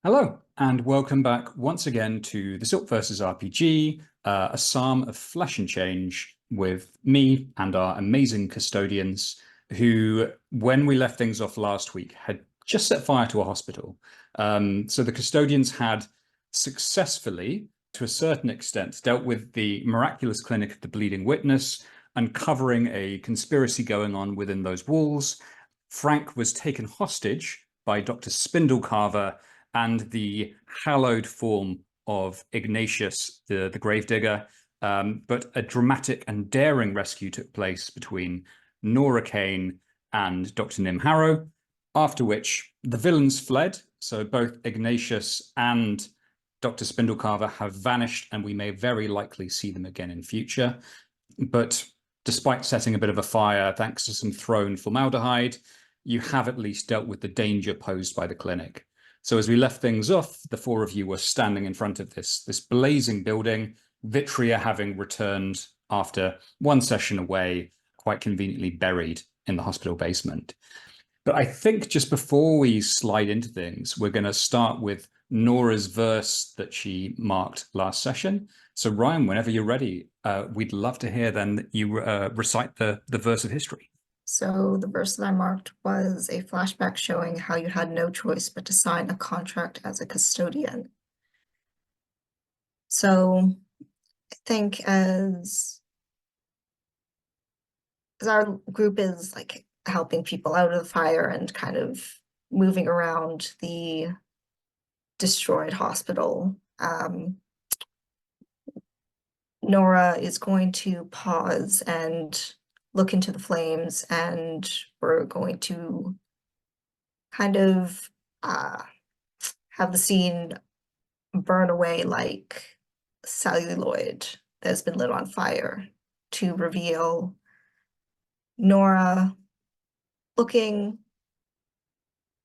Hello, and welcome back once again to the Silt versus RPG, a psalm of flesh and change with me and our amazing custodians who, when we left things off last week, had just set fire to a hospital. So the custodians had successfully, to a certain extent, dealt with the miraculous clinic of the Bleeding Witness, uncovering a conspiracy going on within those walls. Frank was taken hostage by Dr. Spindlecarver and the hallowed form of Ignatius, the gravedigger. But a dramatic and daring rescue took place between Nora Kane and Dr. Nim Harrow, after which the villains fled. So both Ignatius and Dr. Spindlecarver have vanished, and we may very likely see them again in future. But despite setting a bit of a fire, thanks to some thrown formaldehyde, you have at least dealt with the danger posed by the clinic. So as we left things off, the four of you were standing in front of this blazing building, Vitria having returned after one session away, quite conveniently buried in the hospital basement. But I think just before we slide into things, we're going to start with Nora's verse that she marked last session. So Ryan, whenever you're ready, we'd love to hear then that you recite the verse of history. So the verse that I marked was a flashback showing how you had no choice but to sign a contract as a custodian. So I think as our group is like helping people out of the fire and kind of moving around the destroyed hospital, Nora is going to pause and look into the flames, and we're going to kind of have the scene burn away like celluloid that has been lit on fire to reveal Nora looking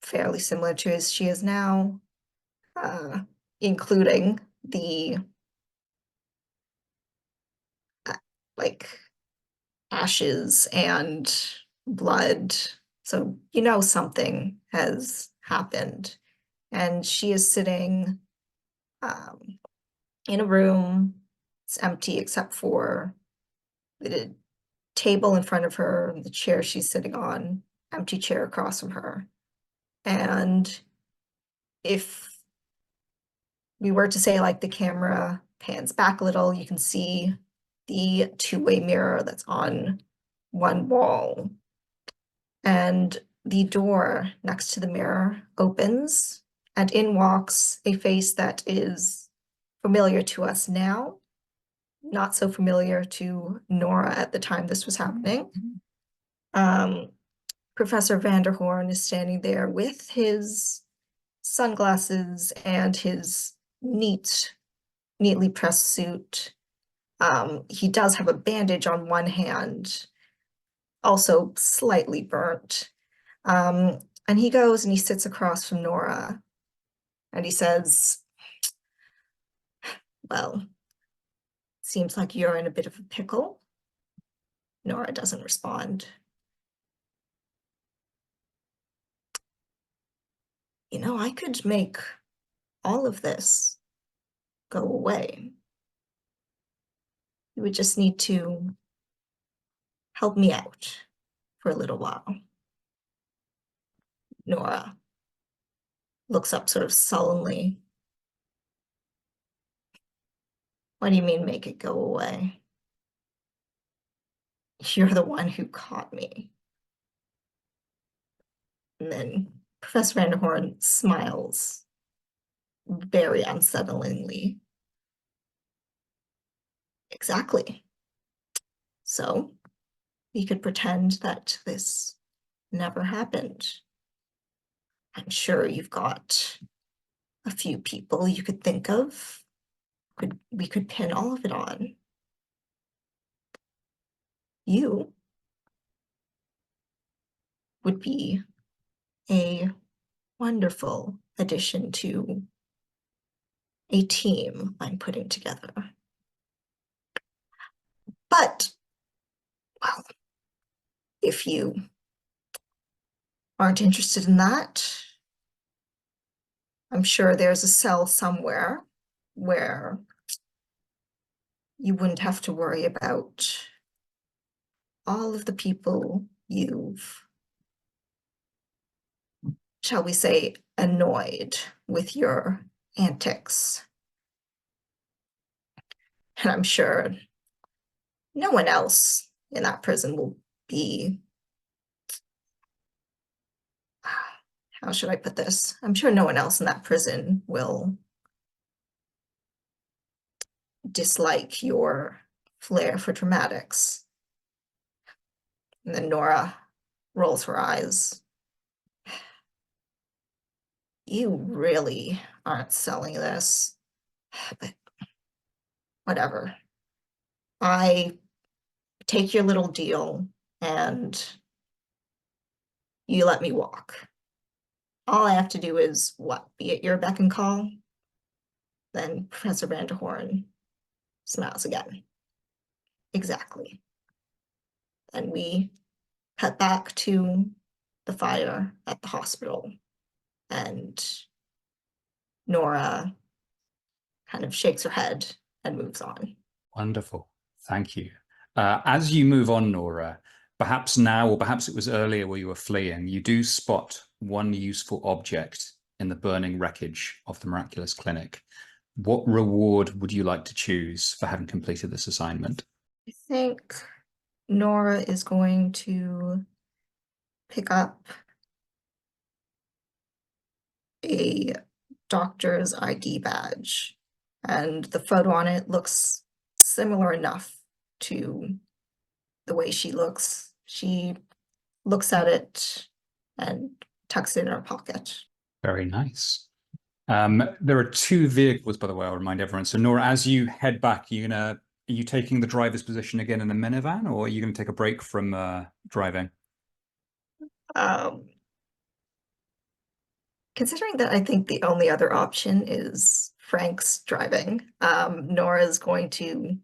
fairly similar to as she is now, including the like ashes and blood. So you know something has happened. And she is sitting in a room. It's empty except for the table in front of her, the chair she's sitting on, empty chair across from her. And if we were to say like the camera pans back a little, you can see the two-way mirror that's on one wall. And the door next to the mirror opens, and in walks a face that is familiar to us now, not so familiar to Nora at the time this was happening. Professor Vanderhorn is standing there with his sunglasses and his neatly pressed suit. He does have a bandage on one hand, also slightly burnt. And he goes and he sits across from Nora and he says, "Well, seems like you're in a bit of a pickle." Nora doesn't respond. "You know, I could make all of this go away. You would just need to help me out for a little while." Nora looks up sort of sullenly. "What do you mean make it go away? You're the one who caught me." And then Professor Vanderhorn smiles very unsettlingly. "Exactly. So we could pretend that this never happened. I'm sure you've got a few people you could think of. We could pin all of it on. You would be a wonderful addition to a team I'm putting together. But, well, if you aren't interested in that, I'm sure there's a cell somewhere where you wouldn't have to worry about all of the people you've, shall we say, annoyed with your antics. And I'm sure no one else in that prison will be, how should I put this? I'm sure no one else in that prison will dislike your flair for dramatics. And then Nora rolls her eyes. You really aren't selling this, but whatever. I take your little deal and you let me walk. All I have to do is what? Be at your beck and call? Then Professor Vanderhorn smiles again. Exactly. And we cut back to the fire at the hospital, and Nora kind of shakes her head and moves on. Wonderful. Thank you. As you move on, Nora, perhaps now, or perhaps it was earlier where you were fleeing, you do spot one useful object in the burning wreckage of the miraculous clinic. What reward would you like to choose for having completed this assignment? I think Nora is going to pick up a doctor's ID badge, and the photo on it looks similar enough to the way she looks. She looks at it and tucks it in her pocket. Very nice. There are two vehicles, by the way, I'll remind everyone. So Nora, as you head back, are you taking the driver's position again in the minivan, or are you going to take a break from driving? Considering that I think the only other option is Frank's driving, Nora's going to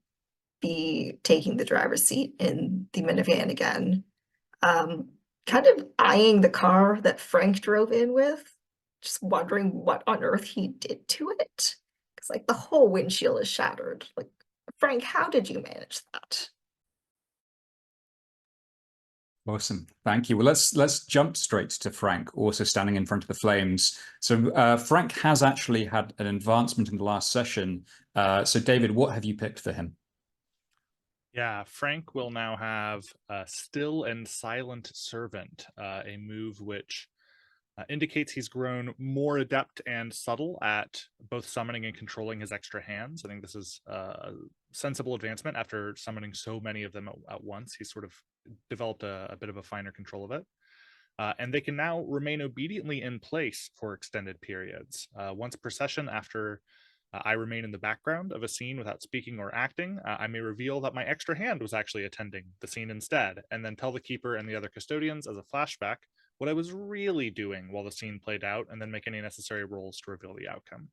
be taking the driver's seat in the minivan again, kind of eyeing the car that Frank drove in with, just wondering what on earth he did to it. Because like the whole windshield is shattered. Like, Frank, how did you manage that? Awesome. Thank you. Well, let's jump straight to Frank, also standing in front of the flames. So Frank has actually had an advancement in the last session. So David, what have you picked for him? Yeah, Frank will now have Still and Silent Servant, a move which indicates he's grown more adept and subtle at both summoning and controlling his extra hands. I think this is a sensible advancement after summoning so many of them at once. He's sort of developed a bit of a finer control of it. And they can now remain obediently in place for extended periods. Once per session, after I remain in the background of a scene without speaking or acting, I may reveal that my extra hand was actually attending the scene instead, and then tell the keeper and the other custodians as a flashback what I was really doing while the scene played out, and then make any necessary rolls to reveal the outcome.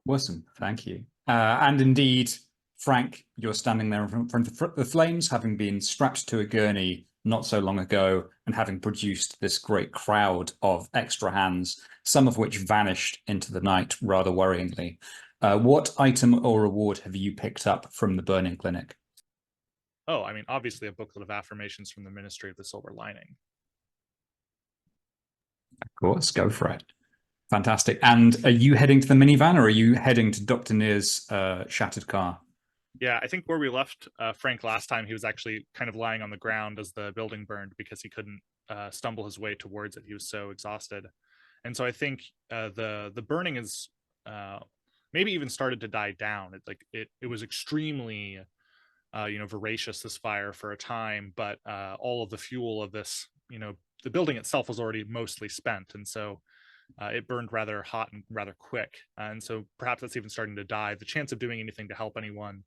Awesome. Thank you. And indeed, Frank, you're standing there in front of the flames, having been strapped to a gurney not so long ago and having produced this great crowd of extra hands, some of which vanished into the night rather worryingly. What item or reward have you picked up from the burning clinic? Oh, I mean, obviously a booklet of affirmations from the Ministry of the Silver Lining. Of course, go for it. Fantastic. And are you heading to the minivan, or are you heading to Dr. Near's shattered car? Yeah, I think where we left Frank last time, he was actually kind of lying on the ground as the building burned because he couldn't stumble his way towards it. He was so exhausted. And so I think the burning is maybe even started to die down. It was extremely voracious, this fire, for a time, but all of the fuel of this, the building itself was already mostly spent, and so it burned rather hot and rather quick. And so perhaps that's even starting to die. The chance of doing anything to help anyone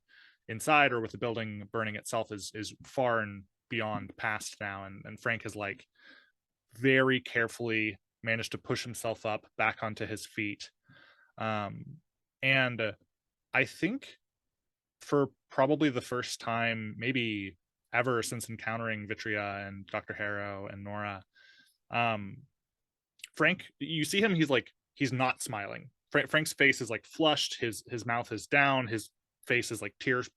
inside or with the building burning itself is far and beyond past now. And Frank has very carefully managed to push himself up back onto his feet. And I think for probably the first time, maybe ever, since encountering Vitria and Dr. Harrow and Nora, Frank, you see him, he's not smiling. Frank's face is like flushed, his mouth is down, his face is like tears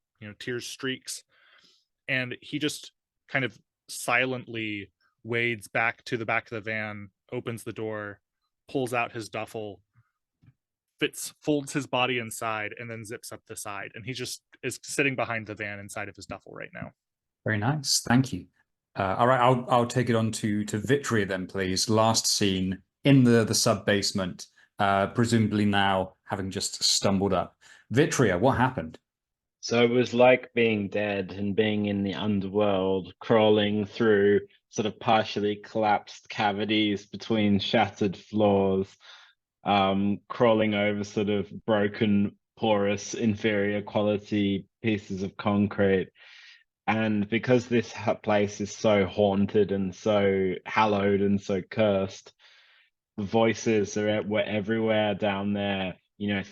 streaks, and he just kind of silently wades back to the back of the van, opens the door, pulls out his duffel, folds his body inside, and then zips up the side. And he just is sitting behind the van inside of his duffel right now. Very nice. Thank you. All right, I'll take it on to Vitria then, please. Last scene in the sub basement, presumably now having just stumbled up. Vitria, what happened? So it was like being dead and being in the underworld, crawling through sort of partially collapsed cavities between shattered floors, crawling over sort of broken, porous, inferior quality pieces of concrete. And because this place is so haunted and so hallowed and so cursed, the voices were everywhere down there.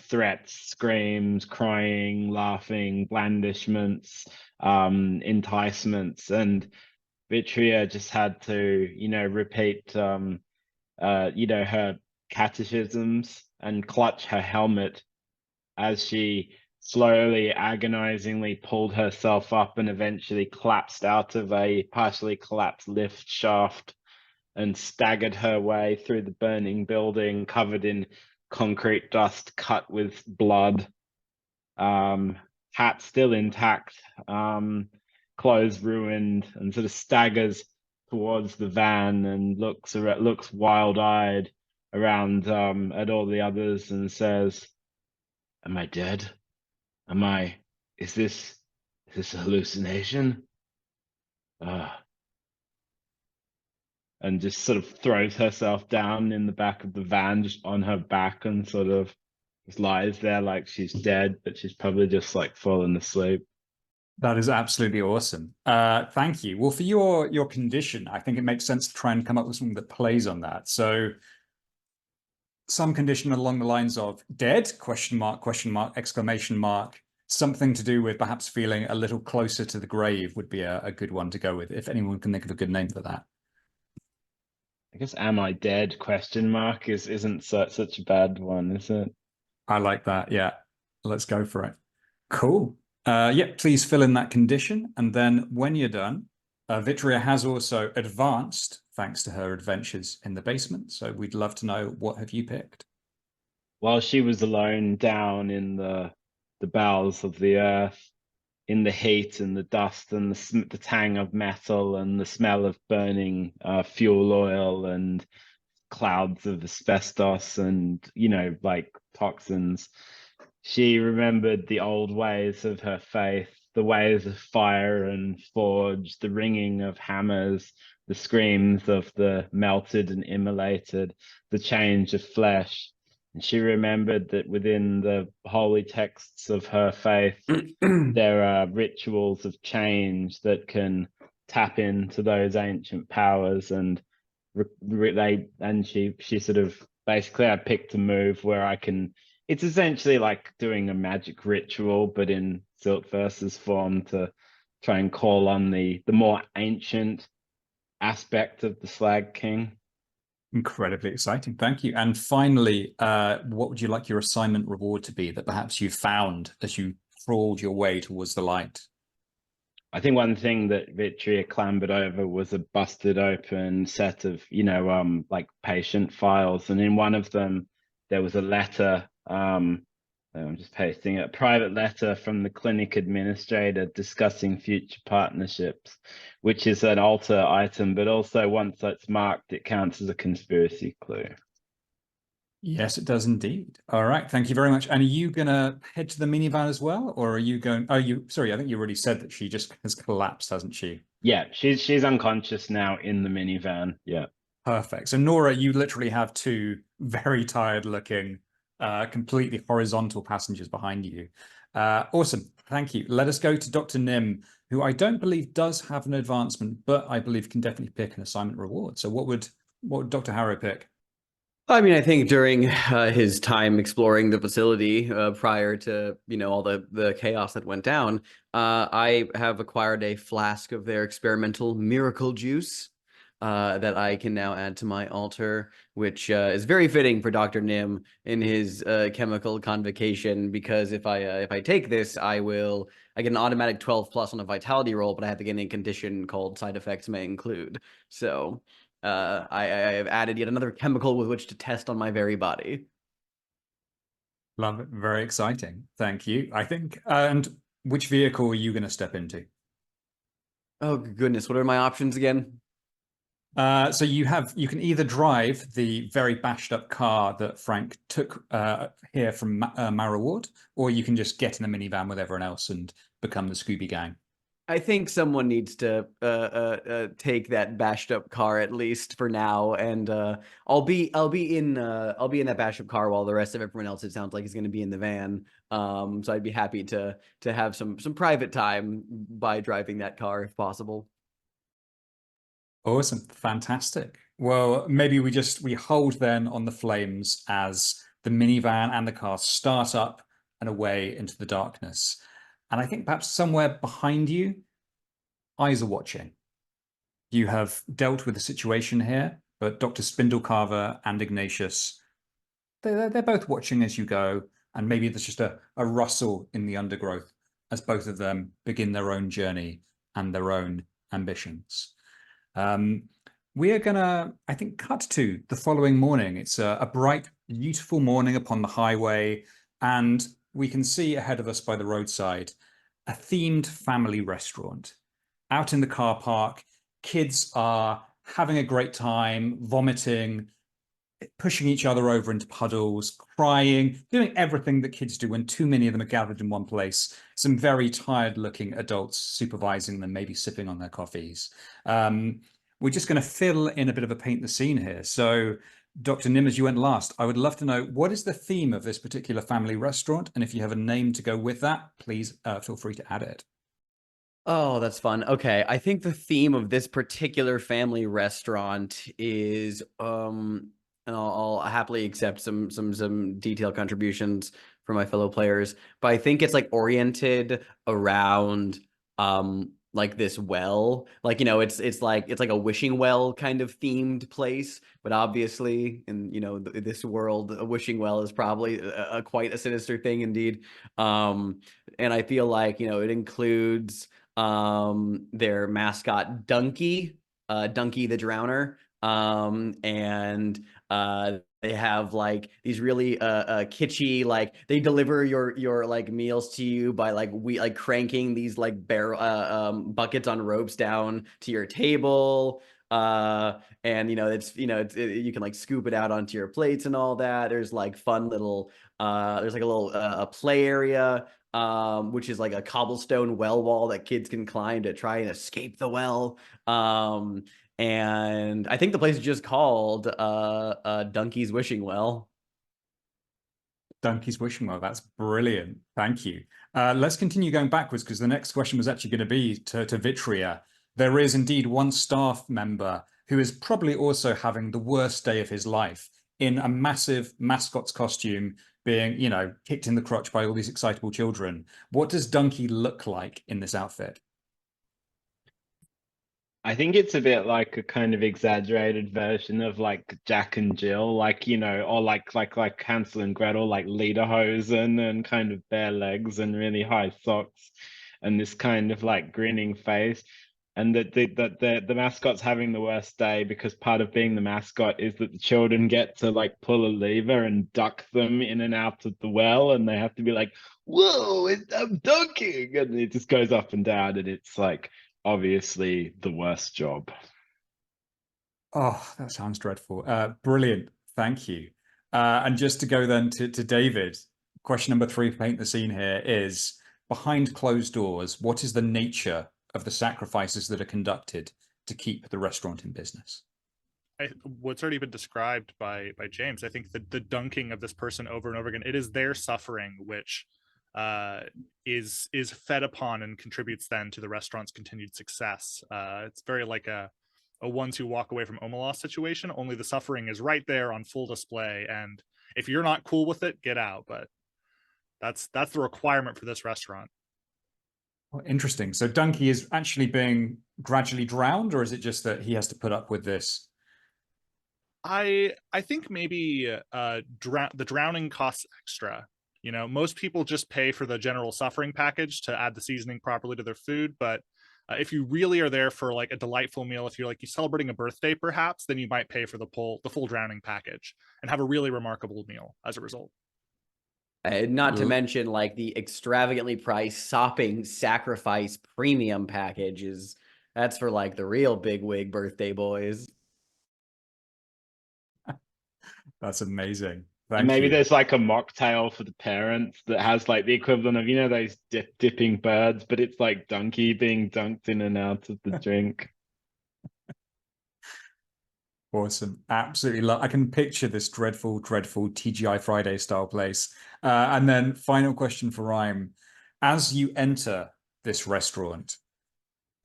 Threats, screams, crying, laughing, blandishments, enticements. And Vitria just had to, repeat, her catechisms and clutch her helmet as she slowly, agonizingly pulled herself up and eventually collapsed out of a partially collapsed lift shaft and staggered her way through the burning building, covered in concrete dust, cut with blood, hat still intact, clothes ruined, and sort of staggers towards the van and looks wild-eyed around at all the others and says, "Am I dead? Is this a hallucination?" And just sort of throws herself down in the back of the van, just on her back, and sort of just lies there like she's dead, but she's probably just like fallen asleep. That is absolutely awesome. Thank you. Well, for your condition, I think it makes sense to try and come up with something that plays on that. So some condition along the lines of dead, question mark, exclamation mark, something to do with perhaps feeling a little closer to the grave would be a good one to go with, if anyone can think of a good name for that. I guess "Am I dead?" question mark isn't such a bad one, is it? I like that. Yeah, let's go for it. Cool. Yeah, please fill in that condition. And then when you're done, Vitria has also advanced thanks to her adventures in the basement. So we'd love to know, what have you picked? While she was alone down in the bowels of the earth, in the heat and the dust and the tang of metal and the smell of burning fuel oil and clouds of asbestos and, like toxins, she remembered the old ways of her faith, the ways of fire and forge, the ringing of hammers, the screams of the melted and immolated, the change of flesh. And she remembered that within the holy texts of her faith, there are rituals of change that can tap into those ancient powers. And she sort of basically, I picked a move where it's essentially like doing a magic ritual, but in Silt versus form, to try and call on the more ancient aspect of the Slag King. Incredibly exciting. Thank you. And finally, what would you like your assignment reward to be that perhaps you found as you crawled your way towards the light? I think one thing that Vitria clambered over was a busted open set of, like patient files. And in one of them, there was a letter, I'm just pasting it, a private letter from the clinic administrator discussing future partnerships, which is an alter item, but also once that's marked, it counts as a conspiracy clue. Yes, it does indeed. All right, thank you very much. And are you gonna head to the minivan as well, or are you going? Sorry, I think you already said that she just has collapsed, hasn't she? Yeah, she's unconscious now in the minivan. Yeah. Perfect. So Nora, you literally have two very tired-looking, completely horizontal passengers behind you. Awesome. Thank you. Let us go to Dr. Nim, who I don't believe does have an advancement, but I believe can definitely pick an assignment reward. So what would Dr. Harrow pick? I mean, I think during his time exploring the facility prior to, all the chaos that went down, I have acquired a flask of their experimental miracle juice. that I can now add to my altar, which is very fitting for Dr. Nim in his chemical convocation, because if I take this, I get an automatic 12+ on a vitality roll, but I have to get a condition called side effects may include. So I have added yet another chemical with which to test on my very body. Love it. Very exciting. Thank you. I think, and which vehicle are you going to step into? Oh goodness, what are my options again? So you can either drive the very bashed up car that Frank took here from Marraward, or you can just get in the minivan with everyone else and become the Scooby Gang. I think someone needs to take that bashed up car at least for now, and I'll be in that bashed up car while the rest of everyone else, it sounds like, is going to be in the van. So I'd be happy to have some private time by driving that car if possible. Awesome. Fantastic. Well, maybe we hold then on the flames as the minivan and the car start up and away into the darkness. And I think perhaps somewhere behind you, eyes are watching. You have dealt with the situation here, but Dr. Spindlecarver and Ignatius, they're both watching as you go. And maybe there's just a rustle in the undergrowth as both of them begin their own journey and their own ambitions. We are gonna, I think, cut to the following morning. It's a bright, beautiful morning upon the highway, and we can see ahead of us by the roadside a themed family restaurant. Out in the car park, kids are having a great time, vomiting, pushing each other over into puddles, crying, doing everything that kids do when too many of them are gathered in one place. Some very tired-looking adults supervising them, maybe sipping on their coffees. We're just going to fill in a bit of a paint the scene here. So, Dr. Nim, as you went last, I would love to know, what is the theme of this particular family restaurant? And if you have a name to go with that, please feel free to add it. Oh, that's fun. Okay, I think the theme of this particular family restaurant is and I'll happily accept some detailed contributions from my fellow players, but I think it's like oriented around like this well, like, you know, it's like a wishing well kind of themed place, but obviously in, you know, this world, a wishing well is probably a quite a sinister thing indeed. And I feel like, you know, it includes their mascot Dunky, Dunky the Drowner, and they have like these really kitschy, like they deliver your like meals to you by like cranking these like barrel buckets on ropes down to your table, and you know you can like scoop it out onto your plates and all that. There's like fun little there's like a little a play area, which is like a cobblestone well wall that kids can climb to try and escape the well. And I think the place is just called Donkey's Wishing Well. Donkey's Wishing Well. That's brilliant. Thank you. Let's continue going backwards, because the next question was actually going to be to Vitria. There is indeed one staff member who is probably also having the worst day of his life in a massive mascot's costume, being, you know, kicked in the crotch by all these excitable children. What does Donkey look like in this outfit? I think it's a bit like a kind of exaggerated version of like Jack and Jill, like, you know, or like Hansel and Gretel, like lederhosen and kind of bare legs and really high socks and this kind of like grinning face. And that the mascot's having the worst day because part of being the mascot is that the children get to like pull a lever and duck them in and out of the well, and they have to be like, whoa, I'm dunking, and it just goes up and down, and it's like obviously the worst job. Oh, that sounds dreadful. Brilliant. Thank you. And just to go then to David, question number 3, paint the scene here, is behind closed doors, what is the nature of the sacrifices that are conducted to keep the restaurant in business? What's already been described by James, I think the dunking of this person over and over again, it is their suffering which is fed upon and contributes then to the restaurant's continued success. It's very like a ones who walk away from Omaha situation, only the suffering is right there on full display, and if you're not cool with it, get out. But that's the requirement for this restaurant. Well, interesting. So Donkey is actually being gradually drowned, or is it just that he has to put up with this? I think maybe the drowning costs extra. You know, most people just pay for the general suffering package to add the seasoning properly to their food, but if you really are there for like a delightful meal, if you're celebrating a birthday perhaps, then you might pay for the full drowning package and have a really remarkable meal as a result. Not to mention like the extravagantly priced sopping sacrifice premium package that's for like the real big wig birthday boys. That's amazing. And Thank maybe you. there's like a mocktail for the parents that has like the equivalent of, you know, those dipping birds, but it's like donkey being dunked in and out of the drink. Awesome. Absolutely love. I can picture this dreadful, dreadful TGI Friday style place. And then final question for Rhyme. As you enter this restaurant,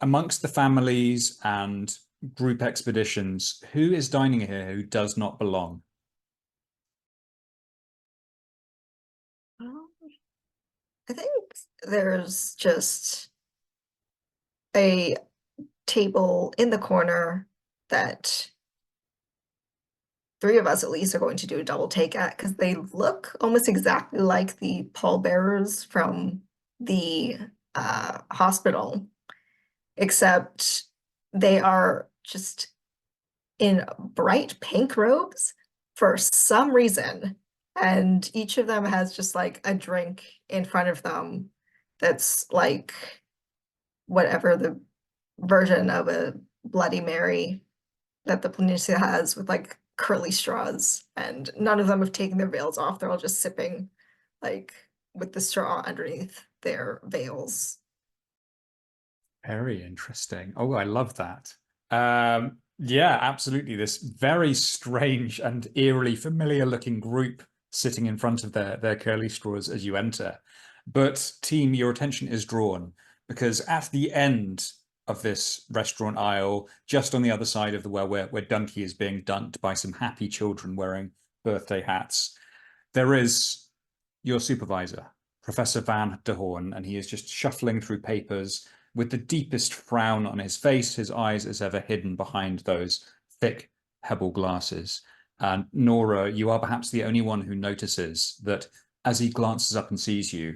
amongst the families and group expeditions, who is dining here who does not belong? I think there's just a table in the corner that 3 of us at least are going to do a double take at, because they look almost exactly like the pallbearers from the hospital, except they are just in bright pink robes for some reason. And each of them has just like a drink in front of them that's like whatever the version of a Bloody Mary that the Planitia has, with like curly straws, and none of them have taken their veils off. They're all just sipping like with the straw underneath their veils. Very interesting. Oh, I love that. Yeah, absolutely. This very strange and eerily familiar looking group sitting in front of their curly straws as you enter. But team, your attention is drawn because at the end of this restaurant aisle, just on the other side of the well where Donkey is being dunked by some happy children wearing birthday hats, there is your supervisor, Professor Van de Hoorn, and he is just shuffling through papers with the deepest frown on his face, his eyes as ever hidden behind those thick pebble glasses. And Nora, you are perhaps the only one who notices that as he glances up and sees you,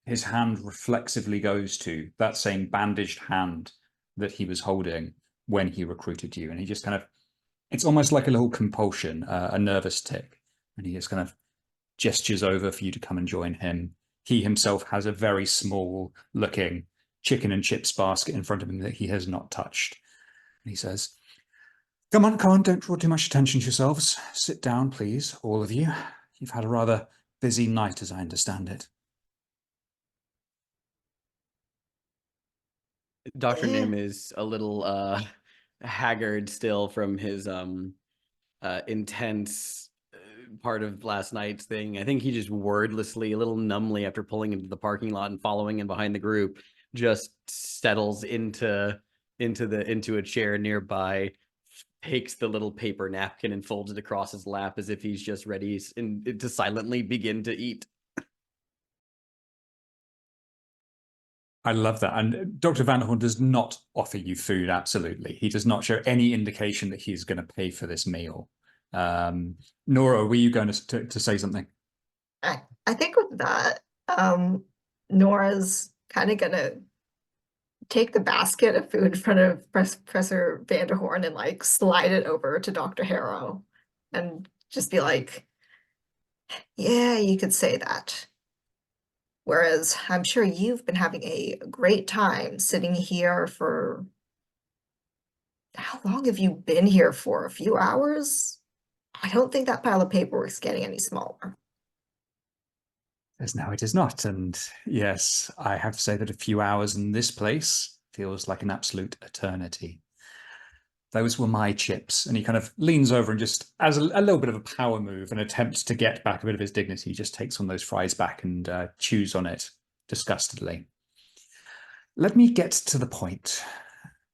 his hand reflexively goes to that same bandaged hand that he was holding when he recruited you. And he just kind of, it's almost like a little compulsion, a nervous tick. And he just kind of gestures over for you to come and join him. He himself has a very small looking chicken and chips basket in front of him that he has not touched. And he says, come on, don't draw too much attention to yourselves. Sit down, please, all of you. You've had a rather busy night, as I understand it. Dr. Nim is a little haggard still from his intense part of last night's thing. I think he just wordlessly, a little numbly, after pulling into the parking lot and following in behind the group, just settles into a chair nearby, takes the little paper napkin and folds it across his lap as if he's just ready to silently begin to eat. I love that. And Dr. Van Horn does not offer you food, absolutely. He does not show any indication that he's going to pay for this meal. Nora, were you going to say something? I think with that, Nora's kind of going to take the basket of food in front of Professor Van der Hoorn and like slide it over to Dr. Harrow and just be like, yeah, you could say that. Whereas I'm sure you've been having a great time sitting here for, how long have you been here for? A few hours? I don't think that pile of paperwork's getting any smaller. As now it is not. And yes, I have to say that a few hours in this place feels like an absolute eternity. Those were my chips. And he kind of leans over and just, as a little bit of a power move, and attempts to get back a bit of his dignity, he just takes one of those fries back and chews on it disgustedly. Let me get to the point.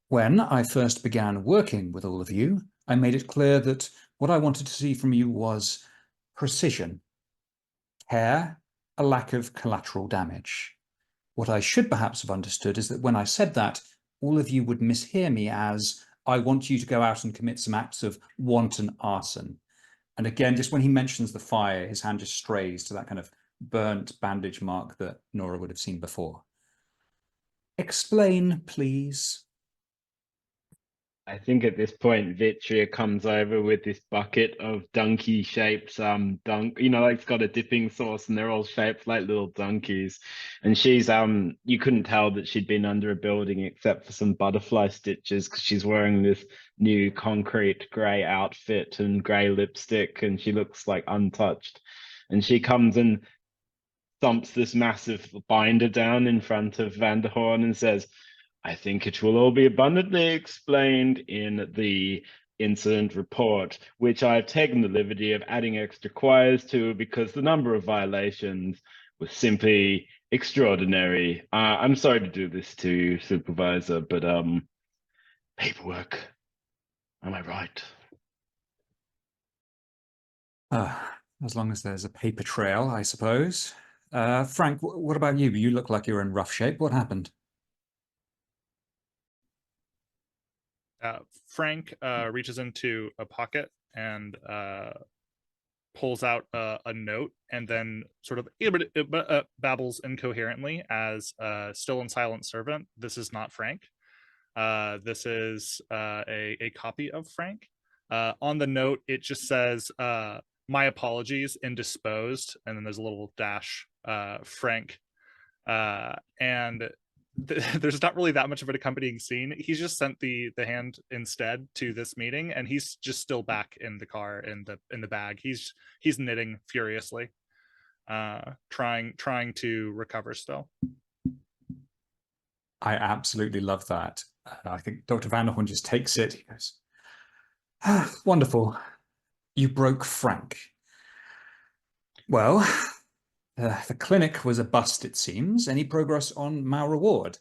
When I first began working with all of you, I made it clear that what I wanted to see from you was precision, care, a lack of collateral damage. What I should perhaps have understood is that when I said that, all of you would mishear me as, I want you to go out and commit some acts of wanton arson. And again, just when he mentions the fire, his hand just strays to that kind of burnt bandage mark that Nora would have seen before. Explain, please. I think at this point, Vitria comes over with this bucket of donkey shapes, like it's got a dipping sauce and they're all shaped like little donkeys. And she's, you couldn't tell that she'd been under a building except for some butterfly stitches because she's wearing this new concrete gray outfit and gray lipstick and she looks like untouched. And she comes and thumps this massive binder down in front of Vanderhorn and says, I think it will all be abundantly explained in the incident report, which I've taken the liberty of adding extra quires to because the number of violations was simply extraordinary. I'm sorry to do this to you, Supervisor, but paperwork, am I right? As long as there's a paper trail, I suppose. Frank, what about you? You look like you're in rough shape. What happened? Frank reaches into a pocket and pulls out a note and then sort of babbles incoherently as still and silent servant. This is not Frank. This is a copy of Frank. On the note, it just says, my apologies, indisposed. And then there's a little dash, Frank. And there's not really that much of an accompanying scene. He's just sent the hand instead to this meeting, and he's just still back in the car in the bag. He's knitting furiously, trying to recover still. I absolutely love that. I think Dr. Vanderhorn just takes it. He goes, wonderful. You broke Frank. Well, the clinic was a bust, it seems. Any progress on Mao reward?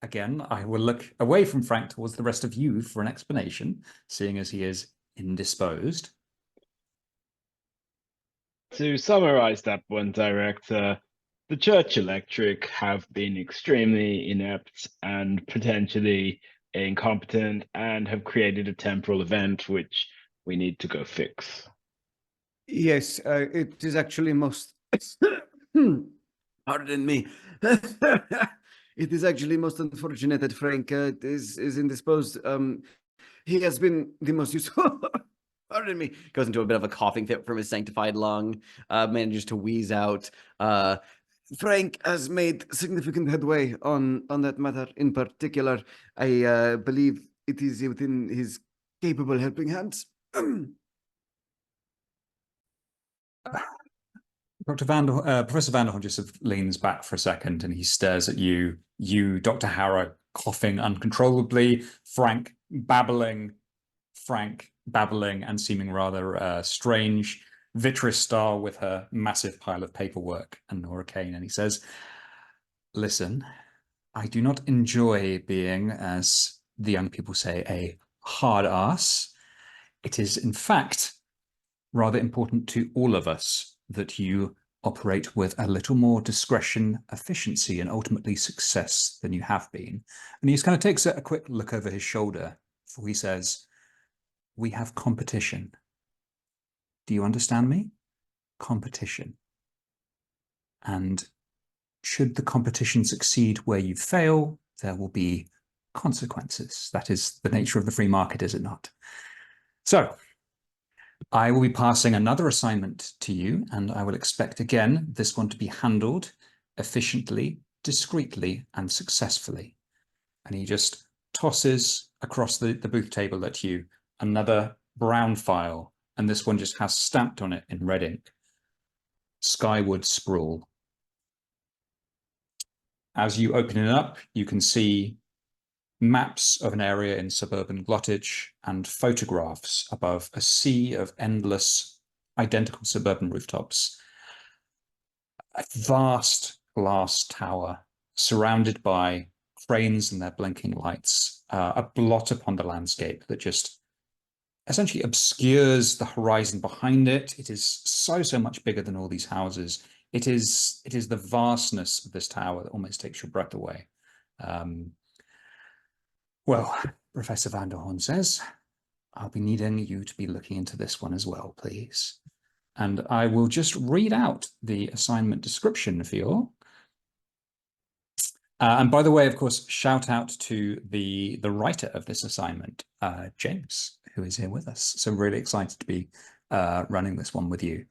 Again, I will look away from Frank towards the rest of you for an explanation, seeing as he is indisposed. To summarize that one, Director, the Church Electric have been extremely inept and potentially incompetent and have created a temporal event which we need to go fix. Yes, it is actually most... Pardon me. It is actually most unfortunate that Frank is indisposed. He has been the most useful... Pardon me. Goes into a bit of a coughing fit from his sanctified lung, manages to wheeze out. Frank has made significant headway on that matter in particular. I believe it is within his capable helping hands. Professor Vanderhorn just sort of leans back for a second and he stares at you, Dr. Harrow, coughing uncontrollably, Frank babbling and seeming rather strange, Vitris Star with her massive pile of paperwork, and Nora Kane, and he says, listen, I do not enjoy being, as the young people say, a hard ass. It is, in fact, rather important to all of us that you operate with a little more discretion, efficiency, and ultimately success than you have been. And he just kind of takes a quick look over his shoulder before he says, we have competition. Do you understand me? Competition. And should the competition succeed where you fail, there will be consequences. That is the nature of the free market, is it not? So, I will be passing another assignment to you, and I will expect again this one to be handled efficiently, discreetly, and successfully. And he just tosses across the booth table at you another brown file, and this one just has stamped on it in red ink, Skyward Sprawl. As you open it up, you can see maps of an area in suburban Glottage and photographs above a sea of endless, identical suburban rooftops. A vast glass tower surrounded by cranes and their blinking lights, a blot upon the landscape that just essentially obscures the horizon behind it. It is so much bigger than all these houses. It is the vastness of this tower that almost takes your breath away. Well, Professor Vanderhorn says, I'll be needing you to be looking into this one as well, please. And I will just read out the assignment description for you all. And by the way, of course, shout out to the writer of this assignment, James, who is here with us. So I'm really excited to be running this one with you.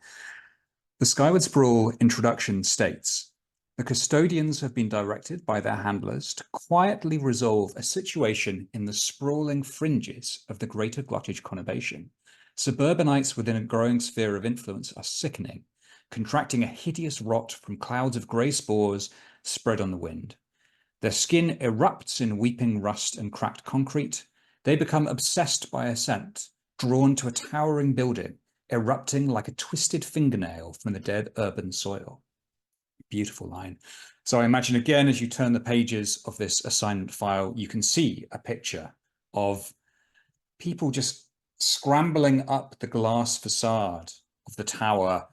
The Skyward Sprawl introduction states, the Custodians have been directed by their handlers to quietly resolve a situation in the sprawling fringes of the greater Glottage conurbation. Suburbanites within a growing sphere of influence are sickening, contracting a hideous rot from clouds of grey spores spread on the wind. Their skin erupts in weeping rust and cracked concrete. They become obsessed by a scent, drawn to a towering building, erupting like a twisted fingernail from the dead urban soil. Beautiful line. So I imagine, again, as you turn the pages of this assignment file, you can see a picture of people just scrambling up the glass facade of the tower,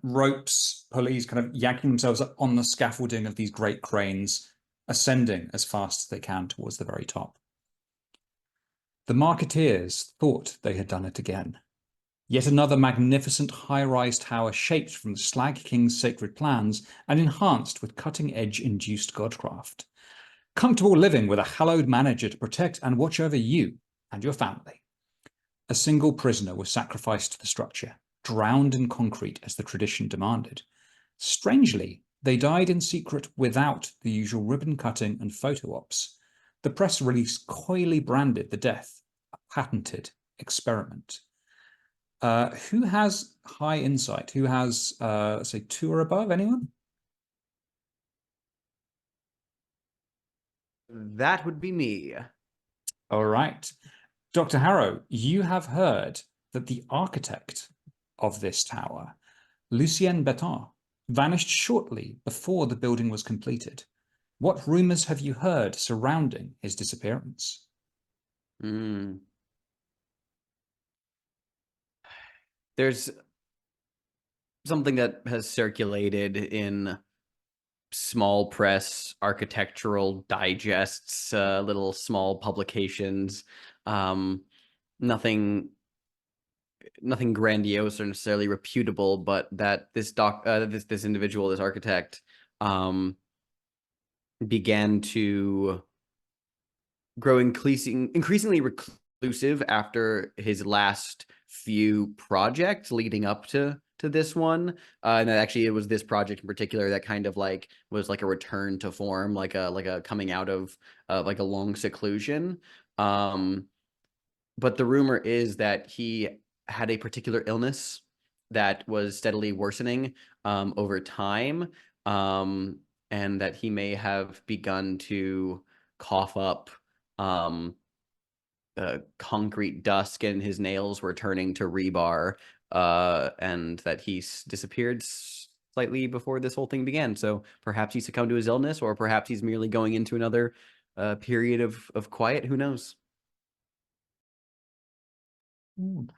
ropes, pulleys kind of yanking themselves up on the scaffolding of these great cranes, ascending as fast as they can towards the very top. The marketeers thought they had done it again. Yet another magnificent high-rise tower shaped from the Slag King's sacred plans and enhanced with cutting-edge induced godcraft. Comfortable living with a hallowed manager to protect and watch over you and your family. A single prisoner was sacrificed to the structure, drowned in concrete as the tradition demanded. Strangely, they died in secret without the usual ribbon cutting and photo ops. The press release coyly branded the death a patented experiment. Who has high insight? Who has, say, 2 or above? Anyone? That would be me. All right. Dr. Harrow, you have heard that the architect of this tower, Lucien Beton, vanished shortly before the building was completed. What rumors have you heard surrounding his disappearance? There's something that has circulated in small press, architectural digests, little small publications, nothing grandiose or necessarily reputable, but that this individual, this architect, began to grow increasingly reclusive after his last few projects leading up to this one, and that actually it was this project in particular that kind of like was like a return to form, like a coming out of like a long seclusion. But the rumor is that he had a particular illness that was steadily worsening over time, and that he may have begun to cough up concrete dust, and his nails were turning to rebar, and that he disappeared slightly before this whole thing began. So perhaps he succumbed to his illness, or perhaps he's merely going into another period of quiet. Who knows?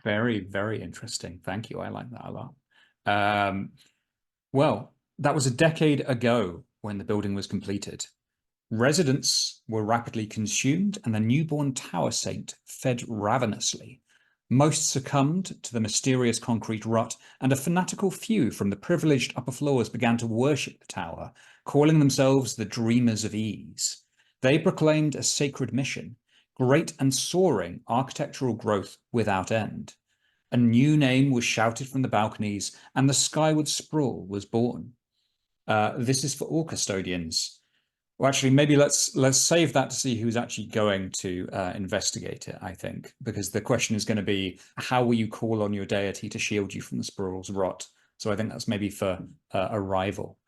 Very, very interesting. Thank you. I like that a lot. Well, that was a decade ago when the building was completed. Residents were rapidly consumed, and the newborn tower saint fed ravenously. Most succumbed to the mysterious concrete rot, and a fanatical few from the privileged upper floors began to worship the tower, calling themselves the Dreamers of Ease. They proclaimed a sacred mission, great and soaring architectural growth without end. A new name was shouted from the balconies, and the Skyward Sprawl was born. This is for all custodians. Well, actually, maybe let's save that to see who's actually going to investigate it, I think, because the question is going to be, how will you call on your deity to shield you from the Sprawl's rot? So I think that's maybe for a rival.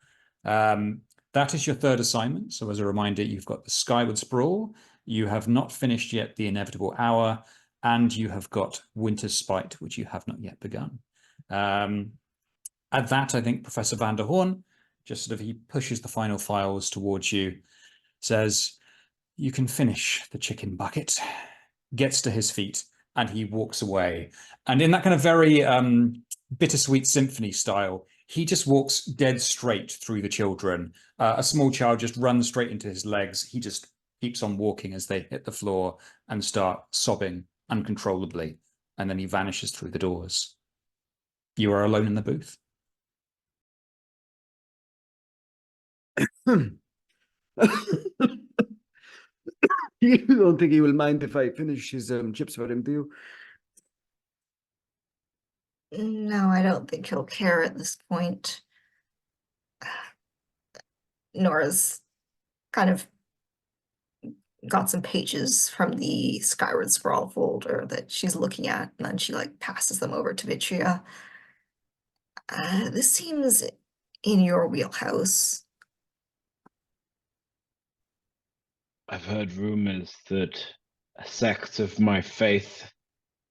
That is your third assignment. So as a reminder, you've got the Skyward Sprawl, you have not finished yet the Inevitable Hour, and you have got Winter's Spite, which you have not yet begun. At that, I think Professor Vanderhorn, just sort of, he pushes the final files towards you, says, you can finish the chicken bucket, gets to his feet, and he walks away. And in that kind of very bittersweet symphony style, he just walks dead straight through the children. A small child just runs straight into his legs. He just keeps on walking as they hit the floor and start sobbing uncontrollably, and then he vanishes through the doors. You are alone in the booth. You don't think he will mind if I finish his chips for him, do you? No, I don't think he'll care at this point. Nora's kind of got some pages from the Skyward Sprawl folder that she's looking at, and then she like passes them over to Vitria. This seems in your wheelhouse. I've heard rumors that a sect of my faith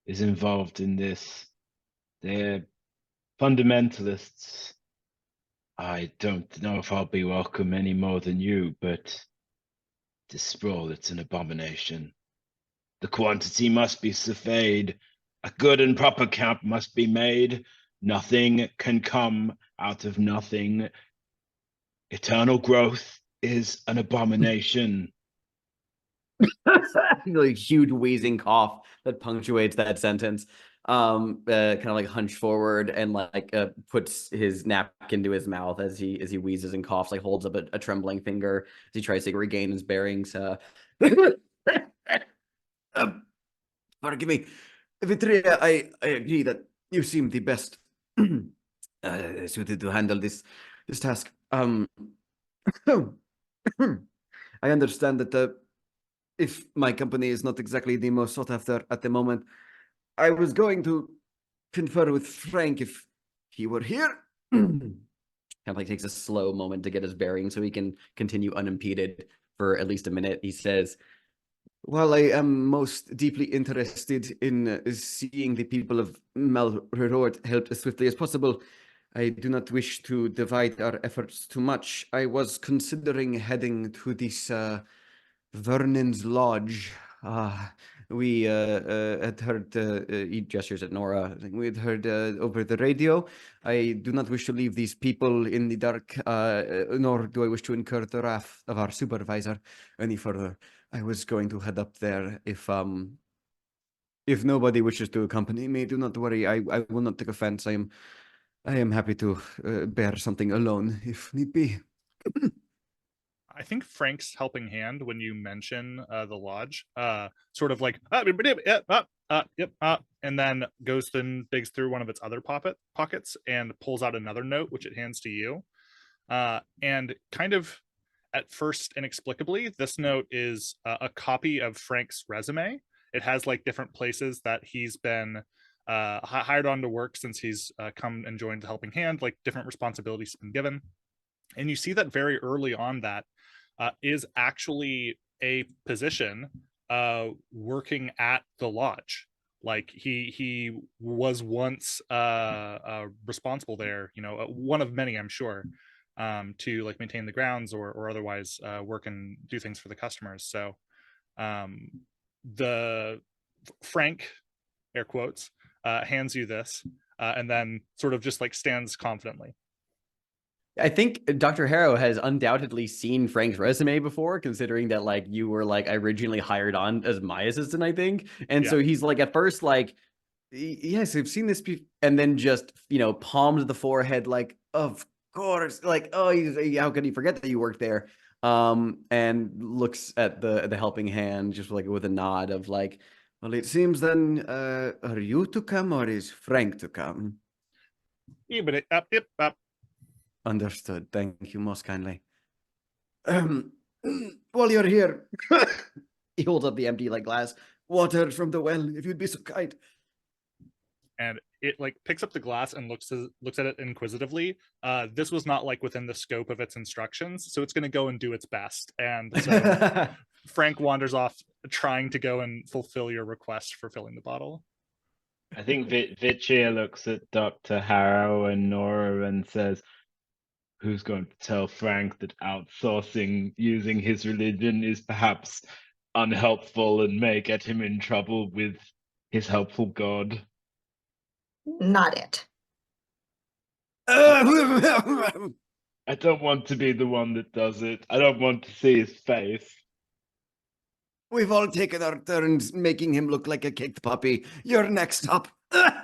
is involved in this. They're fundamentalists. I don't know if I'll be welcome any more than you, but this sprawl, it's an abomination. The quantity must be surveyed. A good and proper count must be made. Nothing can come out of nothing. Eternal growth is an abomination. Like huge wheezing cough that punctuates that sentence. Kind of like hunched forward and like puts his napkin to his mouth as he wheezes and coughs, like holds up a trembling finger as he tries to regain his bearings. Forgive me, Vitria. I agree that you seem the best suited to handle this task. I understand that if my company is not exactly the most sought after at the moment, I was going to confer with Frank if he were here. Kind of like takes a slow moment to get his bearings so he can continue unimpeded for at least a minute. He says, While I am most deeply interested in seeing the people of Malrort helped as swiftly as possible, I do not wish to divide our efforts too much. I was considering heading to this Vernon's Lodge. We had heard, he gestures at Nora, we had heard over the radio. I do not wish to leave these people in the dark, nor do I wish to incur the wrath of our supervisor any further. I was going to head up there if nobody wishes to accompany me. Do not worry, I will not take offense. I am happy to bear something alone if need be. I think Frank's helping hand when you mention the lodge, sort of like and then goes and digs through one of its other pockets and pulls out another note, which it hands to you. And kind of at first inexplicably, this note is a copy of Frank's resume. It has like different places that he's been hired on to work since he's come and joined the helping hand, like different responsibilities been given. And you see that very early on that is actually a position working at the lodge. Like he was once responsible there, you know, one of many, I'm sure, to like maintain the grounds or otherwise work and do things for the customers. So the Frank, air quotes, hands you this and then sort of just like stands confidently. I think Dr. Harrow has undoubtedly seen Frank's resume before, considering that like you were like originally hired on as my assistant, I think. And so he's like at first like, yes, I've seen this, and then just, you know, palms the forehead like, of course, like, oh, how could he forget that you worked there? And looks at the helping hand just like with a nod of like, well, it seems then, are you to come or is Frank to come? Yeah, but up. Understood. Thank you most kindly. While you're here, he holds up the empty like glass. Water from the well, if you'd be so kind. And it like picks up the glass and looks at it inquisitively. This was not like within the scope of its instructions, so it's going to go and do its best. And so Frank wanders off, trying to go and fulfill your request for filling the bottle. I think Vitria looks at Dr. Harrow and Nora and says, who's going to tell Frank that outsourcing using his religion is perhaps unhelpful and may get him in trouble with his helpful God? Not it. I don't want to be the one that does it. I don't want to see his face. We've all taken our turns making him look like a kicked puppy. You're next up. But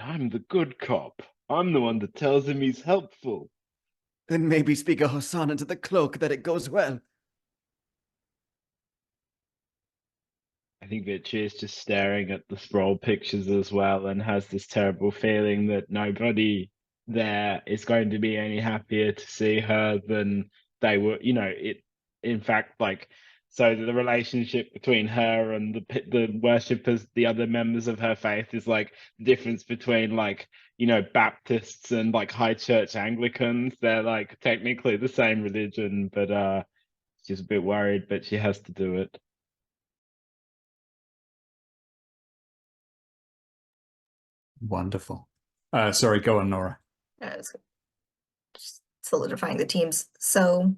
I'm the good cop. I'm the one that tells him he's helpful. Then maybe speak a hosanna to the cloak that it goes well. I think Vichy is just staring at the Sprawl pictures as well and has this terrible feeling that nobody there is going to be any happier to see her than they were. You know, in fact, like, so the relationship between her and the worshippers, the other members of her faith, is like the difference between, like, you know, Baptists and like high church Anglicans. They're like technically the same religion, but she's a bit worried, but she has to do it. Wonderful. Sorry, go on, Nora. Just solidifying the teams. So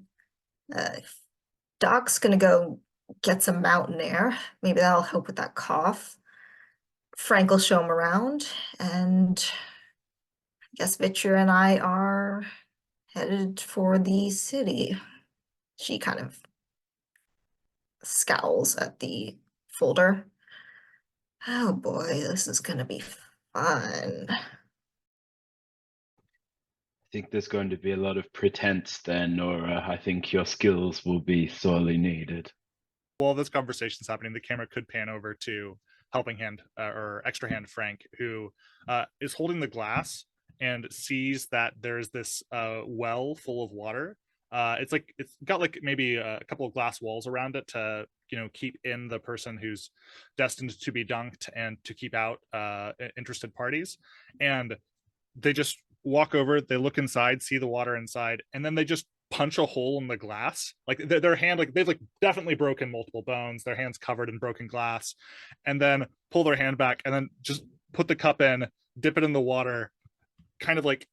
Doc's gonna go get some mountain air. Maybe that'll help with that cough. Frank will show him around, and I guess Vitcher and I are headed for the city. She kind of scowls at the folder. Oh boy, this is gonna be fun. I think there's going to be a lot of pretense there, Nora. I think your skills will be sorely needed. While this conversation's happening, the camera could pan over to helping hand or extra hand Frank, who is holding the glass and sees that there's this well full of water. It's got like maybe a couple of glass walls around it to, you know, keep in the person who's destined to be dunked and to keep out interested parties. And they just walk over, they look inside, see the water inside, and then they just punch a hole in the glass. Like their hand, like they've like definitely broken multiple bones, their hand's covered in broken glass, and then pull their hand back and then just put the cup in, dip it in the water, kind of like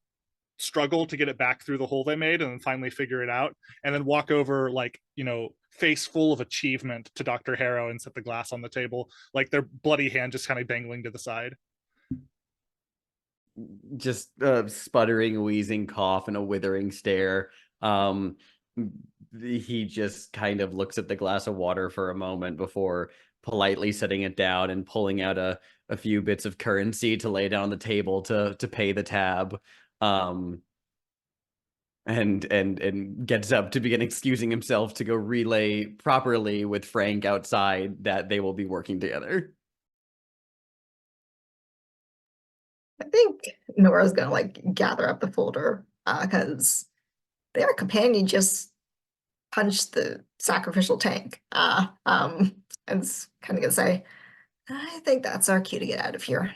struggle to get it back through the hole they made, and then finally figure it out, and then walk over, like, you know, face full of achievement to Dr. Harrow and set the glass on the table, like their bloody hand just kind of dangling to the side. Just sputtering, wheezing cough and a withering stare. He just kind of looks at the glass of water for a moment before politely setting it down and pulling out a few bits of currency to lay down on the table to pay the tab. And gets up to begin excusing himself to go relay properly with Frank outside that they will be working together. I think Nora's gonna like gather up the folder because their companion just punched the sacrificial tank. And it's kind of gonna say, I think that's our cue to get out of here.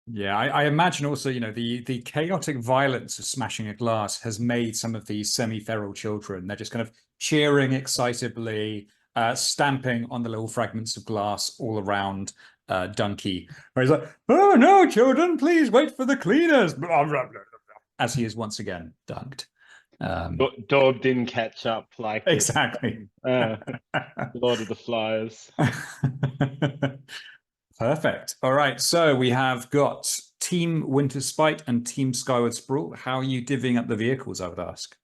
Yeah, I imagine also, you know, the chaotic violence of smashing a glass has made some of these semi-feral children, they're just kind of cheering excitably, stamping on the little fragments of glass all around Dunkey, where he's like, oh no, children, please wait for the cleaners, blah, blah, blah, blah, as he is once again dunked. Dog didn't catch up like exactly. Lord of the Flies. Perfect. All right, so we have got Team Winter Spite and Team Skyward Sprawl. How are you divvying up the vehicles, I would ask?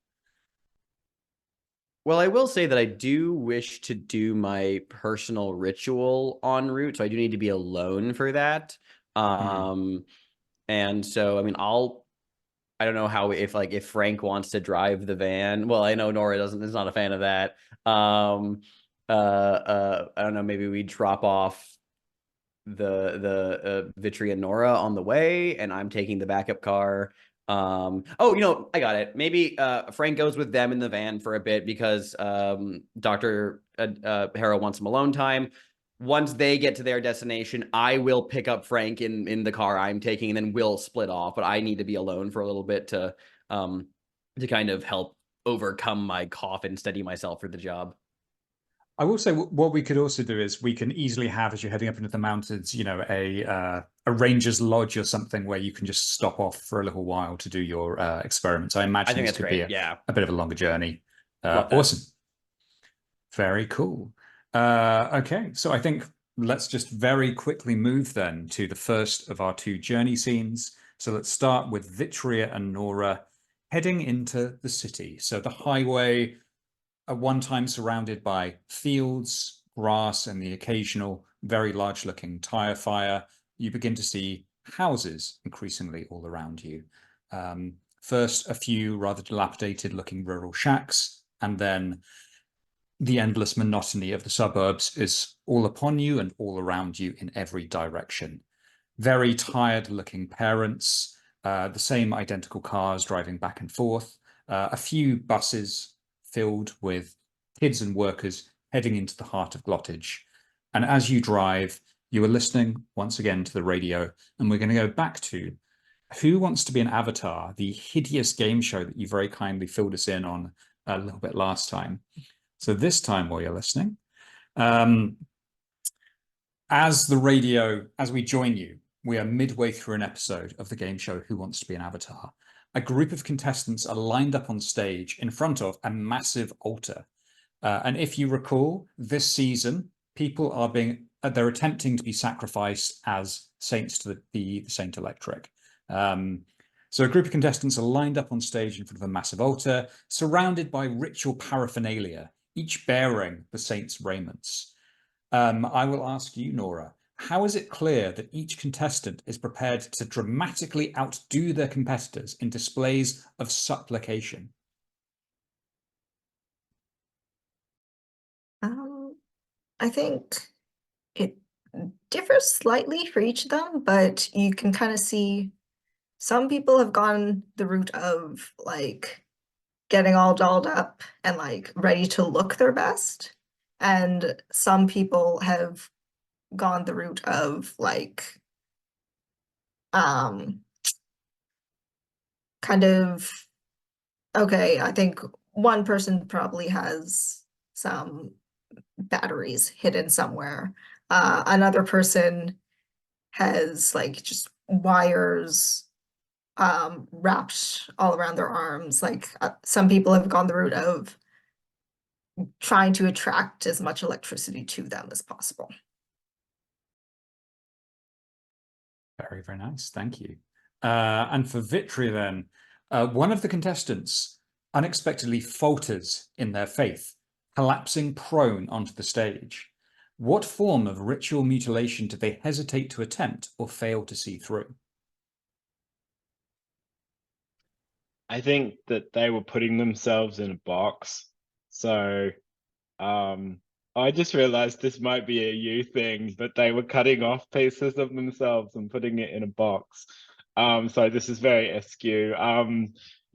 Well, I will say that I do wish to do my personal ritual en route, so I do need to be alone for that. And so, I mean, I don't know how, if Frank wants to drive the van. Well, I know Nora is not a fan of that. I don't know, maybe we drop off the Vitri and Nora on the way, and I'm taking the backup car. Oh, you know, I got it. Maybe Frank goes with them in the van for a bit because Dr. Harrow wants some alone time. Once they get to their destination, I will pick up Frank in the car I'm taking, and then we'll split off. But I need to be alone for a little bit to kind of help overcome my cough and steady myself for the job. I will say what we could also do is we can easily have, as you're heading up into the mountains, you know, a ranger's lodge or something where you can just stop off for a little while to do your experiments. I imagine think this that's could great. be Yeah. a bit of a longer journey. Love Awesome. Very cool. Okay, so I think let's just very quickly move then to the first of our two journey scenes. So let's start with Vitria and Nora heading into the city. So the highway, at one time surrounded by fields, grass, and the occasional very large-looking tire fire, you begin to see houses increasingly all around you. First, a few rather dilapidated-looking rural shacks, and then the endless monotony of the suburbs is all upon you and all around you in every direction. Very tired-looking parents, the same identical cars driving back and forth, a few buses filled with kids and workers heading into the heart of Glottage. And as you drive, you are listening once again to the radio, and we're going to go back to Who Wants to Be an Avatar, the hideous game show that you very kindly filled us in on a little bit last time. So this time while you're listening, as we join you, we are midway through an episode of the game show Who Wants to Be an Avatar. A group of contestants are lined up on stage in front of a massive altar. And if you recall, this season, people are they're attempting to be sacrificed as saints to the Saint Electric. So a group of contestants are lined up on stage in front of a massive altar, surrounded by ritual paraphernalia, each bearing the saint's raiments. I will ask you, Nora, how is it clear that each contestant is prepared to dramatically outdo their competitors in displays of supplication? I think it differs slightly for each of them, but you can kind of see some people have gone the route of like getting all dolled up and like ready to look their best. And some people have gone the route of like kind of, okay, I think one person probably has some batteries hidden somewhere. Another person has like just wires wrapped all around their arms. Like some people have gone the route of trying to attract as much electricity to them as possible. Very, very nice. Thank you. And for Victory then, one of the contestants unexpectedly falters in their faith, collapsing prone onto the stage. What form of ritual mutilation do they hesitate to attempt or fail to see through? I think that they were putting themselves in a box. So I just realized this might be a you thing, but they were cutting off pieces of themselves and putting it in a box. So this is very askew.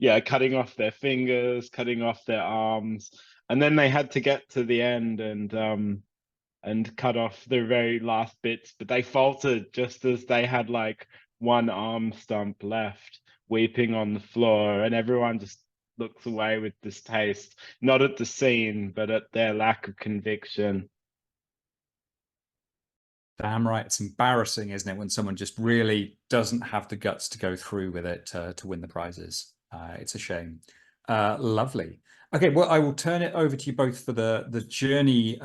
Yeah, cutting off their fingers, cutting off their arms, and then they had to get to the end and cut off the very last bits, but they faltered just as they had like one arm stump left, weeping on the floor, and everyone just looks away with distaste, not at the scene, but at their lack of conviction. Damn right. It's embarrassing, isn't it, when someone just really doesn't have the guts to go through with it to win the prizes. It's a shame. Lovely. Okay, well, I will turn it over to you both for the journey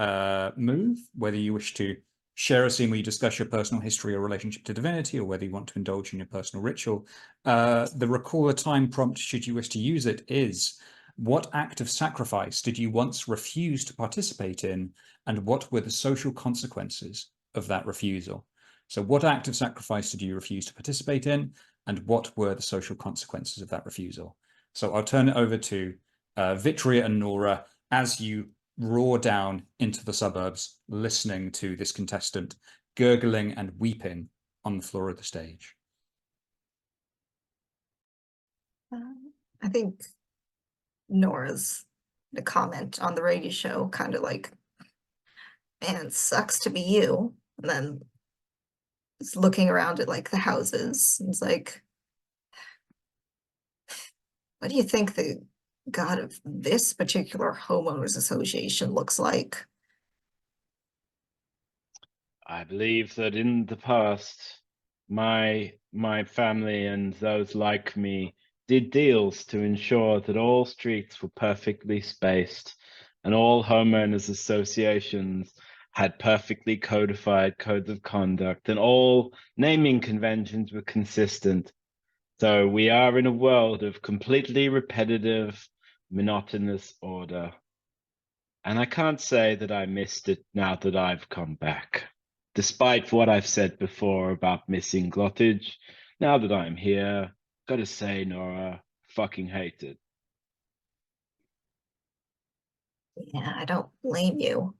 move, whether you wish to share a scene where you discuss your personal history or relationship to divinity, or whether you want to indulge in your personal ritual. The recall a time prompt, should you wish to use it, is: what act of sacrifice did you once refuse to participate in, and what were the social consequences of that refusal? So what act of sacrifice did you refuse to participate in, and what were the social consequences of that refusal? So I'll turn it over to Vitria and Nora as you roar down into the suburbs, listening to this contestant gurgling and weeping on the floor of the stage. I think Nora's the comment on the radio show kind of like, man, sucks to be you. And then it's looking around at like the houses. It's like, what do you think the god of this particular homeowners association looks like? I believe that in the past, my family and those like me did deals to ensure that all streets were perfectly spaced and all homeowners associations had perfectly codified codes of conduct, and all naming conventions were consistent. So we are in a world of completely repetitive, monotonous order. And I can't say that I missed it now that I've come back. Despite what I've said before about missing Glottage, now that I'm here, gotta say, Nora, fucking hate it. Yeah, I don't blame you.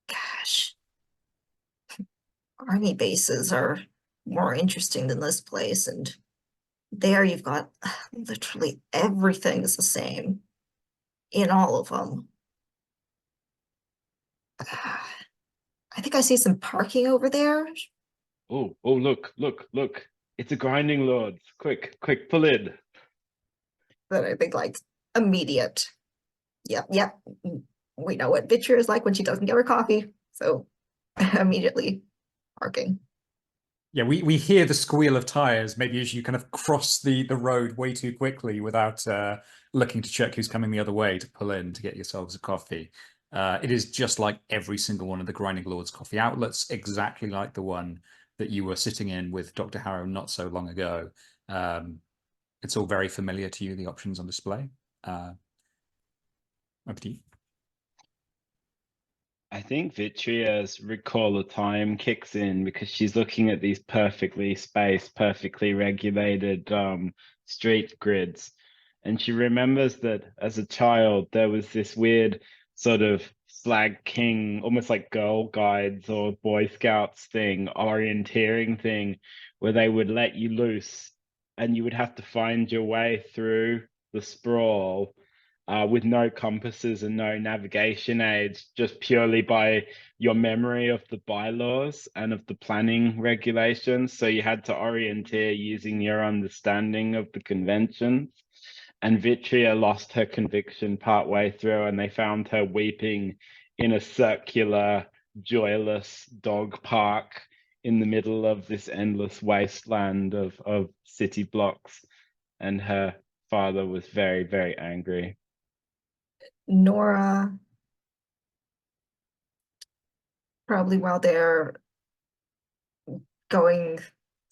Gosh, army bases are more interesting than this place, and there you've got literally everything is the same in all of them. I think I see some parking over there. Oh, look. It's a grinding lord. Quick, pull in. That I think like immediate. Yep. We know what Vitcher is like when she doesn't get her coffee. So immediately parking. Yeah, we hear the squeal of tires maybe as you kind of cross the road way too quickly without looking to check who's coming the other way to pull in to get yourselves a coffee. It is just like every single one of the Grinding Lord's coffee outlets, exactly like the one that you were sitting in with Dr. Harrow not so long ago. It's all very familiar to you, the options on display. Over to you. I think Vitria's recall of time kicks in because she's looking at these perfectly spaced, perfectly regulated street grids. And she remembers that as a child, there was this weird sort of Slag King, almost like Girl Guides or Boy Scouts thing, orienteering thing, where they would let you loose and you would have to find your way through the sprawl with no compasses and no navigation aids, just purely by your memory of the bylaws and of the planning regulations. So you had to orienteer using your understanding of the conventions. And Vitria lost her conviction partway through, and they found her weeping in a circular, joyless dog park in the middle of this endless wasteland of city blocks. And her father was very, very angry. Nora, probably while they're going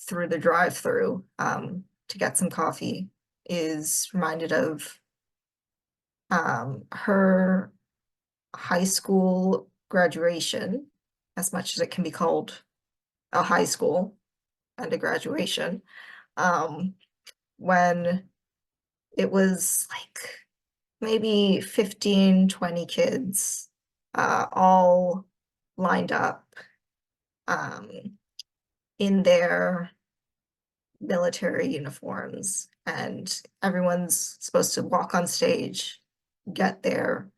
through the drive-through to get some coffee, is reminded of her high school graduation, as much as it can be called a high school and a graduation, when it was like maybe 15, 20 kids all lined up in their military uniforms, and everyone's supposed to walk on stage, get their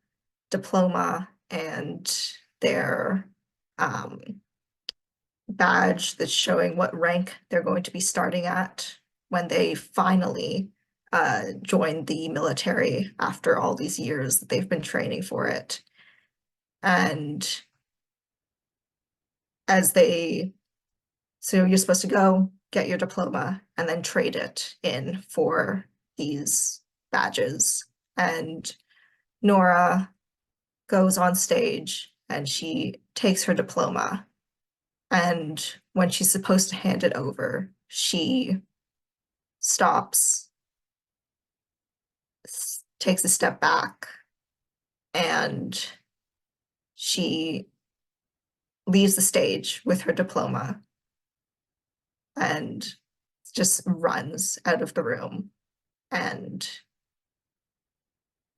diploma and their badge that's showing what rank they're going to be starting at when they finally join the military after all these years that they've been training for it. And so you're supposed to go get your diploma and then trade it in for these badges. And Nora goes on stage and she takes her diploma. And when she's supposed to hand it over, she stops, takes a step back, and she leaves the stage with her diploma and just runs out of the room. And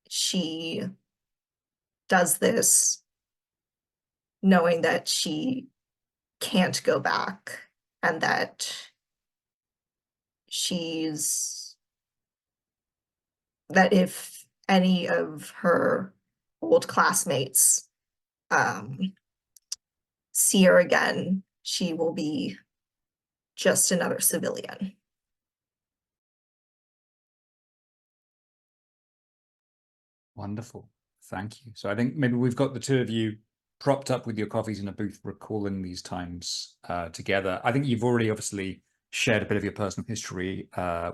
she does this knowing that she can't go back, and that that if any of her old classmates see her again, she will be just another civilian. Wonderful. Thank you. So I think maybe we've got the two of you propped up with your coffees in a booth, recalling these times together. I think you've already obviously shared a bit of your personal history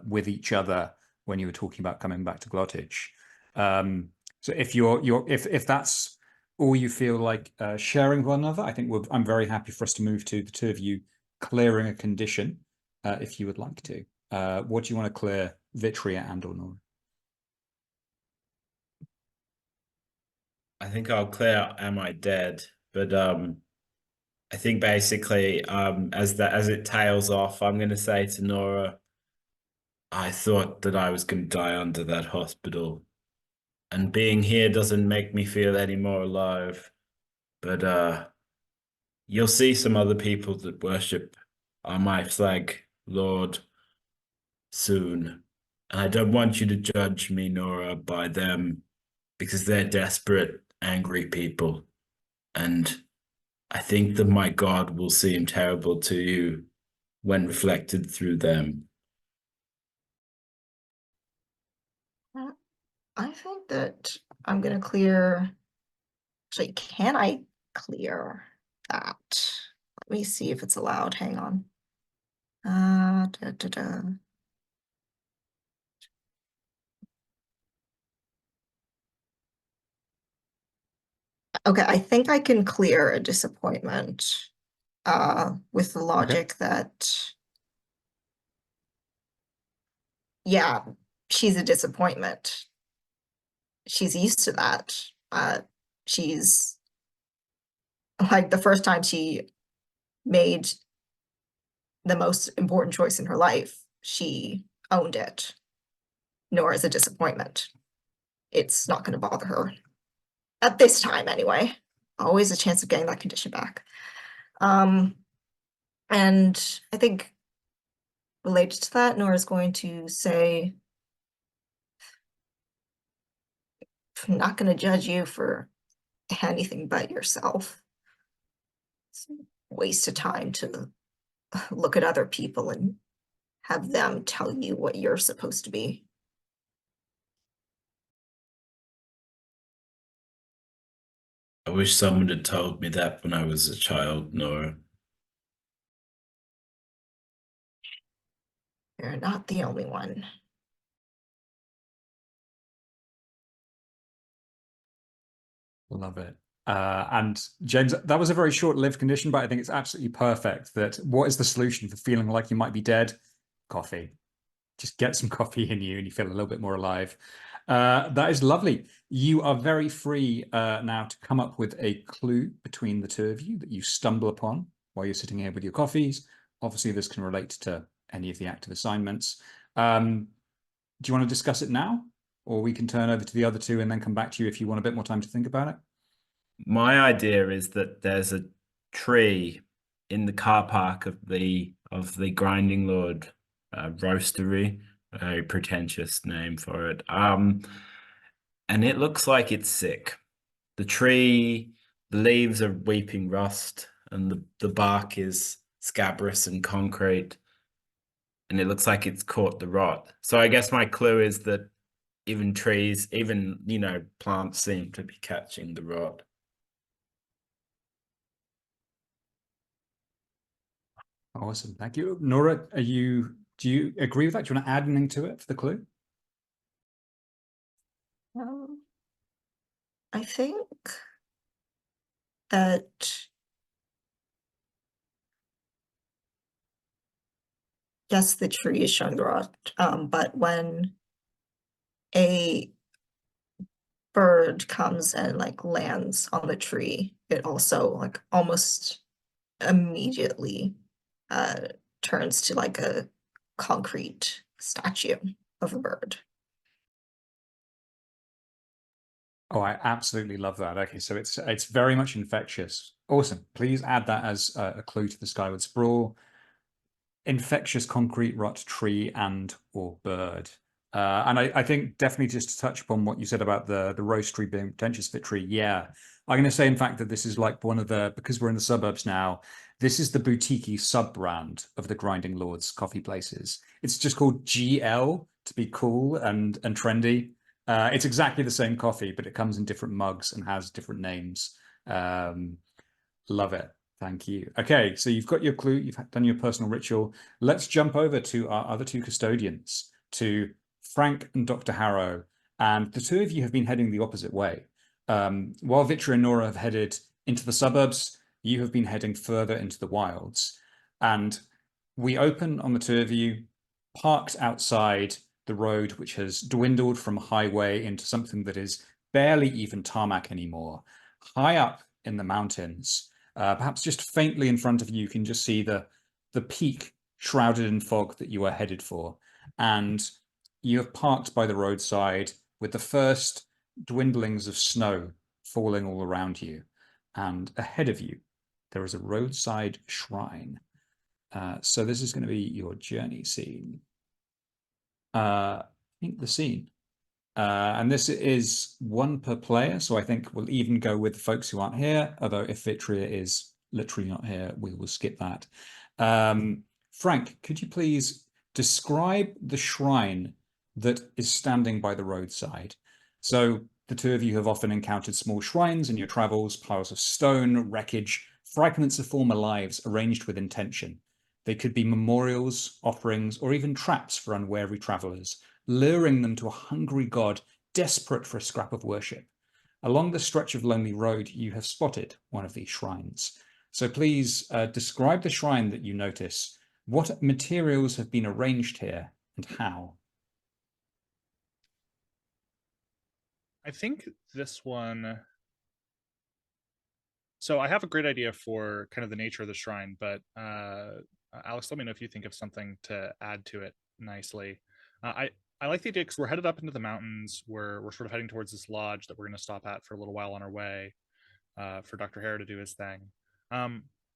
with each other when you were talking about coming back to Glottage. So if that's all you feel like sharing with one another, I think I'm very happy for us to move to the two of you clearing a condition if you would like to. What do you want to clear, Vitria and or Nora? I think I'll clear Am I Dead? But I think basically as it tails off, I'm gonna say to Nora, I thought that I was gonna die under that hospital. And being here doesn't make me feel any more alive. But you'll see some other people that worship my flag, Lord, soon. And I don't want you to judge me, Nora, by them, because they're desperate, angry people. And I think that my God will seem terrible to you when reflected through them. I think that I'm gonna clear. Actually, can I clear that? Let me see if it's allowed. Hang on. Okay, I think I can clear a disappointment with the logic that, yeah, she's a disappointment. She's used to that. She's like the first time she made the most important choice in her life, she owned it. Nor is a disappointment. It's not going to bother her. At this time, anyway. Always a chance of getting that condition back. And I think related to that, Nora's going to say, I'm not going to judge you for anything but yourself. It's a waste of time to look at other people and have them tell you what you're supposed to be. I wish someone had told me that when I was a child, Nora. You're not the only one. Love it. And James, that was a very short-lived condition, but I think it's absolutely perfect. That what is the solution for feeling like you might be dead? Coffee. Just get some coffee in you and you feel a little bit more alive. That is lovely. You are very free now to come up with a clue between the two of you that you stumble upon while you're sitting here with your coffees. Obviously, this can relate to any of the active assignments. Do you want to discuss it now? Or we can turn over to the other two and then come back to you if you want a bit more time to think about it. My idea is that there's a tree in the car park of the Grinding Lord roastery, a very pretentious name for it. And it looks like it's sick. The tree, the leaves are weeping rust, and the bark is scabrous and concrete, and it looks like it's caught the rot. So I guess my clue is that even trees, even, plants seem to be catching the rot. Awesome. Thank you. Nora, do you agree with that? Do you want to add anything to it for the clue? I think that yes, the tree is showing the rot, but when a bird comes and lands on the tree, it also almost immediately turns to a concrete statue of a bird. Oh, I absolutely love that. Okay, so it's very much infectious. Awesome. Please add that as a clue to the Skyward Sprawl. Infectious concrete rot tree and or bird. And I think definitely just to touch upon what you said about the roastery being pretentious fit tree. Yeah, I'm going to say in fact that this is one of the, because we're in the suburbs now, this is the boutique sub brand of the Grinding Lords coffee places. It's just called GL to be cool and trendy. It's exactly the same coffee, but it comes in different mugs and has different names. Love it. Thank you. Okay, so you've got your clue, you've done your personal ritual. Let's jump over to our other two custodians, to Frank and Dr. Harrow. And the two of you have been heading the opposite way. While Vitria and Nora have headed into the suburbs, you have been heading further into the wilds. And we open on the two of you parked outside the road, which has dwindled from highway into something that is barely even tarmac anymore. High up in the mountains, perhaps just faintly in front of you, you can just see the peak shrouded in fog that you are headed for. And you have parked by the roadside with the first dwindlings of snow falling all around you. And ahead of you, there is a roadside shrine. So this is going to be your journey scene. I think the scene. And this is one per player, so I think we'll even go with the folks who aren't here, although if Vitria is literally not here, we will skip that. Frank, could you please describe the shrine that is standing by the roadside? So the two of you have often encountered small shrines in your travels, piles of stone, wreckage, fragments of former lives arranged with intention. They could be memorials, offerings, or even traps for unwary travelers, luring them to a hungry god desperate for a scrap of worship. Along the stretch of lonely road, you have spotted one of these shrines. So please describe the shrine that you notice. What materials have been arranged here and how? I think this one. So I have a great idea for kind of the nature of the shrine, but Alex, let me know if you think of something to add to it nicely. I like the idea because we're headed up into the mountains. We're sort of heading towards this lodge that we're going to stop at for a little while on our way for Dr. Hare to do his thing.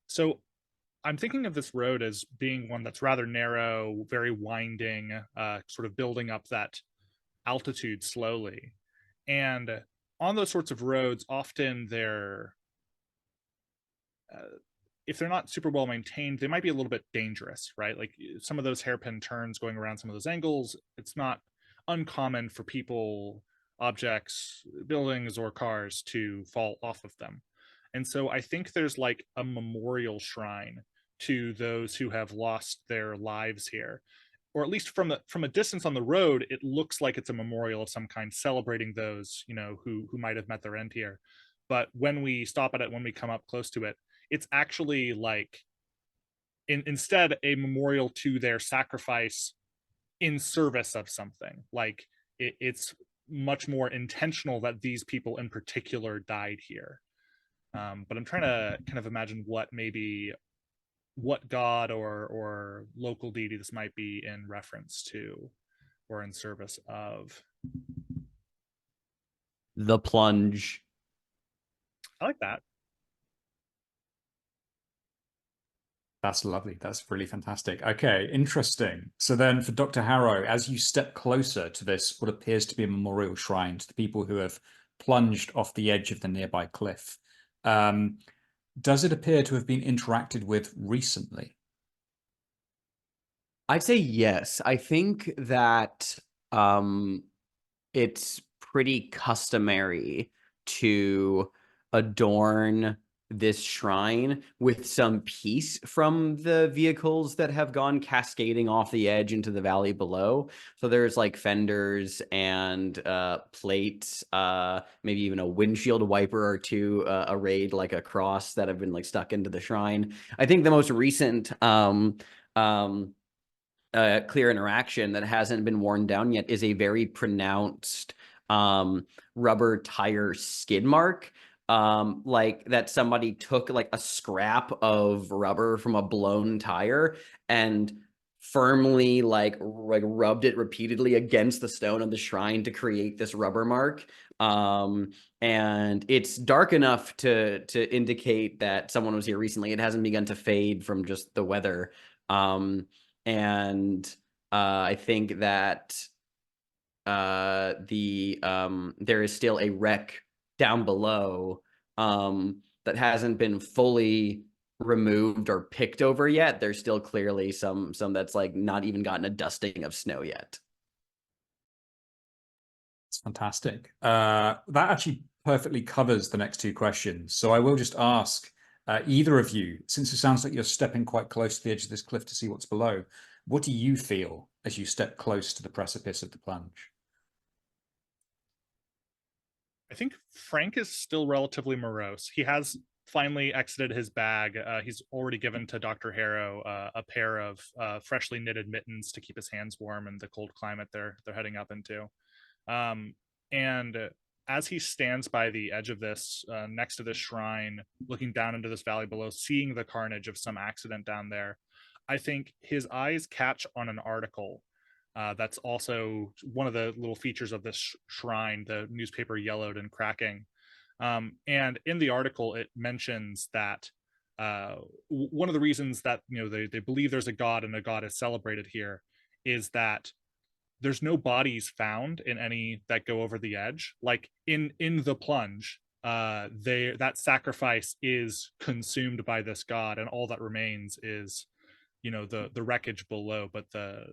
So I'm thinking of this road as being one that's rather narrow, very winding, sort of building up that altitude slowly. And on those sorts of roads, often they're if they're not super well maintained, they might be a little bit dangerous, right? Like some of those hairpin turns going around some of those angles, it's not uncommon for people, objects, buildings, or cars to fall off of them. And so I think there's like a memorial shrine to those who have lost their lives here. Or at least from a distance on the road, it looks like it's a memorial of some kind, celebrating those, who might have met their end here. But when we stop at it, when we come up close to it, it's actually like instead a memorial to their sacrifice in service of something. Like it's much more intentional that these people in particular died here. But I'm trying to kind of imagine what god or local deity this might be in reference to or in service of. The plunge. I like that. That's lovely. That's really fantastic. Okay, interesting. So then for Dr. Harrow, as you step closer to this, what appears to be a memorial shrine to the people who have plunged off the edge of the nearby cliff, does it appear to have been interacted with recently? I'd say yes. I think that it's pretty customary to adorn this shrine with some piece from the vehicles that have gone cascading off the edge into the valley below. So there's like fenders and plates, maybe even a windshield wiper or two arrayed like a cross that have been like stuck into the shrine. I think the most recent clear interaction that hasn't been worn down yet is a very pronounced rubber tire skid mark, like that somebody took like a scrap of rubber from a blown tire and firmly like rubbed it repeatedly against the stone of the shrine to create this rubber mark. And it's dark enough to indicate that someone was here recently. It hasn't begun to fade from just the weather. And I think that there is still a wreck down below that hasn't been fully removed or picked over yet. There's still clearly some that's like not even gotten a dusting of snow yet. It's fantastic. That actually perfectly covers the next two questions. So I will just ask either of you, since it sounds like you're stepping quite close to the edge of this cliff to see what's below, what do you feel as you step close to the precipice of the plunge? I think Frank is still relatively morose. He has finally exited his bag. He's already given to Dr. Harrow a pair of freshly knitted mittens to keep his hands warm in the cold climate they're heading up into. And as he stands by the edge of this, next to this shrine, looking down into this valley below, seeing the carnage of some accident down there, I think his eyes catch on an article that's also one of the little features of this shrine, the newspaper yellowed and cracking. And in the article, it mentions that one of the reasons that they believe there's a god and a god is celebrated here is that there's no bodies found in any that go over the edge. Like in the plunge, that sacrifice is consumed by this god, and all that remains is the wreckage below. But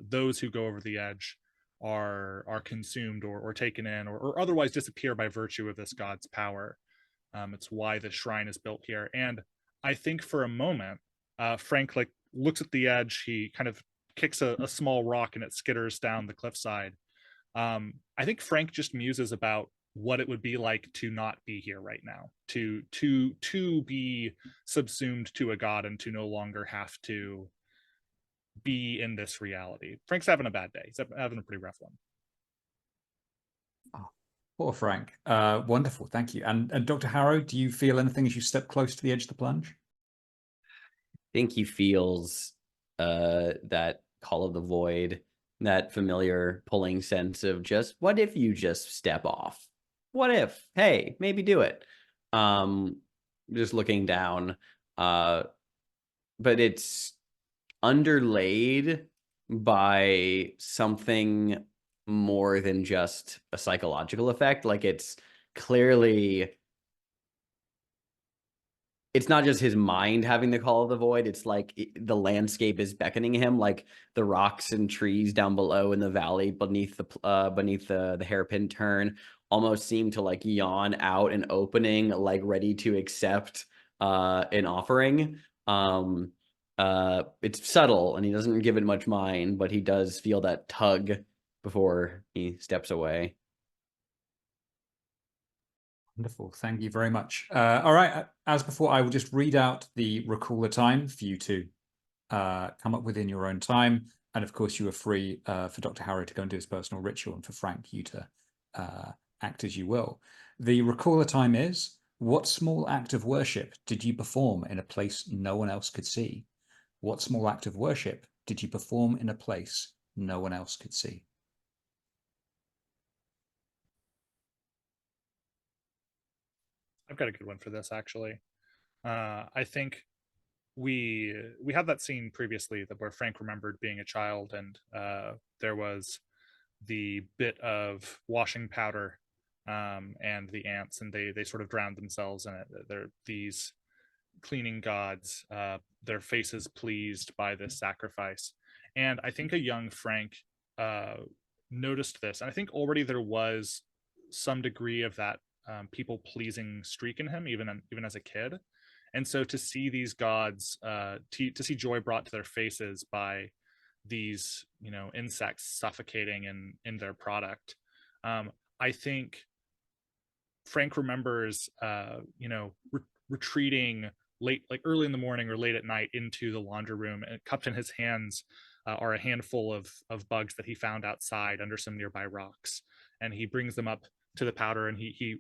those who go over the edge are consumed or taken in or otherwise disappear by virtue of this god's power. It's why the shrine is built here. And I think for a moment, Frank looks at the edge. He kind of kicks a small rock and it skitters down the cliffside. I think Frank just muses about what it would be like to not be here right now, to be subsumed to a god and to no longer have to be in this reality. Frank's having a bad day. He's having a pretty rough one. Oh, poor Frank. Wonderful, thank you. And Dr. Harrow, do you feel anything as you step close to the edge of the plunge? I think he feels that call of the void, that familiar pulling sense of just, what if you just step off? What if? Hey, maybe do it. Just looking down, but it's underlaid by something more than just a psychological effect. Like it's clearly, it's not just his mind having the call of the void. It's like the landscape is beckoning him, like the rocks and trees down below in the valley beneath the hairpin turn almost seem to like yawn out an opening, like ready to accept an offering. It's subtle and he doesn't give it much mind, but he does feel that tug before he steps away. Wonderful. Thank you very much. All right. As before, I will just read out the recall the time for you to come up with in your own time. And of course, you are free for Dr. Harrow to go and do his personal ritual, and for Frank, you to act as you will. The recall the time is, what small act of worship did you perform in a place no one else could see? What small act of worship did you perform in a place no one else could see? I've got a good one for this, actually. I think we had that scene previously where Frank remembered being a child, and there was the bit of washing powder and the ants, and they sort of drowned themselves in it. They're these cleaning gods, their faces pleased by this sacrifice. And I think a young Frank noticed this, and I think already there was some degree of that people-pleasing streak in him, even as a kid. And so to see these gods, to see joy brought to their faces by these, insects suffocating in their product, I think Frank remembers, retreating late, like early in the morning or late at night, into the laundry room, and cupped in his hands are a handful of bugs that he found outside under some nearby rocks, and he brings them up to the powder, and he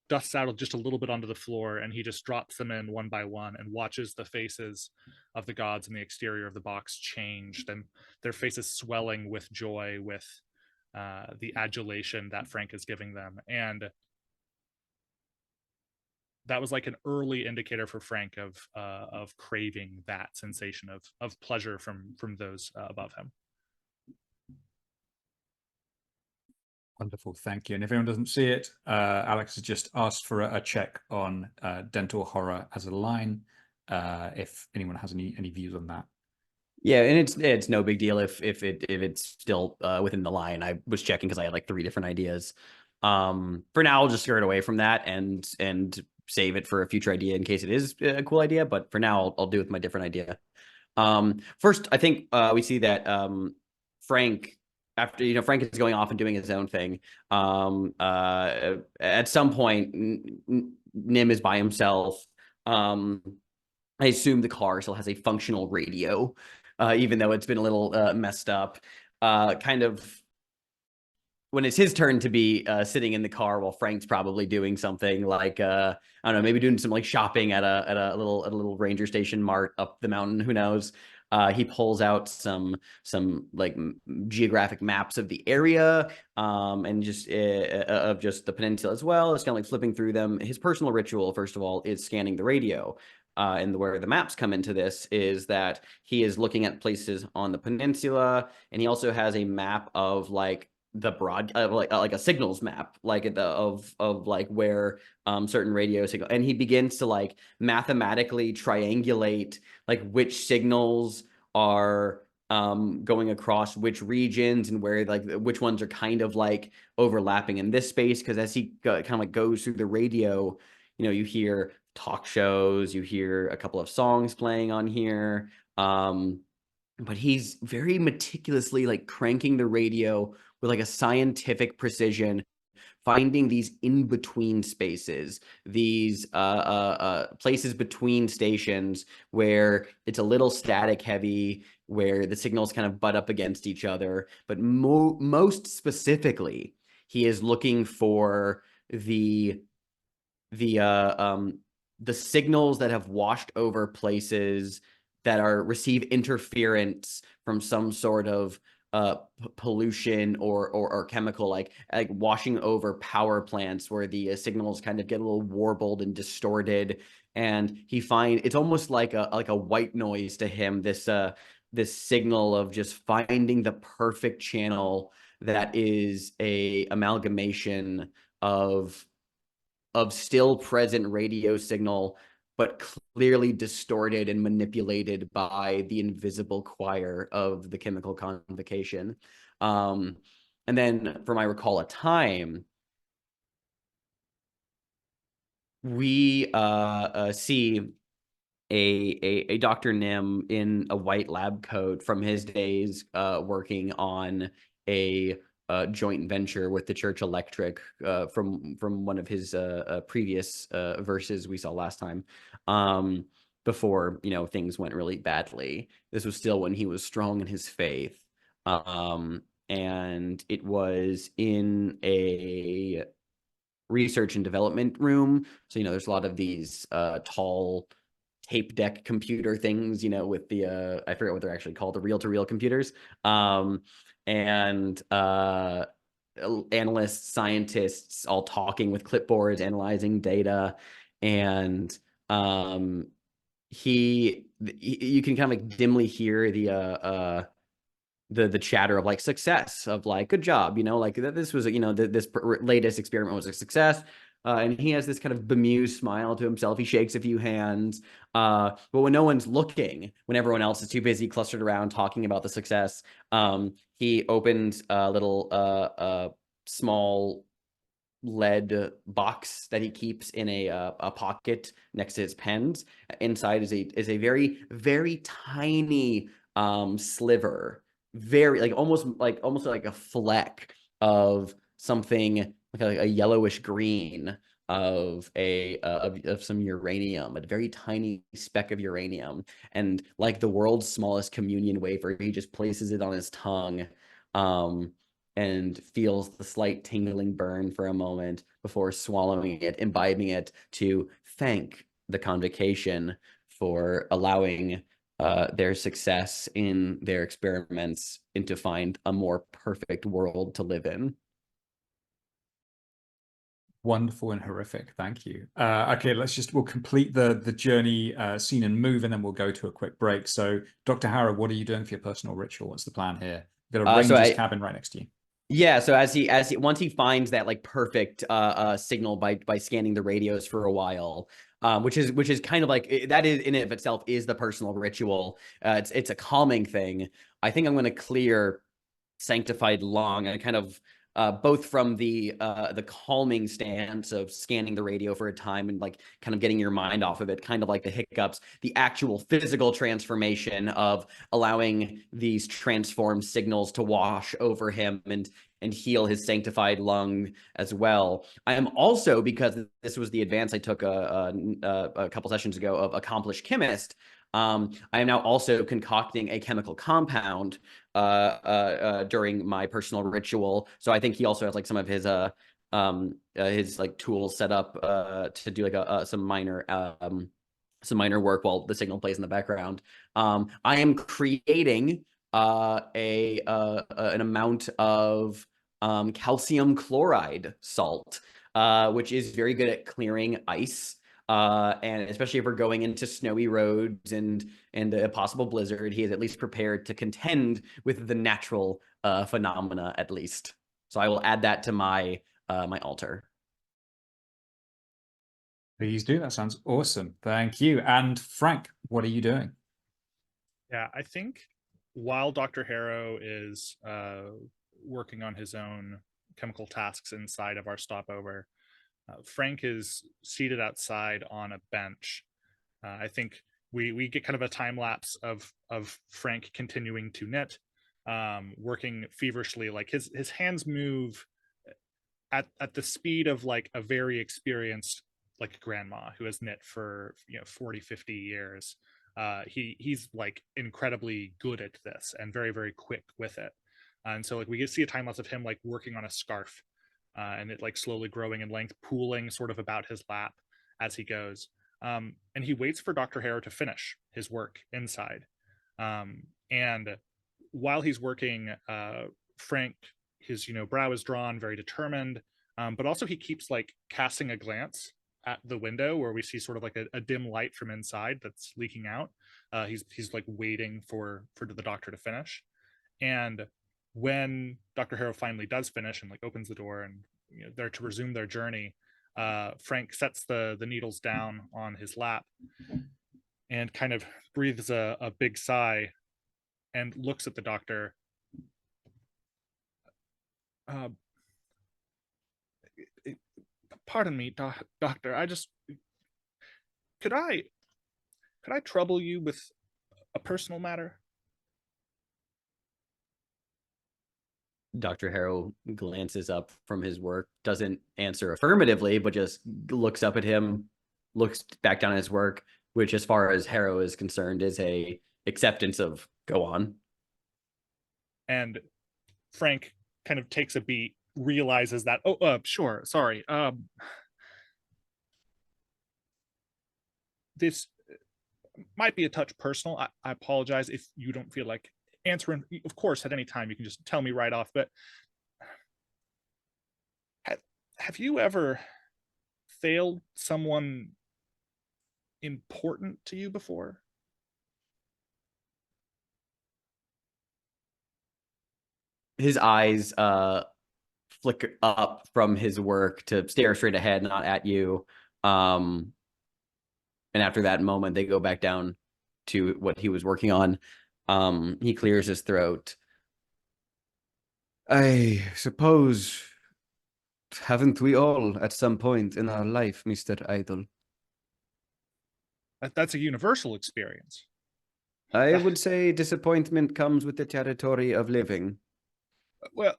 dusts out just a little bit onto the floor, and he just drops them in one by one and watches the faces of the gods in the exterior of the box change, them, their faces swelling with joy, with the adulation that Frank is giving them. And that was like an early indicator for Frank of craving that sensation of pleasure from those above him. Wonderful, thank you. And if anyone doesn't see it, Alex has just asked for a check on dental horror as a line. If anyone has any views on that. Yeah, and it's no big deal if it's still within the line. I was checking because I had like 3 different ideas. For now, I'll just skirt away from that and save it for a future idea in case it is a cool idea. But for now, I'll do with my different idea. First, I think we see that Frank, after Frank is going off and doing his own thing, at some point Nim is by himself, I assume the car still has a functional radio, even though it's been a little messed up. Kind of when it's his turn to be sitting in the car while Frank's probably doing something like I don't know, maybe doing some like shopping at a little ranger station mart up the mountain. Who knows? He pulls out some like geographic maps of the area and just of just the peninsula as well. It's kind of like flipping through them. His personal ritual, first of all, is scanning the radio. And where the maps come into this is that he is looking at places on the peninsula, and he also has a map of like the broad like a signals map, like of like where certain radio signal, and he begins to like mathematically triangulate like which signals are going across which regions and where like which ones are kind of like overlapping in this space. Because as he kind of like goes through the radio, you know, you hear talk shows, you hear a couple of songs playing on here, but he's very meticulously like cranking the radio with like a scientific precision, finding these in-between spaces, these places between stations where it's a little static heavy, where the signals kind of butt up against each other. But most specifically, he is looking for the signals that have washed over places that receive interference from some sort of pollution or chemical, like washing over power plants where the signals kind of get a little warbled and distorted. And he finds it's almost like a white noise to him, this signal of just finding the perfect channel that is a amalgamation of still present radio signal, but clearly distorted and manipulated by the invisible choir of the chemical convocation. And then from I Recall a Time, we see a Dr. Nim in a white lab coat from his days working on a joint venture with the Church Electric from one of his previous verses we saw last time, before, you know, things went really badly. This was still when he was strong in his faith, and it was in a research and development room. So, you know, there's a lot of these tall tape deck computer things, you know, with the I forget what they're actually called, the reel-to-reel computers, and analysts, scientists all talking with clipboards, analyzing data. And you can kind of like dimly hear the chatter of like success, of like, good job, you know, like this was, you know, this latest experiment was a success. And he has this kind of bemused smile to himself. He shakes a few hands. But when no one's looking, when everyone else is too busy clustered around talking about the success, he opens a little small lead box that he keeps in a pocket next to his pens. Inside is a very, very tiny sliver, very like almost like a fleck of something like a yellowish green of some uranium, a very tiny speck of uranium. And like the world's smallest communion wafer, he just places it on his tongue and feels the slight tingling burn for a moment before swallowing it, imbibing it, to thank the convocation for allowing their success in their experiments and to find a more perfect world to live in. Wonderful and horrific. Thank you. Okay, we'll complete the journey scene and move, and then we'll go to a quick break. So, Dr. Harrow, what are you doing for your personal ritual? What's the plan here? You've got a ranger's cabin right next to you. Yeah, so as he once he finds that like perfect signal by scanning the radios for a while, which is kind of like, that is in and of itself is the personal ritual. It's a calming thing. I think I'm going to clear Sanctified Lung and kind of both from the calming stance of scanning the radio for a time and like kind of getting your mind off of it, kind of like the hiccups, the actual physical transformation of allowing these transformed signals to wash over him and heal his sanctified lung as well. I am also, because this was the advance I took a couple sessions ago of accomplished chemist, I am now also concocting a chemical compound during my personal ritual. So I think he also has like some of his like tools set up to do like some minor work while the signal plays in the background. I am creating an amount of calcium chloride salt, which is very good at clearing ice. And especially if we're going into snowy roads and a possible blizzard, he is at least prepared to contend with the natural phenomena at least. So I will add that to my my altar. Please do. That sounds awesome. Thank you. And Frank, what are you doing? Yeah, I think while Dr. Harrow is working on his own chemical tasks inside of our stopover, Frank is seated outside on a bench. I think we get kind of a time lapse of Frank continuing to knit, working feverishly. Like his hands move at the speed of like a very experienced like grandma who has knit for 40, 50 years. He's like incredibly good at this and very, very quick with it. And so like we see a time lapse of him like working on a scarf, and it like slowly growing in length, pooling sort of about his lap as he goes. And he waits for Dr. Harrow to finish his work inside. And while he's working, Frank, his brow is drawn, very determined, but also he keeps like casting a glance at the window where we see sort of like a dim light from inside that's leaking out. He's like waiting for the doctor to finish. And when Dr. Harrow finally does finish and like opens the door and they're to resume their journey, Frank sets the needles down on his lap and kind of breathes a big sigh and looks at the doctor. Pardon me, doctor. I just could I trouble you with a personal matter? Dr. Harrow glances up from his work, doesn't answer affirmatively, but just looks up at him, looks back down at his work, which as far as Harrow is concerned is a acceptance of go on. And Frank kind of takes a beat, realizes that, sure, sorry. This might be a touch personal. I apologize if you don't feel like answering. Of course, at any time you can just tell me right off, but have you ever failed someone important to you before? His eyes flicker up from his work to stare straight ahead, not at you. And after that moment, they go back down to what he was working on. He clears his throat. I suppose, haven't we all at some point in our life, Mr. Idol? That's a universal experience. I would say disappointment comes with the territory of living. Well,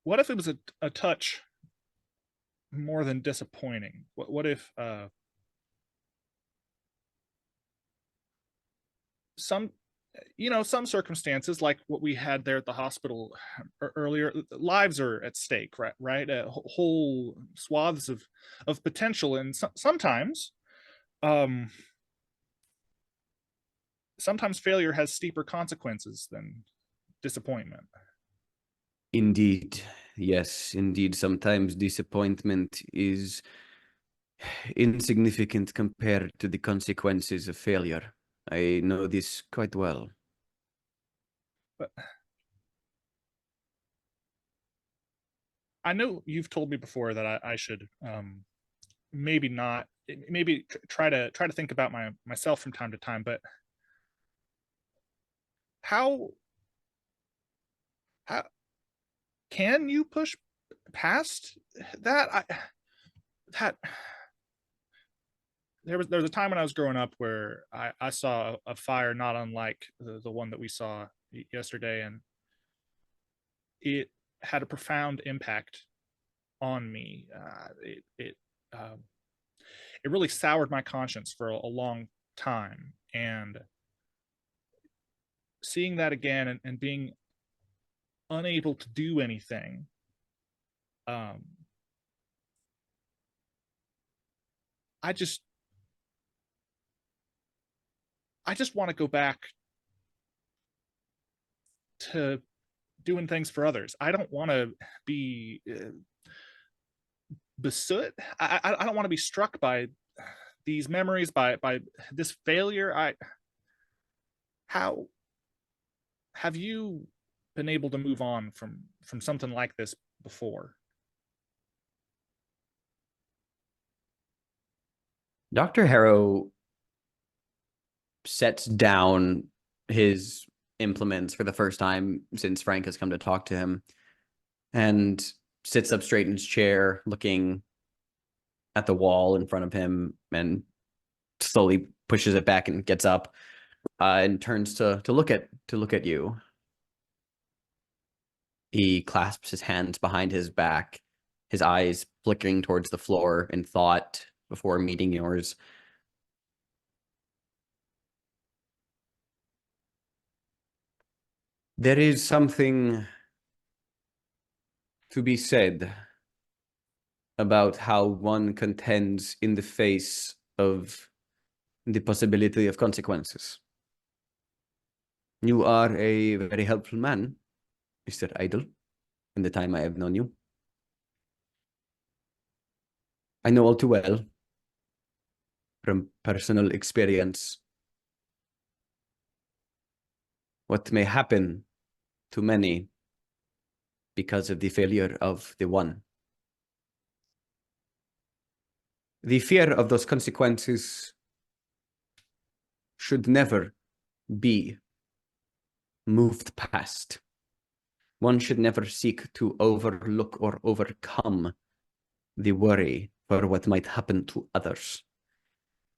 what if it was a touch more than disappointing? What if some circumstances like what we had there at the hospital earlier, lives are at stake, right? Whole swaths of potential, and sometimes failure has steeper consequences than disappointment. Indeed. Yes, indeed. Sometimes disappointment is insignificant compared to the consequences of failure. I know this quite well. But I know you've told me before that I should maybe try to think about myself from time to time, but how can you push past that? There was a time when I was growing up where I saw a fire not unlike the one that we saw yesterday, and it had a profound impact on me. It really soured my conscience for a long time, and seeing that again and being unable to do anything, I just want to go back to doing things for others. I don't want to be besoot. I don't want to be struck by these memories, by this failure. How have you been able to move on from something like this before? Dr. Harrow sets down his implements for the first time since Frank has come to talk to him, and sits up straight in his chair, looking at the wall in front of him, and slowly pushes it back and gets up, and turns to look at you. He clasps his hands behind his back, his eyes flickering towards the floor in thought before meeting yours. There is something to be said about how one contends in the face of the possibility of consequences. You are a very helpful man, Mr. Idle, in the time I have known you. I know all too well, from personal experience, what may happen to many because of the failure of the one. The fear of those consequences should never be moved past. One should never seek to overlook or overcome the worry for what might happen to others.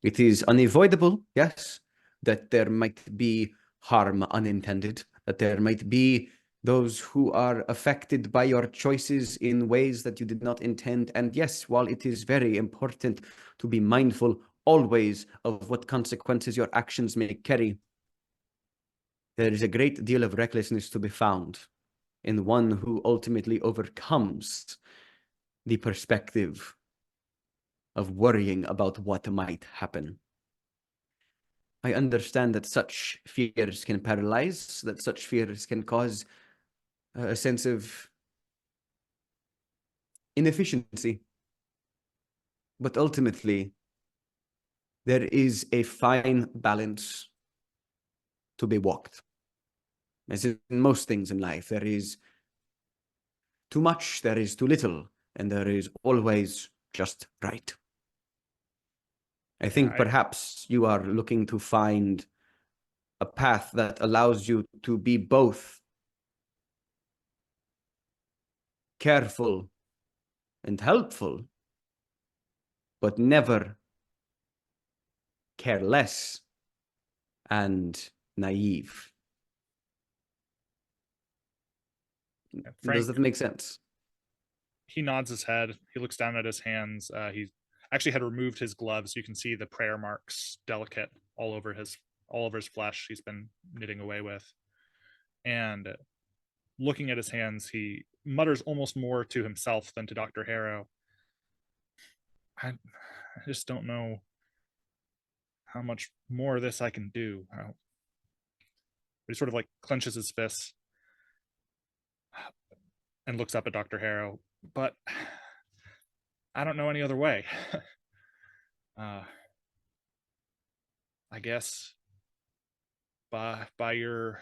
It is unavoidable, yes, that there might be harm unintended, that there might be those who are affected by your choices in ways that you did not intend. And yes, while it is very important to be mindful always of what consequences your actions may carry, there is a great deal of recklessness to be found in one who ultimately overcomes the perspective of worrying about what might happen. I understand that such fears can paralyze, that such fears can cause a sense of inefficiency. But ultimately, there is a fine balance to be walked. As in most things in life, there is too much, there is too little, and there is always just right. I think perhaps you are looking to find a path that allows you to be both careful and helpful, but never careless and naive. Frank, does that make sense? He nods his head. He looks down at his hands. He actually had removed his gloves. You can see the prayer marks, delicate, all over his flesh. He's been knitting away with. And looking at his hands, he mutters almost more to himself than to Dr. Harrow. I just don't know how much more of this I can do. But he sort of like clenches his fists and looks up at Dr. Harrow. But I don't know any other way. I guess by your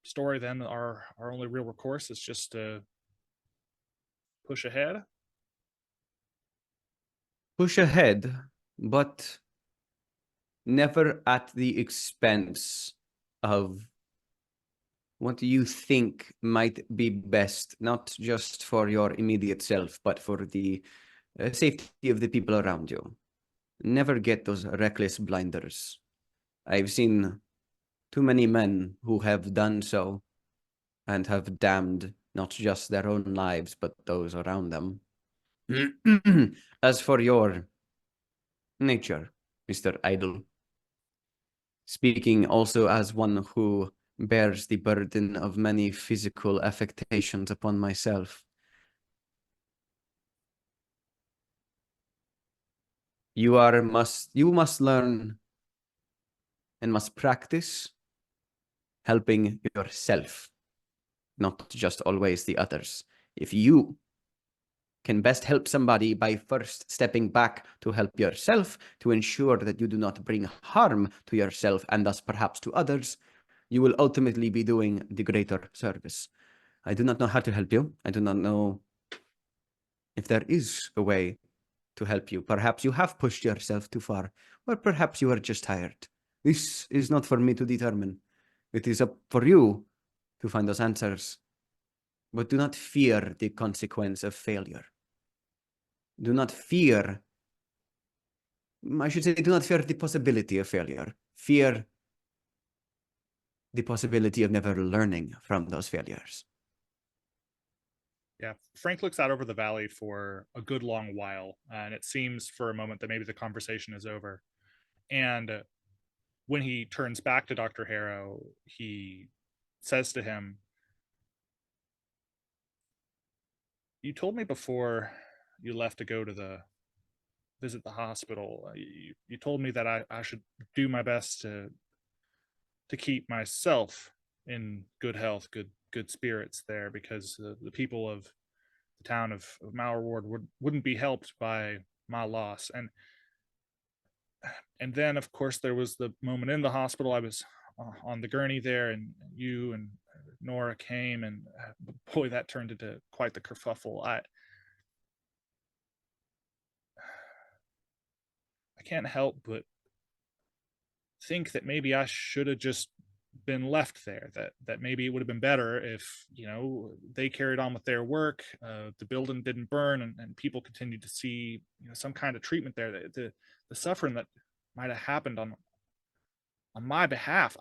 story, then our only real recourse is just to push ahead. Push ahead, but never at the expense of What do you think might be best, not just for your immediate self, but for the safety of the people around you? Never get those reckless blinders. I've seen too many men who have done so and have damned not just their own lives, but those around them. As for your nature, Mr. Idle, speaking also as one who bears the burden of many physical affectations upon myself, you must learn and must practice helping yourself, not just always the others. If you can best help somebody by first stepping back to help yourself, to ensure that you do not bring harm to yourself and thus perhaps to others, you will ultimately be doing the greater service. I do not know how to help you. I do not know if there is a way to help you. Perhaps you have pushed yourself too far, or perhaps you are just tired. This is not for me to determine. It is up for you to find those answers. But do not fear the consequence of failure. Do not fear, I should say, do not fear the possibility of failure. Fear the possibility of never learning from those failures. Yeah, Frank looks out over the valley for a good long while, and it seems for a moment that maybe the conversation is over. And when he turns back to Dr. Harrow, he says to him, "You told me before you left to go to visit the hospital. You told me that I should do my best to keep myself in good health, good spirits there, because the people of the town of Malreward wouldn't be helped by my loss." And then, of course, there was the moment in the hospital. I was on the gurney there, and you and Nora came, and boy, that turned into quite the kerfuffle. I can't help but think that maybe I should have just been left there, that maybe it would have been better if, they carried on with their work, the building didn't burn, and people continued to see, some kind of treatment there. The suffering that might have happened on my behalf,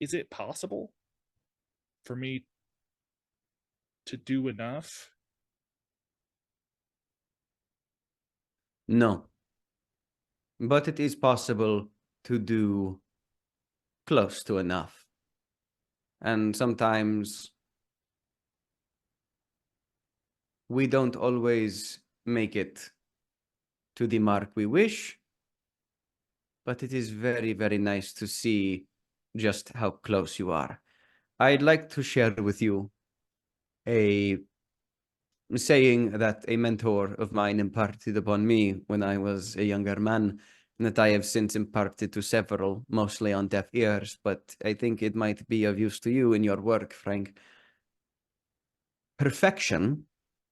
is it possible for me to do enough? No. But it is possible to do close to enough. And sometimes we don't always make it to the mark we wish, but it is very, very nice to see just how close you are. I'd like to share with you a saying that a mentor of mine imparted upon me when I was a younger man, and that I have since imparted to several, mostly on deaf ears, but I think it might be of use to you in your work, Frank. Perfection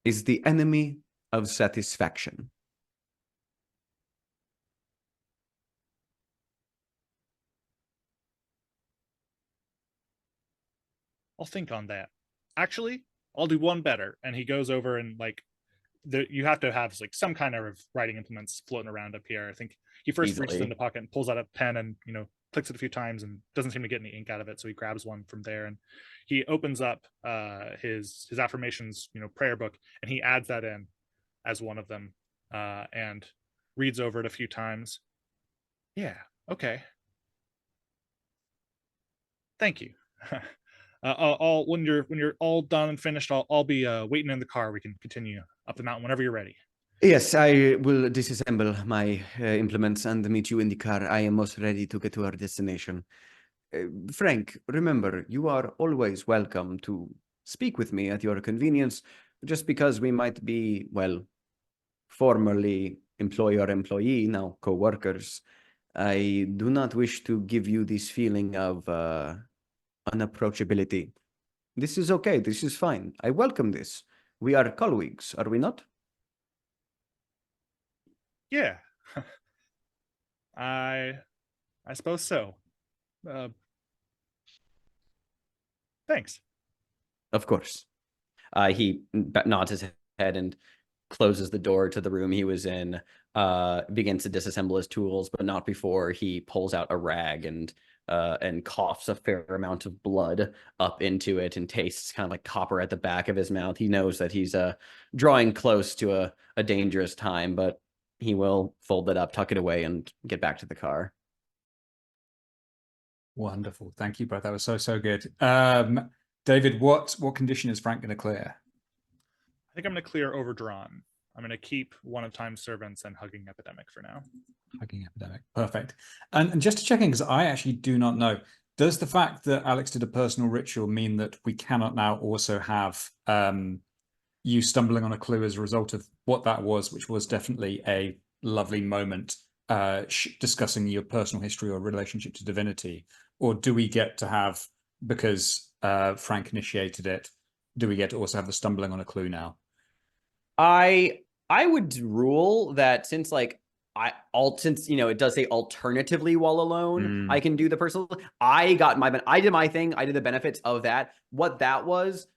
is the enemy of satisfaction. I'll think on that. Actually, I'll do one better. And he goes over and you have to have some kind of writing implements floating around up here. I think he first reaches in the pocket and pulls out a pen and clicks it a few times and doesn't seem to get any ink out of it. So he grabs one from there and he opens up his affirmations, prayer book, and he adds that in as one of them and reads over it a few times. Yeah, okay. Thank you. When you're all done and finished, I'll be waiting in the car. We can continue up the mountain whenever you're ready. Yes, I will disassemble my implements and meet you in the car. I am most ready to get to our destination. Frank, remember, you are always welcome to speak with me at your convenience. Just because we might be, well, formerly employer-employee, now co-workers, I do not wish to give you this feeling of unapproachability. This is okay. This is fine. I welcome this. We are colleagues, are we not? Yeah. I suppose so. Thanks. Of course. He nods his head and closes the door to the room he was in, begins to disassemble his tools, but not before he pulls out a rag and coughs a fair amount of blood up into it and tastes kind of like copper at the back of his mouth. He knows that he's drawing close to a dangerous time, but he will fold it up, tuck it away, and get back to the car. Wonderful. Thank you both. That was so good. David, what condition is Frank going to clear? I think I'm going to clear overdrawn. I'm going to keep one of Time's servants and hugging epidemic for now. Hugging epidemic. Perfect. And just to check in, because I actually do not know, does the fact that Alex did a personal ritual mean that we cannot now also have you stumbling on a clue as a result of what that was, which was definitely a lovely moment discussing your personal history or relationship to divinity? Or do we get to have, because Frank initiated it, do we get to also have the stumbling on a clue now? I would rule that since like since it does say alternatively while alone, I can do the personal. I did my thing. I did the benefits of that. What that was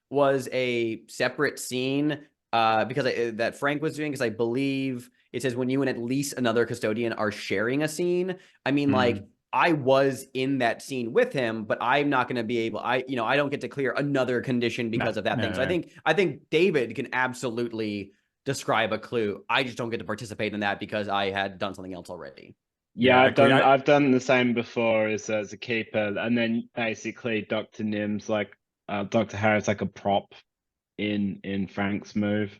a separate scene because that Frank was doing, because I believe it says when you and at least another custodian are sharing a scene. I mean, like I was in that scene with him, but I'm not going to be able. I don't get to clear another condition because of that thing. So I think David can absolutely describe a clue. I just don't get to participate in that because I had done something else already. Yeah, I've done the same before as a keeper, and then basically Dr. Nim's like Dr. Harris like a prop in Frank's move.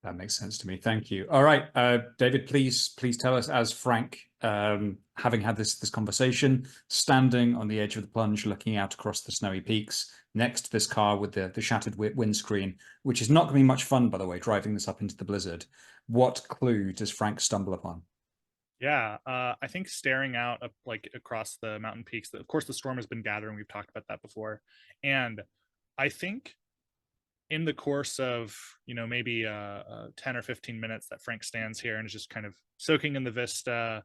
That makes sense to me. Thank you. All right, David, please tell us, as Frank, having had this conversation, standing on the edge of the plunge, looking out across the snowy peaks, next to this car with the shattered windscreen, which is not going to be much fun, by the way, driving this up into the blizzard. What clue does Frank stumble upon? Yeah, I think staring out like across the mountain peaks, of course, the storm has been gathering. We've talked about that before. And I think in the course of, maybe 10 or 15 minutes that Frank stands here and is just kind of soaking in the vista,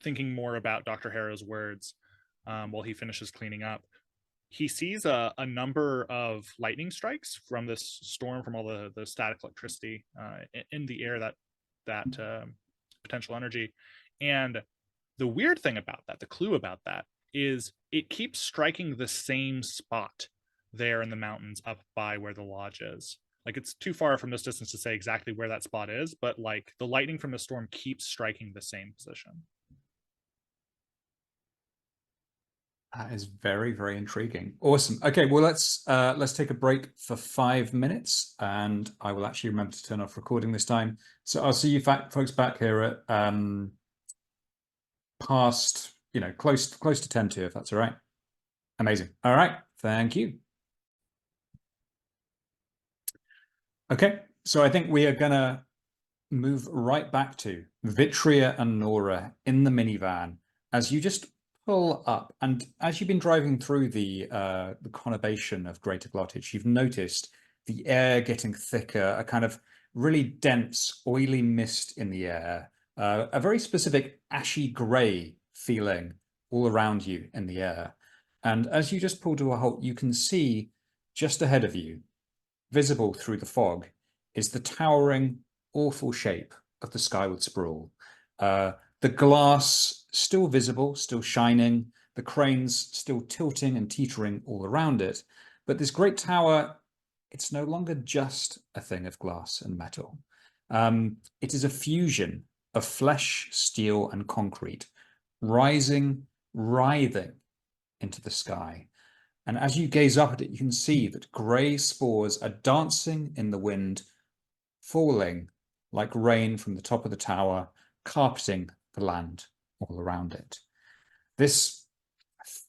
thinking more about Dr. Harrow's words while he finishes cleaning up, he sees a number of lightning strikes from this storm, from all the static electricity in the air, that potential energy. And the weird thing about that, the clue about that, is it keeps striking the same spot there in the mountains up by where the lodge is. Like, it's too far from this distance to say exactly where that spot is, but like the lightning from the storm keeps striking the same position. That is very, very intriguing. Awesome. Okay, well, let's take a break for 5 minutes, and I will actually remember to turn off recording this time. So I'll see you folks back here at past, close to 10 to, if that's all right. Amazing. All right. Thank you. Okay, so I think we are gonna move right back to Vitria and Nora in the minivan as you just pull up, and as you've been driving through the conurbation of Greater Glottage, you've noticed the air getting thicker, a kind of really dense, oily mist in the air, a very specific ashy grey feeling all around you in the air. And as you just pull to a halt, you can see just ahead of you, visible through the fog, is the towering, awful shape of the Skyward Sprawl. The glass still visible, still shining, the cranes still tilting and teetering all around it. But this great tower, it's no longer just a thing of glass and metal. It is a fusion of flesh, steel, and concrete, rising, writhing into the sky. And as you gaze up at it, you can see that grey spores are dancing in the wind, falling like rain from the top of the tower, carpeting the land all around it. This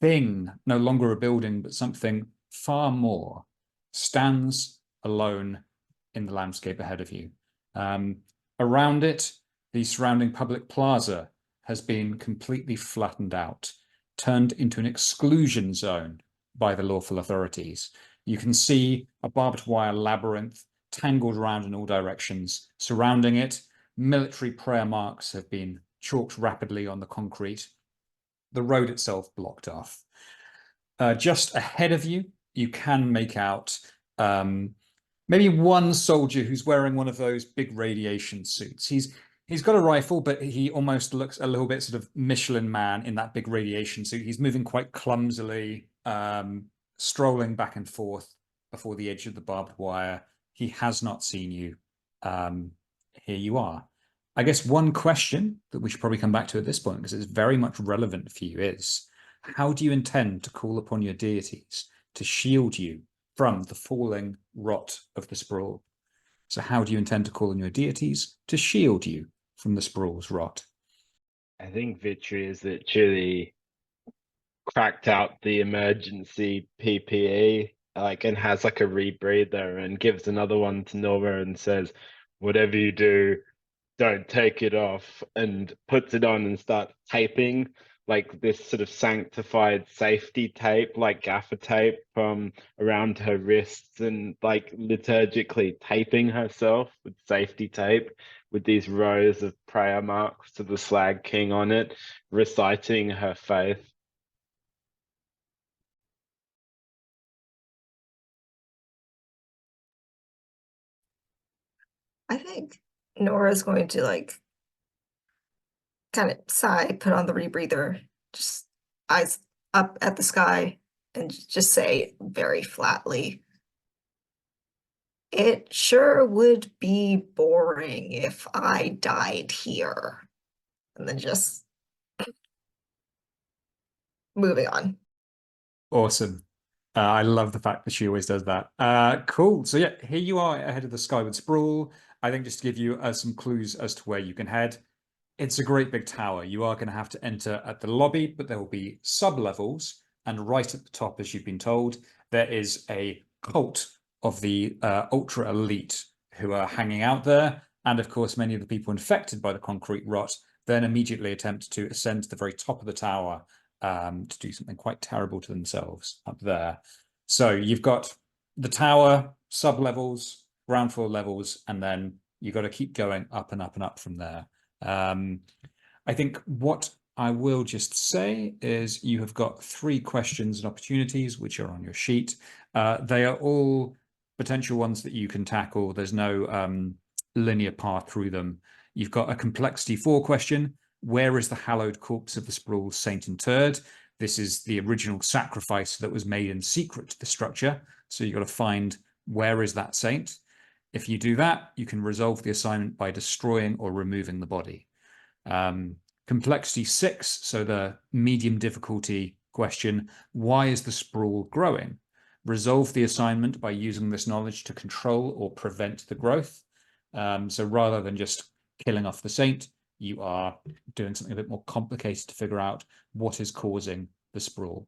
thing, no longer a building, but something far more, stands alone in the landscape ahead of you. Around it, the surrounding public plaza has been completely flattened out, turned into an exclusion zone by the lawful authorities. You can see a barbed wire labyrinth tangled around in all directions. Surrounding it, military prayer marks have been chalked rapidly on the concrete. the road itself blocked off. Just ahead of you, you can make out maybe one soldier who's wearing one of those big radiation suits. He's got a rifle, but he almost looks a little bit sort of Michelin Man in that big radiation suit. He's moving quite clumsily, strolling back and forth before the edge of the barbed wire. He has not seen you. Here you are. I guess one question that we should probably come back to at this point, because it's very much relevant for you, is how do you intend to call upon your deities to shield you from the falling rot of the sprawl? So how do you intend to call on your deities to shield you from the sprawl's rot? I think Vitri is literally cracked out the emergency PPE, like, and has like a rebreather and gives another one to Nora and says, whatever you do, don't take it off, and puts it on and starts taping like this sort of sanctified safety tape, like gaffer tape, around her wrists, and like liturgically taping herself with safety tape with these rows of prayer marks to the Slag King on it, reciting her faith. I think Nora's going to like kind of sigh, put on the rebreather, just eyes up at the sky, and just say very flatly, "It sure would be boring if I died here." And then just moving on. Awesome. I love the fact that she always does that. Cool. So yeah, here you are ahead of the Skyward Sprawl. I think just to give you some clues as to where you can head. It's a great big tower. You are going to have to enter at the lobby, but there will be sub-levels. And right at the top, as you've been told, there is a cult of the ultra elite who are hanging out there. And of course, many of the people infected by the concrete rot then immediately attempt to ascend to the very top of the tower to do something quite terrible to themselves up there. So you've got the tower, sub-levels, ground floor levels, and then you've got to keep going up and up and up from there. I think what I will just say is you have got 3 questions and opportunities which are on your sheet. They are all potential ones that you can tackle. There's no linear path through them. You've got a complexity 4 question. Where is the hallowed corpse of the Sprawl saint interred? This is the original sacrifice that was made in secret to the structure. So you've got to find where is that saint. If you do that, you can resolve the assignment by destroying or removing the body. Complexity 6, so the medium difficulty question, why is the sprawl growing? Resolve the assignment by using this knowledge to control or prevent the growth. So rather than just killing off the saint, you are doing something a bit more complicated to figure out what is causing the sprawl.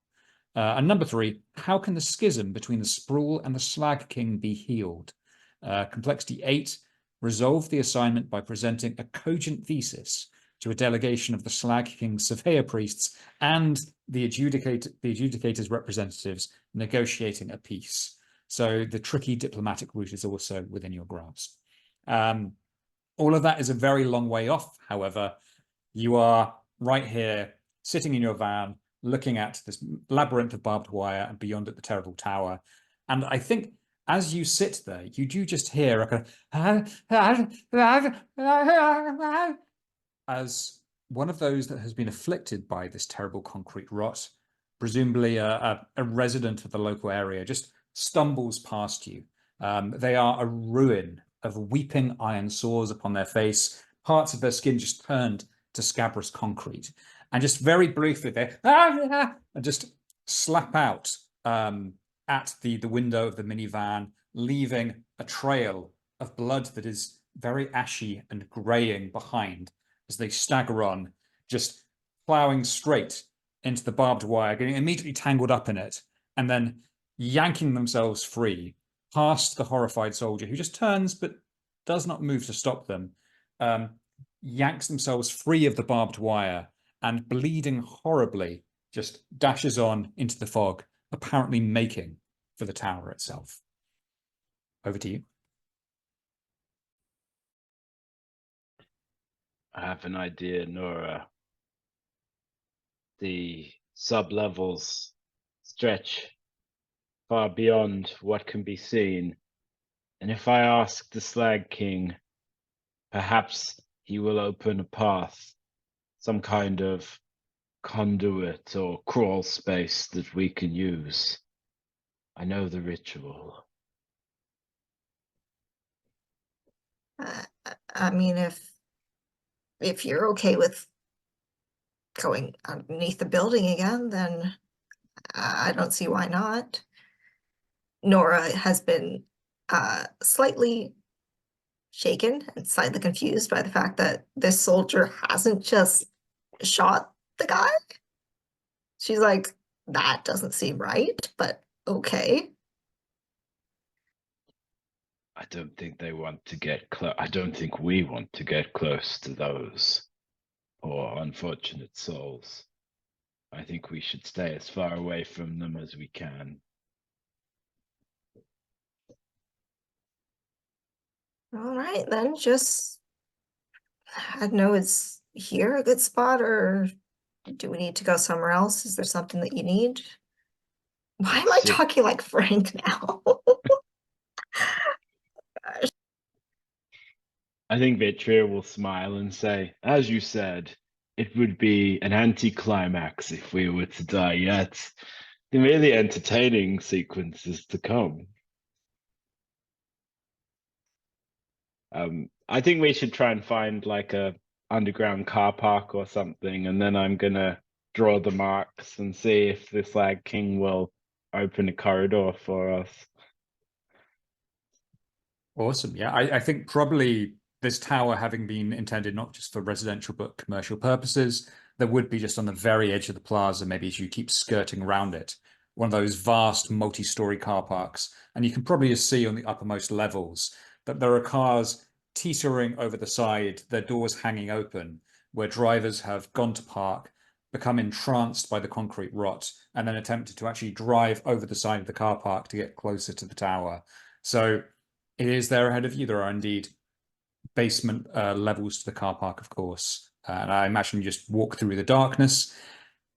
And number 3, how can the schism between the sprawl and the Slag King be healed? Complexity 8, resolve the assignment by presenting a cogent thesis to a delegation of the Slag King's surveyor priests and the adjudicator's representatives negotiating a peace. So the tricky diplomatic route is also within your grasp. All of that is a very long way off. However, you are right here, sitting in your van, looking at this labyrinth of barbed wire and beyond at the terrible tower. And I think as you sit there, you do just hear a kind of, as one of those that has been afflicted by this terrible concrete rot, presumably a resident of the local area, just stumbles past you. They are a ruin of weeping iron sores upon their face, parts of their skin just turned to scabrous concrete. And just very briefly, they and just slap out at the window of the minivan, leaving a trail of blood that is very ashy and graying behind as they stagger on, just plowing straight into the barbed wire, getting immediately tangled up in it, and then yanking themselves free past the horrified soldier who just turns but does not move to stop them, yanks themselves free of the barbed wire, and bleeding horribly just dashes on into the fog, apparently making for the tower itself. Over to you. I have an idea, Nora. the sub-levels stretch far beyond what can be seen. And if I ask the Slag King, perhaps he will open a path, some kind of conduit or crawl space that we can use. I know the ritual. I mean, if you're okay with going underneath the building again, then I don't see why not. Nora has been slightly shaken and slightly confused by the fact that this soldier hasn't just shot the guy. She's like, that doesn't seem right, but okay. I don't think they want to get close. I don't think we want to get close to those poor unfortunate souls. I think we should stay as far away from them as we can. All right, then just, I don't know, is here a good spot or do we need to go somewhere else? Is there something that you need? Why am I Sit- talking like Frank now? I think Vitria will smile and say, as you said, it would be an anticlimax if we were to die yet. The really entertaining sequences to come. I think we should try and find like a underground car park or something, and then I'm gonna draw the marks and see if the Slag King will open a corridor for us. Awesome. Yeah, I think probably this tower having been intended not just for residential but commercial purposes, there would be just on the very edge of the plaza, maybe as you keep skirting around it, one of those vast multi-story car parks. And you can probably just see on the uppermost levels that there are cars teetering over the side, their doors hanging open, where drivers have gone to park, become entranced by the concrete rot, and then attempted to actually drive over the side of the car park to get closer to the tower. So it is there ahead of you. There are indeed basement levels to the car park, of course. And I imagine you just walk through the darkness.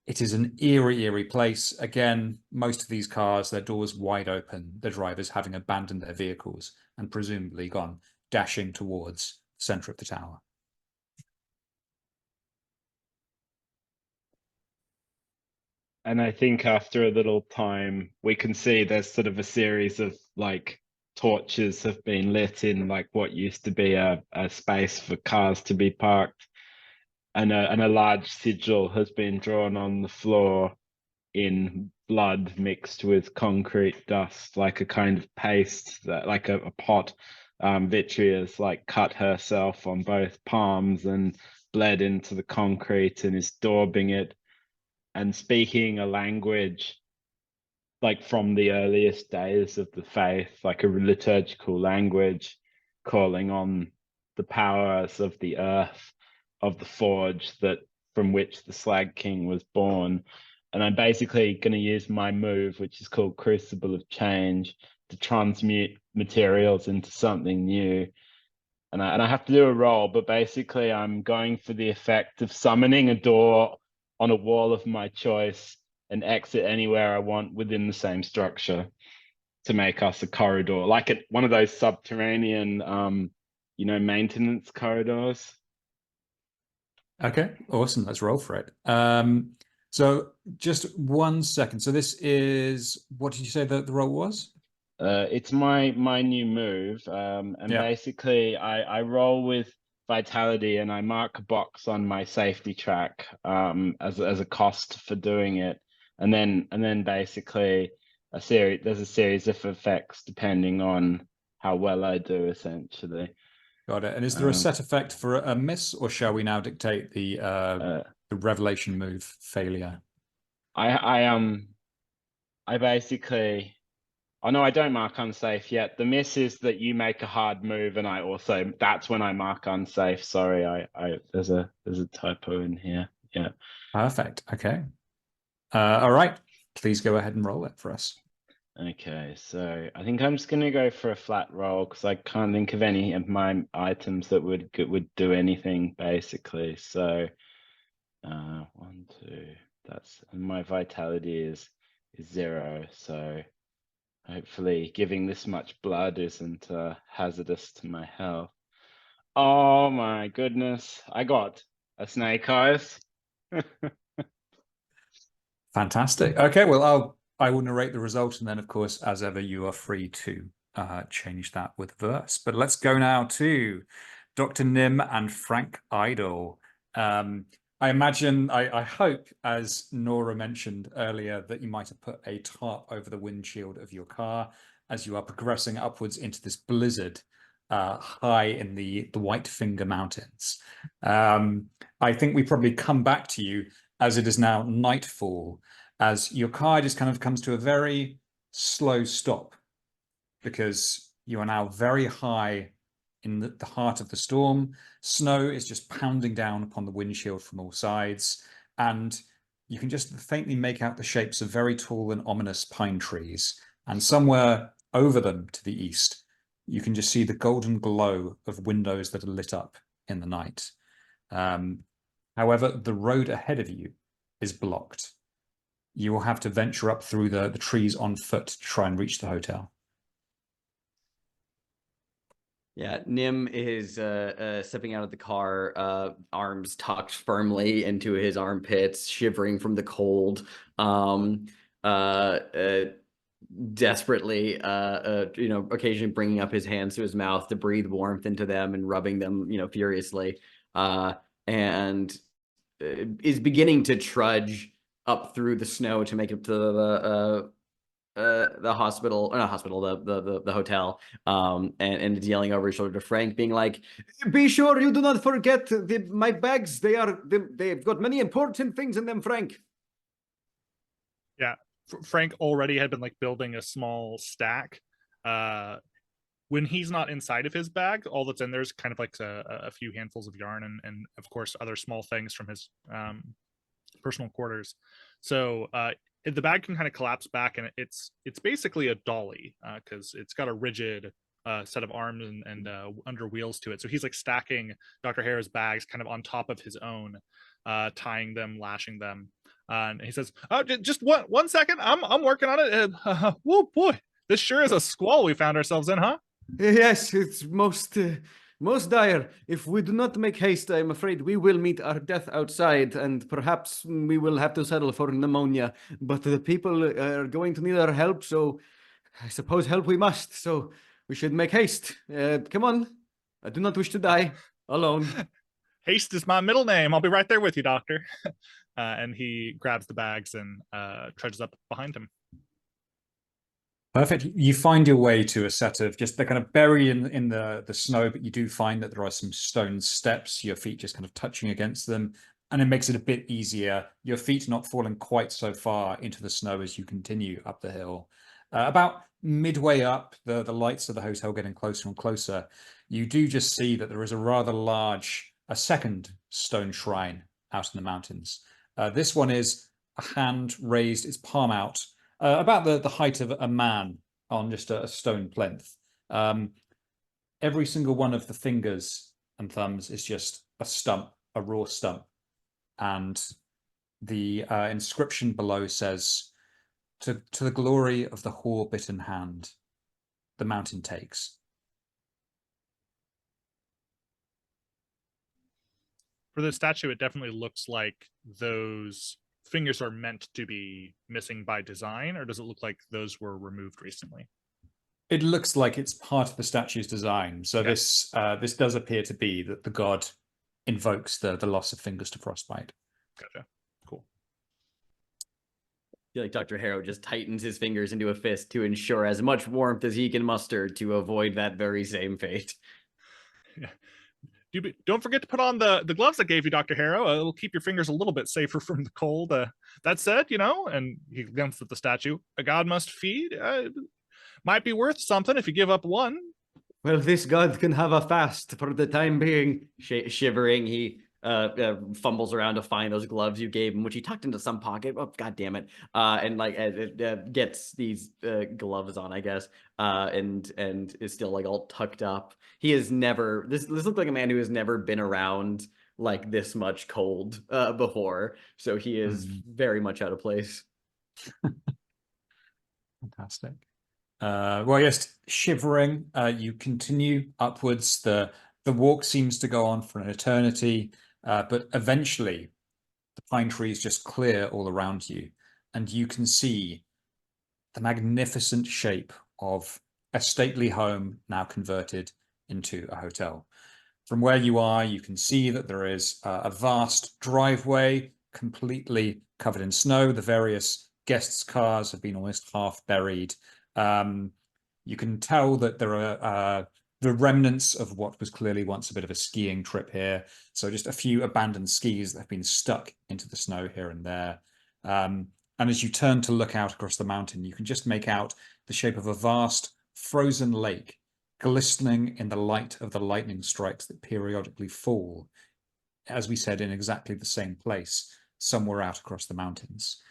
It is an eerie place. Again, most of these cars, their doors wide open, the drivers having abandoned their vehicles and presumably gone dashing towards the center of the tower. And I think after a little time, we can see there's sort of a series of like torches have been lit in like what used to be a space for cars to be parked. And a large sigil has been drawn on the floor in blood mixed with concrete dust, like a kind of paste, that like a pot. Vitria's like cut herself on both palms and bled into the concrete and is daubing it and speaking a language like from the earliest days of the faith, like a liturgical language, calling on the powers of the earth, of the forge that from which the Slag King was born. And I'm basically going to use my move, which is called Crucible of Change, to transmute materials into something new. And I have to do a roll, but basically I'm going for the effect of summoning a door on a wall of my choice and exit anywhere I want within the same structure to make us a corridor, like one of those subterranean, maintenance corridors. Okay, awesome. Let's roll for it. So just 1 second. So this is, what did you say that the roll was? It's my new move, and Yeah. basically I roll with vitality and I mark a box on my safety track as a cost for doing it, and then basically there's a series of effects depending on how well I do, essentially. Got it. And is there a set effect for a miss, or shall we now dictate the revelation move failure? I basically. Oh no, I don't mark unsafe yet. The miss is that you make a hard move, and that's when I mark unsafe. Sorry, there's a typo in here. Yeah. Perfect. Okay. All right. Please go ahead and roll it for us. Okay, so I think I'm just gonna go for a flat roll because I can't think of any of my items that would do anything basically. So 1, 2, and my vitality is 0. So hopefully giving this much blood isn't hazardous to my health. Oh my goodness. I got a snake eyes. Fantastic. Okay, well, I will narrate the result, and then, of course, as ever, you are free to change that with verse. But let's go now to Dr. Nim and Frank Idle. I imagine, I hope, as Nora mentioned earlier, that you might have put a tarp over the windshield of your car as you are progressing upwards into this blizzard high in the White Finger Mountains. I think we probably come back to you as it is now nightfall, as your car just kind of comes to a very slow stop because you are now very high in the heart of the storm. Snow is just pounding down upon the windshield from all sides, and you can just faintly make out the shapes of very tall and ominous pine trees. And somewhere over them to the east, you can just see the golden glow of windows that are lit up in the night. However, the road ahead of you is blocked. You will have to venture up through the trees on foot to try and reach the hotel. Yeah, Nim is stepping out of the car, arms tucked firmly into his armpits, shivering from the cold, desperately, occasionally bringing up his hands to his mouth to breathe warmth into them and rubbing them, furiously, and is beginning to trudge up through the snow to make it to the hospital, or not hospital, the hotel, and yelling over his shoulder to Frank, being like, "Be sure you do not forget my bags. They've got many important things in them, Frank." Yeah, Frank already had been like building a small stack. When he's not inside of his bag, all that's in there is kind of like a few handfuls of yarn and of course other small things from his personal quarters. So the bag can kind of collapse back, and it's basically a dolly because it's got a rigid set of arms and under wheels to it. So he's like stacking Dr. Harrow's bags kind of on top of his own, tying them, lashing them. And he says, "Oh, just one second. I'm working on it. Whoa, boy, this sure is a squall we found ourselves in, huh?" Yes, it's most dire. If we do not make haste, I'm afraid we will meet our death outside, and perhaps we will have to settle for pneumonia. But the people are going to need our help, so I suppose help we must. So we should make haste. Come on. I do not wish to die alone. Haste is my middle name. I'll be right there with you, Doctor. And he grabs the bags and trudges up behind him. Perfect. You find your way to a set of they're kind of buried in the snow, but you do find that there are some stone steps, your feet just kind of touching against them, and it makes it a bit easier. Your feet not falling quite so far into the snow as you continue up the hill. About midway up, the lights of the hotel getting closer and closer, you do just see that there is a rather large, a second stone shrine out in the mountains. This one is a hand raised, its palm out, about the height of a man on just a stone plinth. Every single one of the fingers and thumbs is just a stump, a raw stump. And the inscription below says, to the glory of the hoar-bitten hand, the mountain takes. For the statue, it definitely looks like those fingers are meant to be missing by design, or does it look like those were removed recently? It looks like it's part of the statue's design. So Okay. this does appear to be that the god invokes the loss of fingers to frostbite. Gotcha. Cool. I feel like Dr. Harrow just tightens his fingers into a fist to ensure as much warmth as he can muster to avoid that very same fate. Yeah. Don't forget to put on the gloves I gave you, Dr. Harrow. It'll keep your fingers a little bit safer from the cold. That said, and he glanced at the statue, a god must feed. Might be worth something if you give up one. Well, this god can have a fast for the time being. Shivering, he fumbles around to find those gloves you gave him, which he tucked into some pocket. Oh, God damn it. And gets these gloves on, I guess, and is still like all tucked up. He has never, this looked like a man who has never been around like this much cold before, so he is very much out of place. Fantastic. Well, yes, shivering, you continue upwards. The walk seems to go on for an eternity, but eventually the pine trees just clear all around you, and you can see the magnificent shape of a stately home now converted into a hotel. From where you are, you can see that there is a vast driveway completely covered in snow. The various guests' cars have been almost half buried. You can tell that there are the remnants of what was clearly once a bit of a skiing trip here. So just a few abandoned skis that have been stuck into the snow here and there. And as you turn to look out across the mountain, you can just make out the shape of a vast frozen lake glistening in the light of the lightning strikes that periodically fall, as we said, in exactly the same place, somewhere out across the mountains.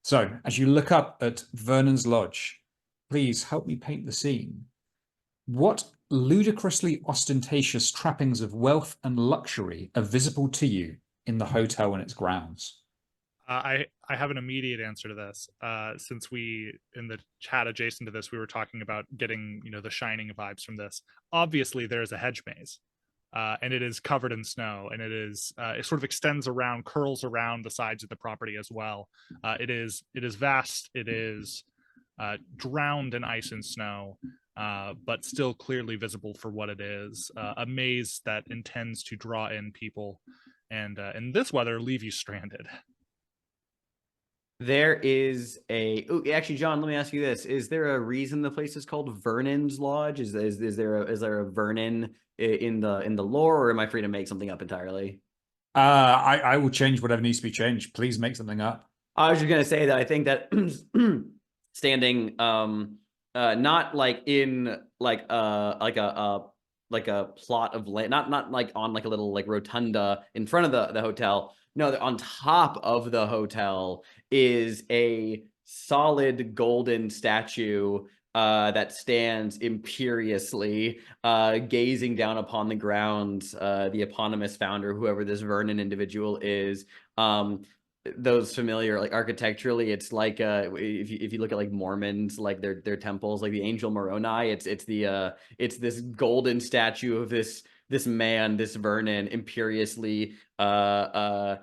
So as you look up at Vernon's Lodge, please help me paint the scene. What ludicrously ostentatious trappings of wealth and luxury are visible to you in the hotel and its grounds? I have an immediate answer to this. Since we, in the chat adjacent to this, we were talking about getting, the Shining vibes from this. Obviously, there is a hedge maze, and it is covered in snow, and it sort of extends around, curls around the sides of the property as well. It is vast. It is drowned in ice and snow, but still clearly visible for what it is. A maze that intends to draw in people, and in this weather, leave you stranded. There is actually, John, let me ask you this. Is there a reason the place is called Vernon's Lodge? Is there a Vernon in the lore, or am I free to make something up entirely? I will change whatever needs to be changed. Please make something up. I was just gonna say that I think that standing not like in like a plot of land, not like on like a little like rotunda in front of the hotel. No, on top of the hotel is a solid golden statue that stands imperiously, gazing down upon the ground. The eponymous founder, whoever this Vernon individual is, those familiar, like architecturally, it's like if you look at like Mormons, like their temples, like the Angel Moroni, it's this golden statue of this man, this Vernon, imperiously not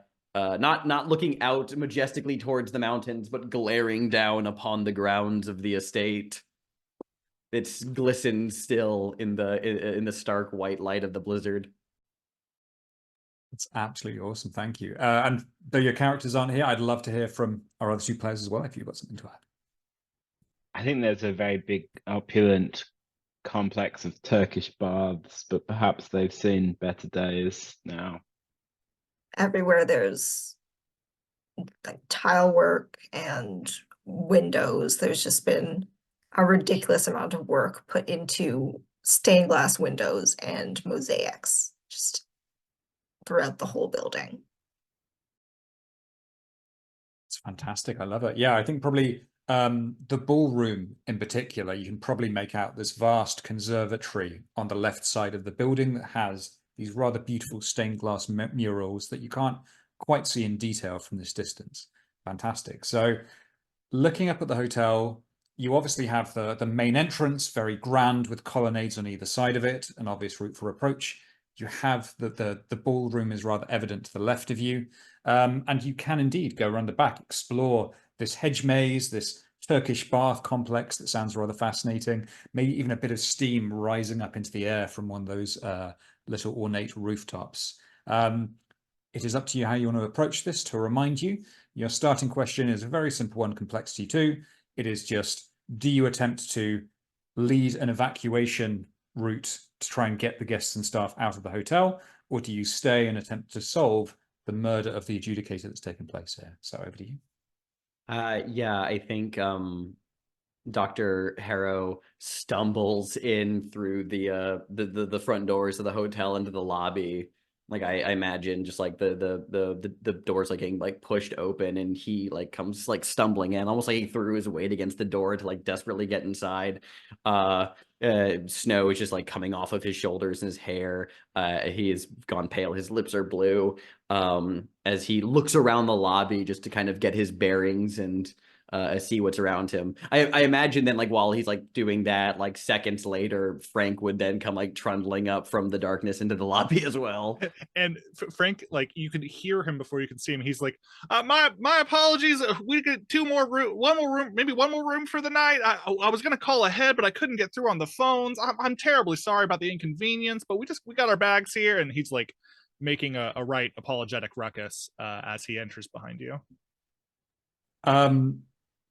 looking out majestically towards the mountains, but glaring down upon the grounds of the estate. It's glistened still in the stark white light of the blizzard. It's absolutely awesome. Thank you. And though your characters aren't here, I'd love to hear from our other two players as well, if you've got something to add. I think there's a very big, opulent complex of Turkish baths, but perhaps they've seen better days now. Everywhere there's like tile work and windows. There's just been a ridiculous amount of work put into stained glass windows and mosaics just throughout the whole building. It's fantastic. I love it. Yeah, I think probably the ballroom in particular, you can probably make out this vast conservatory on the left side of the building that has these rather beautiful stained glass murals that you can't quite see in detail from this distance. Fantastic. So looking up at the hotel, you obviously have the main entrance, very grand with colonnades on either side of it, an obvious route for approach. You have the ballroom is rather evident to the left of you. And you can indeed go around the back, explore this hedge maze, this Turkish bath complex that sounds rather fascinating. Maybe even a bit of steam rising up into the air from one of those little ornate rooftops. It is up to you how you want to approach this. To remind you, your starting question is a very simple one, complexity 2. It is just, do you attempt to lead an evacuation route to try and get the guests and staff out of the hotel, or do you stay and attempt to solve the murder of the adjudicator that's taken place here? So over to you. Yeah, I think Dr. Harrow stumbles in through the front doors of the hotel into the lobby, Like I imagine just like the doors like getting like pushed open, and he like comes like stumbling in, almost like he threw his weight against the door to like desperately get inside. Snow is just like coming off of his shoulders and his hair. He has gone pale. His lips are blue. As he looks around the lobby just to kind of get his bearings and see what's around him. I imagine then like while he's like doing that, like seconds later, Frank would then come like trundling up from the darkness into the lobby as well. And Frank, like you could hear him before you can see him. He's like, my apologies. We get one more room, maybe one more room for the night. I was gonna call ahead, but I couldn't get through on the phones. I'm terribly sorry about the inconvenience, but we got our bags here. And he's like making a right apologetic ruckus as he enters behind you.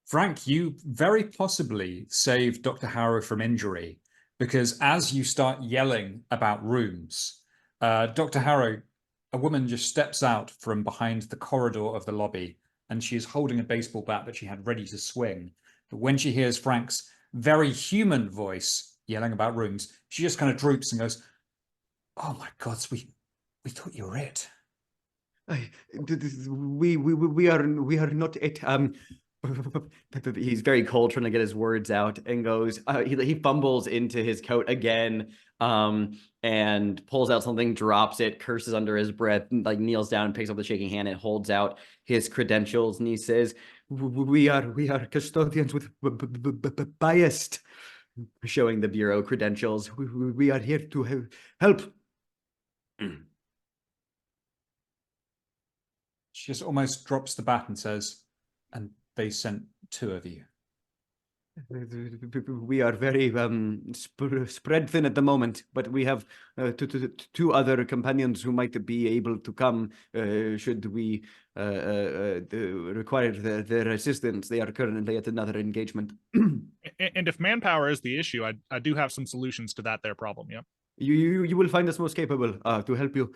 Frank, you very possibly saved Dr. Harrow from injury, because as you start yelling about rooms, Dr. Harrow, a woman just steps out from behind the corridor of the lobby, and she is holding a baseball bat that she had ready to swing. But when she hears Frank's very human voice yelling about rooms, she just kind of droops and goes, "Oh my gods, we thought you were it." We are not it. He's very cold, trying to get his words out, and goes. He fumbles into his coat again, and pulls out something, drops it, curses under his breath, like kneels down, picks up the shaking hand, and holds out his credentials, and he says, "We are custodians with biased," showing the bureau credentials. We are here to help. She just almost drops the bat and says, "And they sent 2 of you." We are very spread thin at the moment, but we have 2 other companions who might be able to come should we require their assistance. They are currently at another engagement. And if manpower is the issue, I do have some solutions to that their problem. Yeah. You will find us most capable to help you,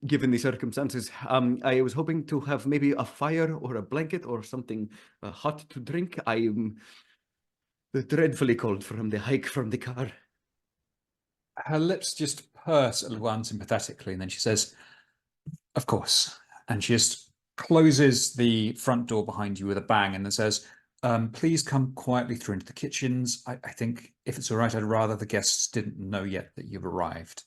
given the circumstances. I was hoping to have maybe a fire or a blanket or something hot to drink. I am dreadfully cold from the hike from the car. Her lips just purse a little unsympathetically, and then she says, "Of course." And she just closes the front door behind you with a bang and then says, "Please come quietly through into the kitchens. I think if it's all right, I'd rather the guests didn't know yet that you've arrived."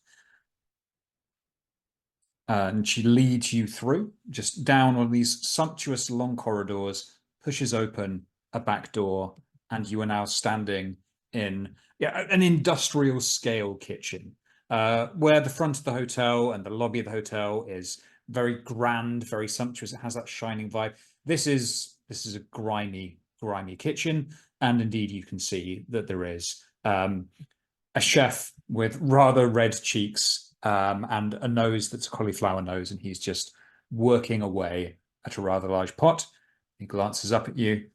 And she leads you through, just down one of these sumptuous long corridors, pushes open a back door, and you are now standing in an industrial scale kitchen, where the front of the hotel and the lobby of the hotel is very grand, very sumptuous. It has that shining vibe. This is a grimy kitchen, and indeed you can see that there is a chef with rather red cheeks and a nose that's a cauliflower nose, and he's just working away at a rather large pot. He glances up at you.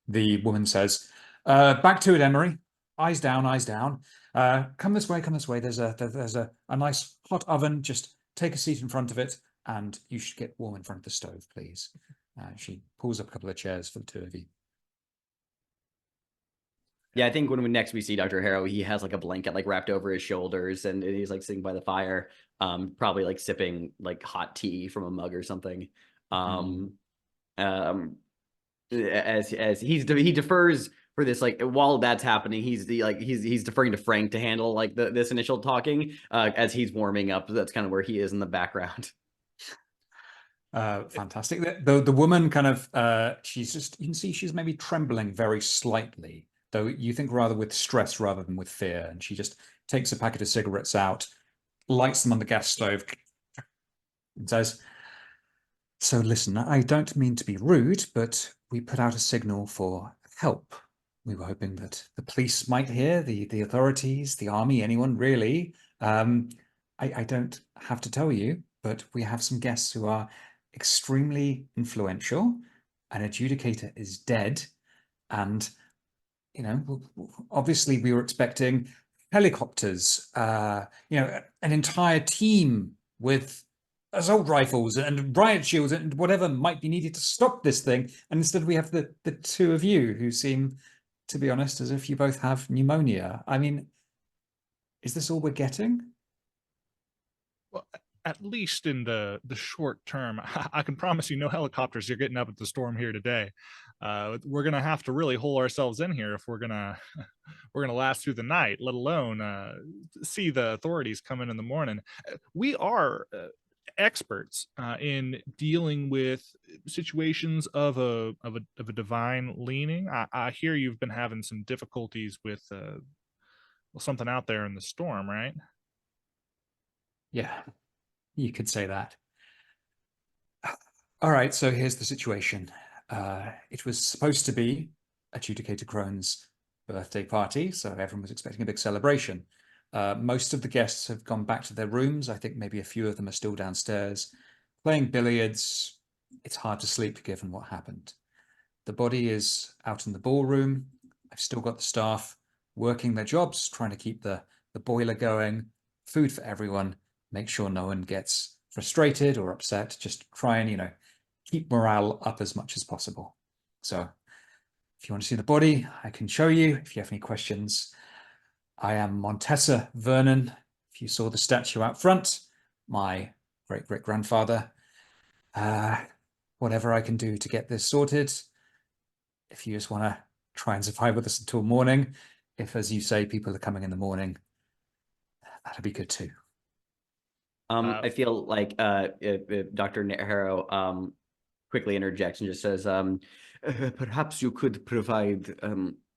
The woman says, "Back to it, Emery. Eyes down, eyes down. Come this way, come this way. There's a nice hot oven. Just take a seat in front of it, and you should get warm in front of the stove, please." She pulls up a couple of chairs for the 2 of you. Yeah, I think when next we see Dr. Harrow, he has like a blanket like wrapped over his shoulders, and he's like sitting by the fire, probably like sipping like hot tea from a mug or something. As he defers for this, like while that's happening, he's deferring to Frank to handle like this initial talking as he's warming up. That's kind of where he is in the background. Fantastic. The woman kind of she's just, you can see she's maybe trembling very slightly, though you think rather with stress rather than with fear. And she just takes a packet of cigarettes out, lights them on the gas stove, and says, "So listen, I don't mean to be rude, but we put out a signal for help. We were hoping that the police might hear, the authorities, the army, anyone really. I don't have to tell you, but we have some guests who are extremely influential. An adjudicator is dead, and you know, obviously we were expecting helicopters, you know, an entire team with assault rifles and riot shields and whatever might be needed to stop this thing. And instead we have the 2 of you who seem, to be honest, as if you both have pneumonia. I mean, is this all we're getting?" Well, at least in the short term, I can promise you no helicopters are getting up at the storm here today. We're gonna have to really hole ourselves in here if we're gonna last through the night, let alone see the authorities come in the morning. We are experts in dealing with situations of a divine leaning. I hear you've been having some difficulties with something out there in the storm, right? Yeah, you could say that. All right, so here's the situation. It was supposed to be Adjudicator Crone's birthday party, so everyone was expecting a big celebration. Most of the guests have gone back to their rooms. I think maybe a few of them are still downstairs playing billiards. It's hard to sleep given what happened. The body is out in the ballroom. I've still got the staff working their jobs, trying to keep the boiler going, food for everyone, make sure no one gets frustrated or upset, just try and, keep morale up as much as possible. So if you want to see the body, I can show you. If you have any questions, I am Montessa Vernon. If you saw the statue out front, my great-great-grandfather. Whatever I can do to get this sorted. If you just want to try and survive with us until morning, if, as you say, people are coming in the morning, that'd be good too. I feel like Dr. Harrow quickly interjects and just says, perhaps you could provide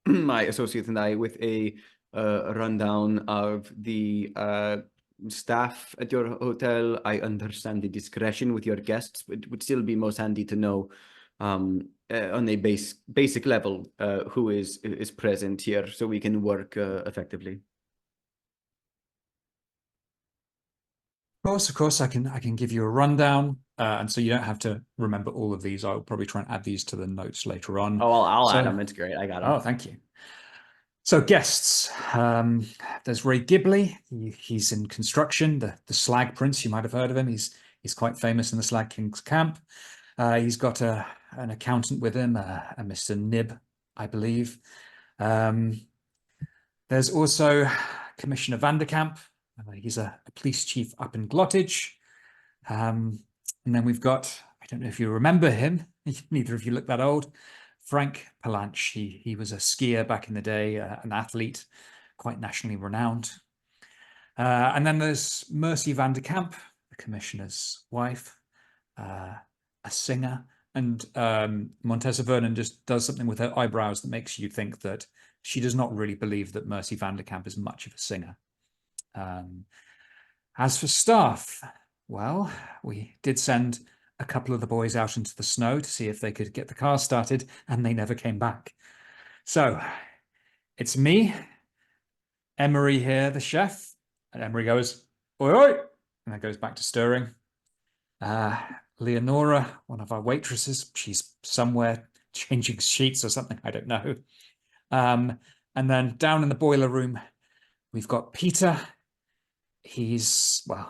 my associate and I with a rundown of the staff at your hotel. I understand the discretion with your guests, but it would still be most handy to know on a basic level who is present here so we can work effectively. Of course, I can give you a rundown, and so you don't have to remember all of these. I'll probably try and add these to the notes later on. Oh, I'll add them. It's great. I got them. Oh, thank you. So guests, there's Ray Ghibli. He's in construction, the Slag Prince. You might have heard of him. He's quite famous in the Slag King's camp. He's got an accountant with him, a Mr. Nib, I believe. There's also Commissioner Vanderkamp. He's a police chief up in Glottage. And then we've got, I don't know if you remember him, neither of you look that old, Frank Palanche. He was a skier back in the day, an athlete, quite nationally renowned. And then there's Mercy Vanderkamp, the commissioner's wife, a singer. And Montessa Vernon just does something with her eyebrows that makes you think that she does not really believe that Mercy Vanderkamp is much of a singer. As for staff, well, we did send a couple of the boys out into the snow to see if they could get the car started, and they never came back. So it's me, Emery here, the chef, and Emery goes, oi, oi, and that goes back to stirring. Leonora, one of our waitresses, she's somewhere changing sheets or something, I don't know. And then down in the boiler room, we've got Peter. He's a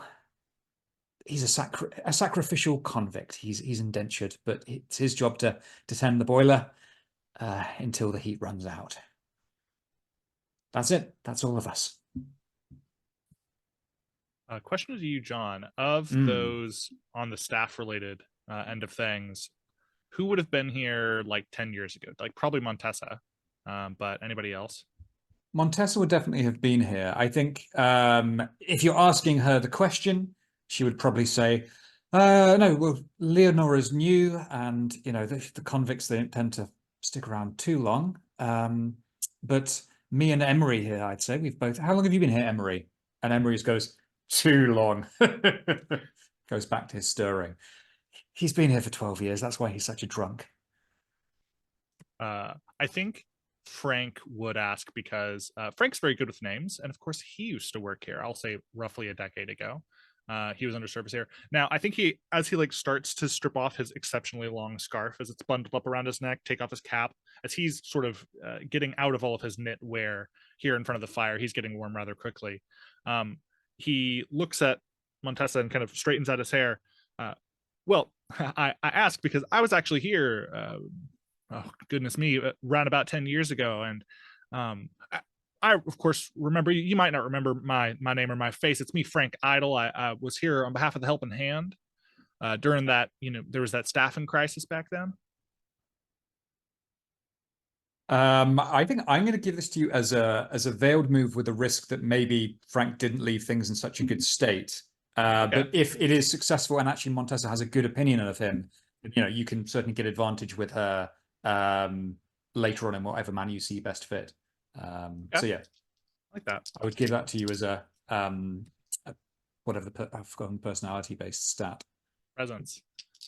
sacrificial convict. He's indentured, but it's his job to tend the boiler until the heat runs out. That's it. That's all of us. Question to you, John. Of those on the staff-related end of things, who would have been here like 10 years ago? Like probably Montessa, but anybody else? Montessa would definitely have been here. I think if you're asking her the question, she would probably say, no, well, Leonora's new, and, the convicts, they don't tend to stick around too long. But me and Emery here, I'd say, we've both... How long have you been here, Emery? And Emery just goes, too long. Goes back to his stirring. He's been here for 12 years. That's why he's such a drunk. I think Frank would ask because Frank's very good with names, and of course he used to work here. I'll say roughly a decade ago. He was under service here. Now I think as he starts to strip off his exceptionally long scarf as it's bundled up around his neck, take off his cap, as he's sort of getting out of all of his knit wear here in front of the fire, he's getting warm rather quickly. He looks at Montessa and kind of straightens out his hair. Well, I ask because I was actually here. Oh, goodness me, around about 10 years ago. And I of course remember you. You might not remember my name or my face. It's me, Frank Idle. I was here on behalf of the Helping Hand during that. There was that staffing crisis back then. I think I'm going to give this to you as a veiled move with the risk that maybe Frank didn't leave things in such a good state. But if it is successful and actually Montessa has a good opinion of him, you can certainly get advantage with her later on in whatever manner you see best fit. So yeah, I like that. I would give that to you as a whatever I've forgotten personality-based stat. Presence.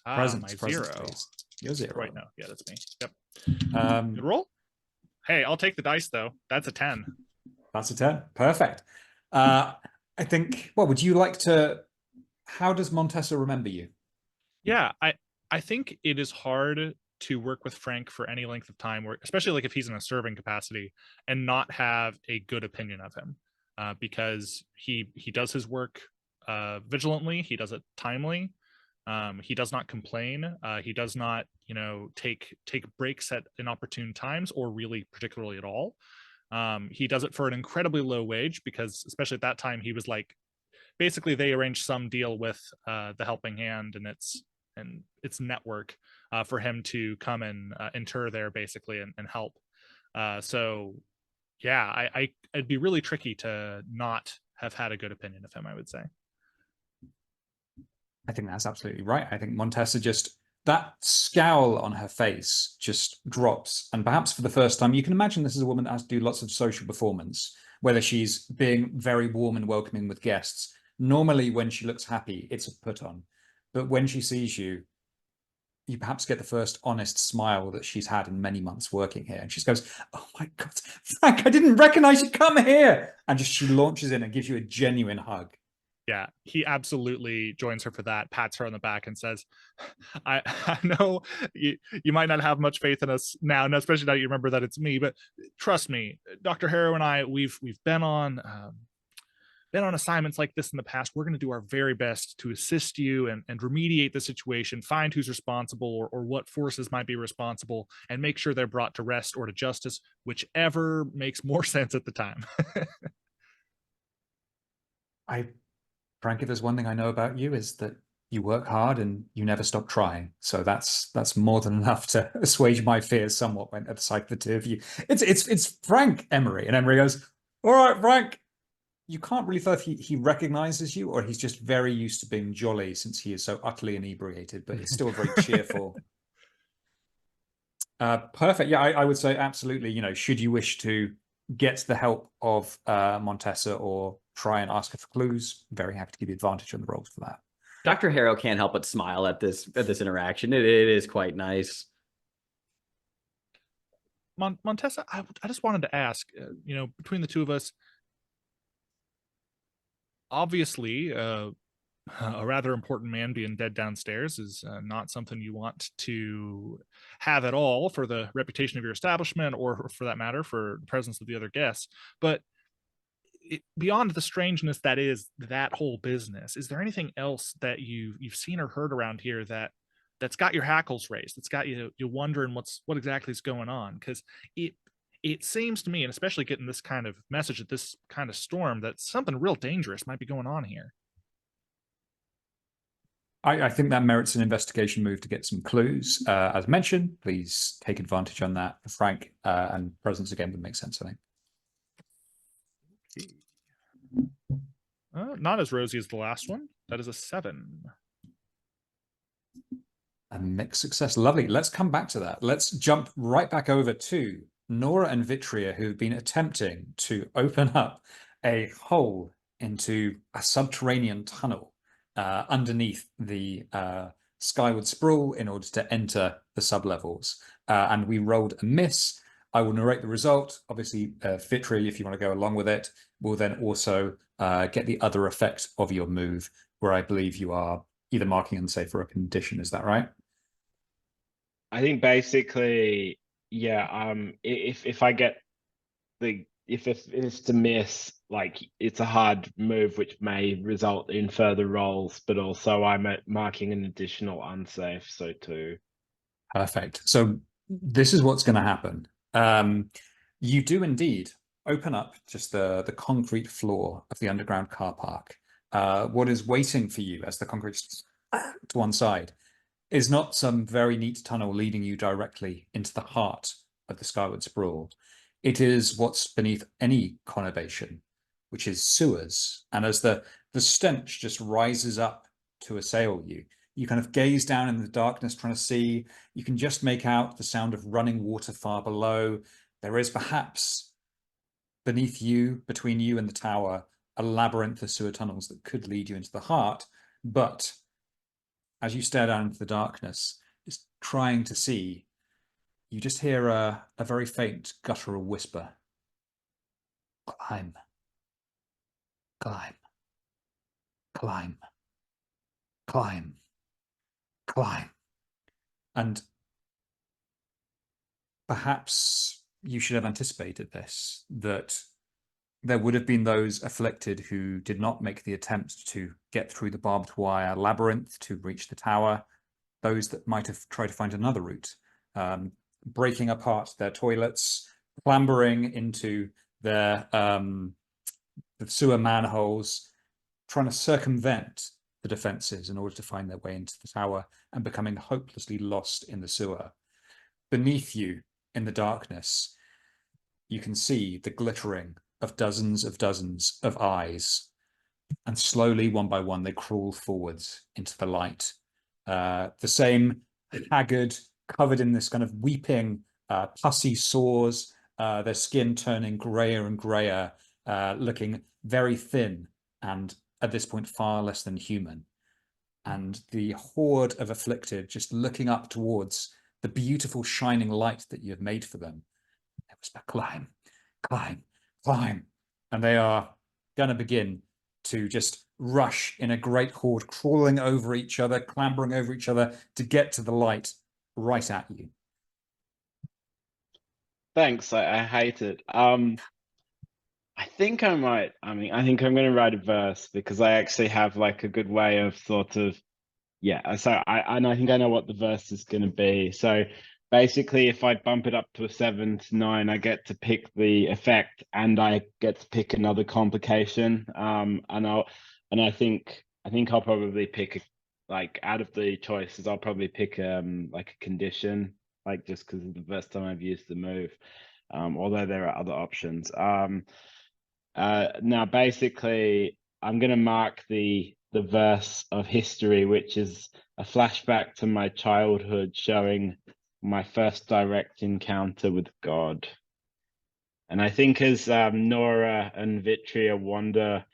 Presence. My zero. Please. You're zero. Right now. Yeah, that's me. Yep. Good roll. Hey, I'll take the dice though. That's a 10. That's a 10. Perfect. I think, well, would you like to, how does Montessa remember you? Yeah, I think it is hard to work with Frank for any length of time, or especially like if he's in a serving capacity, and not have a good opinion of him, because he does his work vigilantly, he does it timely, he does not complain, he does not take breaks at inopportune times or really particularly at all. He does it for an incredibly low wage, because especially at that time he was like, basically they arranged some deal with the Helping Hand and its network for him to come and inter there basically and help. So yeah, it'd be really tricky to not have had a good opinion of him, I would say. I think that's absolutely right. I think Montessa that scowl on her face just drops. And perhaps for the first time, you can imagine this is a woman that has to do lots of social performance, whether she's being very warm and welcoming with guests. Normally, when she looks happy, it's a put on. But when she sees you, you perhaps get the first honest smile that she's had in many months working here. And she goes, "Oh my God, Frank, I didn't recognize you. Come here." And she launches in and gives you a genuine hug. Yeah, he absolutely joins her for that, pats her on the back and says, I know you might not have much faith in us now, and especially now you remember that it's me, but trust me, Dr. Harrow and I, we've been on assignments like this in the past. We're going to do our very best to assist you and remediate the situation, find who's responsible or what forces might be responsible, and make sure they're brought to rest or to justice, whichever makes more sense at the time. Frank, if there's one thing I know about you is that you work hard and you never stop trying. So that's more than enough to assuage my fears somewhat when at the sight of the two of you. It's Frank Emery. And Emery goes, "All right, Frank." You can't really tell if he recognizes you or he's just very used to being jolly since he is so utterly inebriated, but he's still very cheerful. Perfect. Yeah, I would say absolutely. Should you wish to get the help of Montessa or try and ask her for clues, very happy to give you advantage on the rolls for that. Dr. Harrow can't help but smile at this interaction. It is quite nice. Montessa, I just wanted to ask, between the two of us, obviously, a rather important man being dead downstairs is not something you want to have at all for the reputation of your establishment, or for that matter, for the presence of the other guests. But beyond the strangeness that is that whole business, is there anything else that you've seen or heard around here that's got your hackles raised, that's got you wondering what exactly is going on? Because it seems to me, and especially getting this kind of message at this kind of storm, that something real dangerous might be going on here. I think that merits an investigation move to get some clues. As mentioned, please take advantage on that for Frank, and presence again would make sense, I think. Not as rosy as the last one. That is a 7. A mixed success. Lovely. Let's come back to that. Let's jump right back over to Nora and Vitria, who've been attempting to open up a hole into a subterranean tunnel underneath the Skyward Sprawl in order to enter the sublevels. And we rolled a miss. I will narrate the result. Obviously, Vitria, if you want to go along with it, will then also get the other effect of your move, where I believe you are either marking unsafe or a condition. Is that right? I think basically, yeah. If I get if it's to miss, like, it's a hard move which may result in further rolls, but also I'm marking an additional unsafe, so too. Perfect. So this is what's going to happen. You do indeed open up just the concrete floor of the underground car park, what is waiting for you as the concrete's to one side is not some very neat tunnel leading you directly into the heart of the Skyward Sprawl. It is what's beneath any conurbation, which is sewers. And as the stench just rises up to assail you, you kind of gaze down in the darkness trying to see. You can just make out the sound of running water far below. There is perhaps beneath you, between you and the tower, a labyrinth of sewer tunnels that could lead you into the heart. But as you stare down into the darkness, just trying to see, you just hear a very faint guttural whisper. Climb. Climb. Climb. Climb. Climb. And perhaps you should have anticipated this, that there would have been those afflicted who did not make the attempt to get through the barbed wire labyrinth to reach the tower, those that might have tried to find another route, breaking apart their toilets, clambering into their the sewer manholes, trying to circumvent the defenses in order to find their way into the tower, and becoming hopelessly lost in the sewer. Beneath you, in the darkness, you can see the glittering of dozens of eyes, and slowly, one by one, they crawl forwards into the light. The same haggard, covered in this kind of weeping, pussy sores, their skin turning grayer and grayer, looking very thin, and at this point far less than human. And the horde of afflicted just looking up towards the beautiful shining light that you have made for them. They whisper, climb, climb, climb. And they are going to begin to just rush in a great horde, crawling over each other, clambering over each other to get to the light right at you. Thanks. I hate it. I think I might. I think I'm going to write a verse because I actually have like a good way of sort of, yeah. So I think I know what the verse is going to be. So basically, if I bump it up to a 7 to 9, I get to pick the effect, and I get to pick another complication. And I think I'll probably pick like out of the choices, I'll probably pick like a condition, like just because it's the first time I've used the move. Although there are other options. Now basically I'm going to mark the verse of history, which is a flashback to my childhood, showing my first direct encounter with God. And I think as Nora and Vitria wander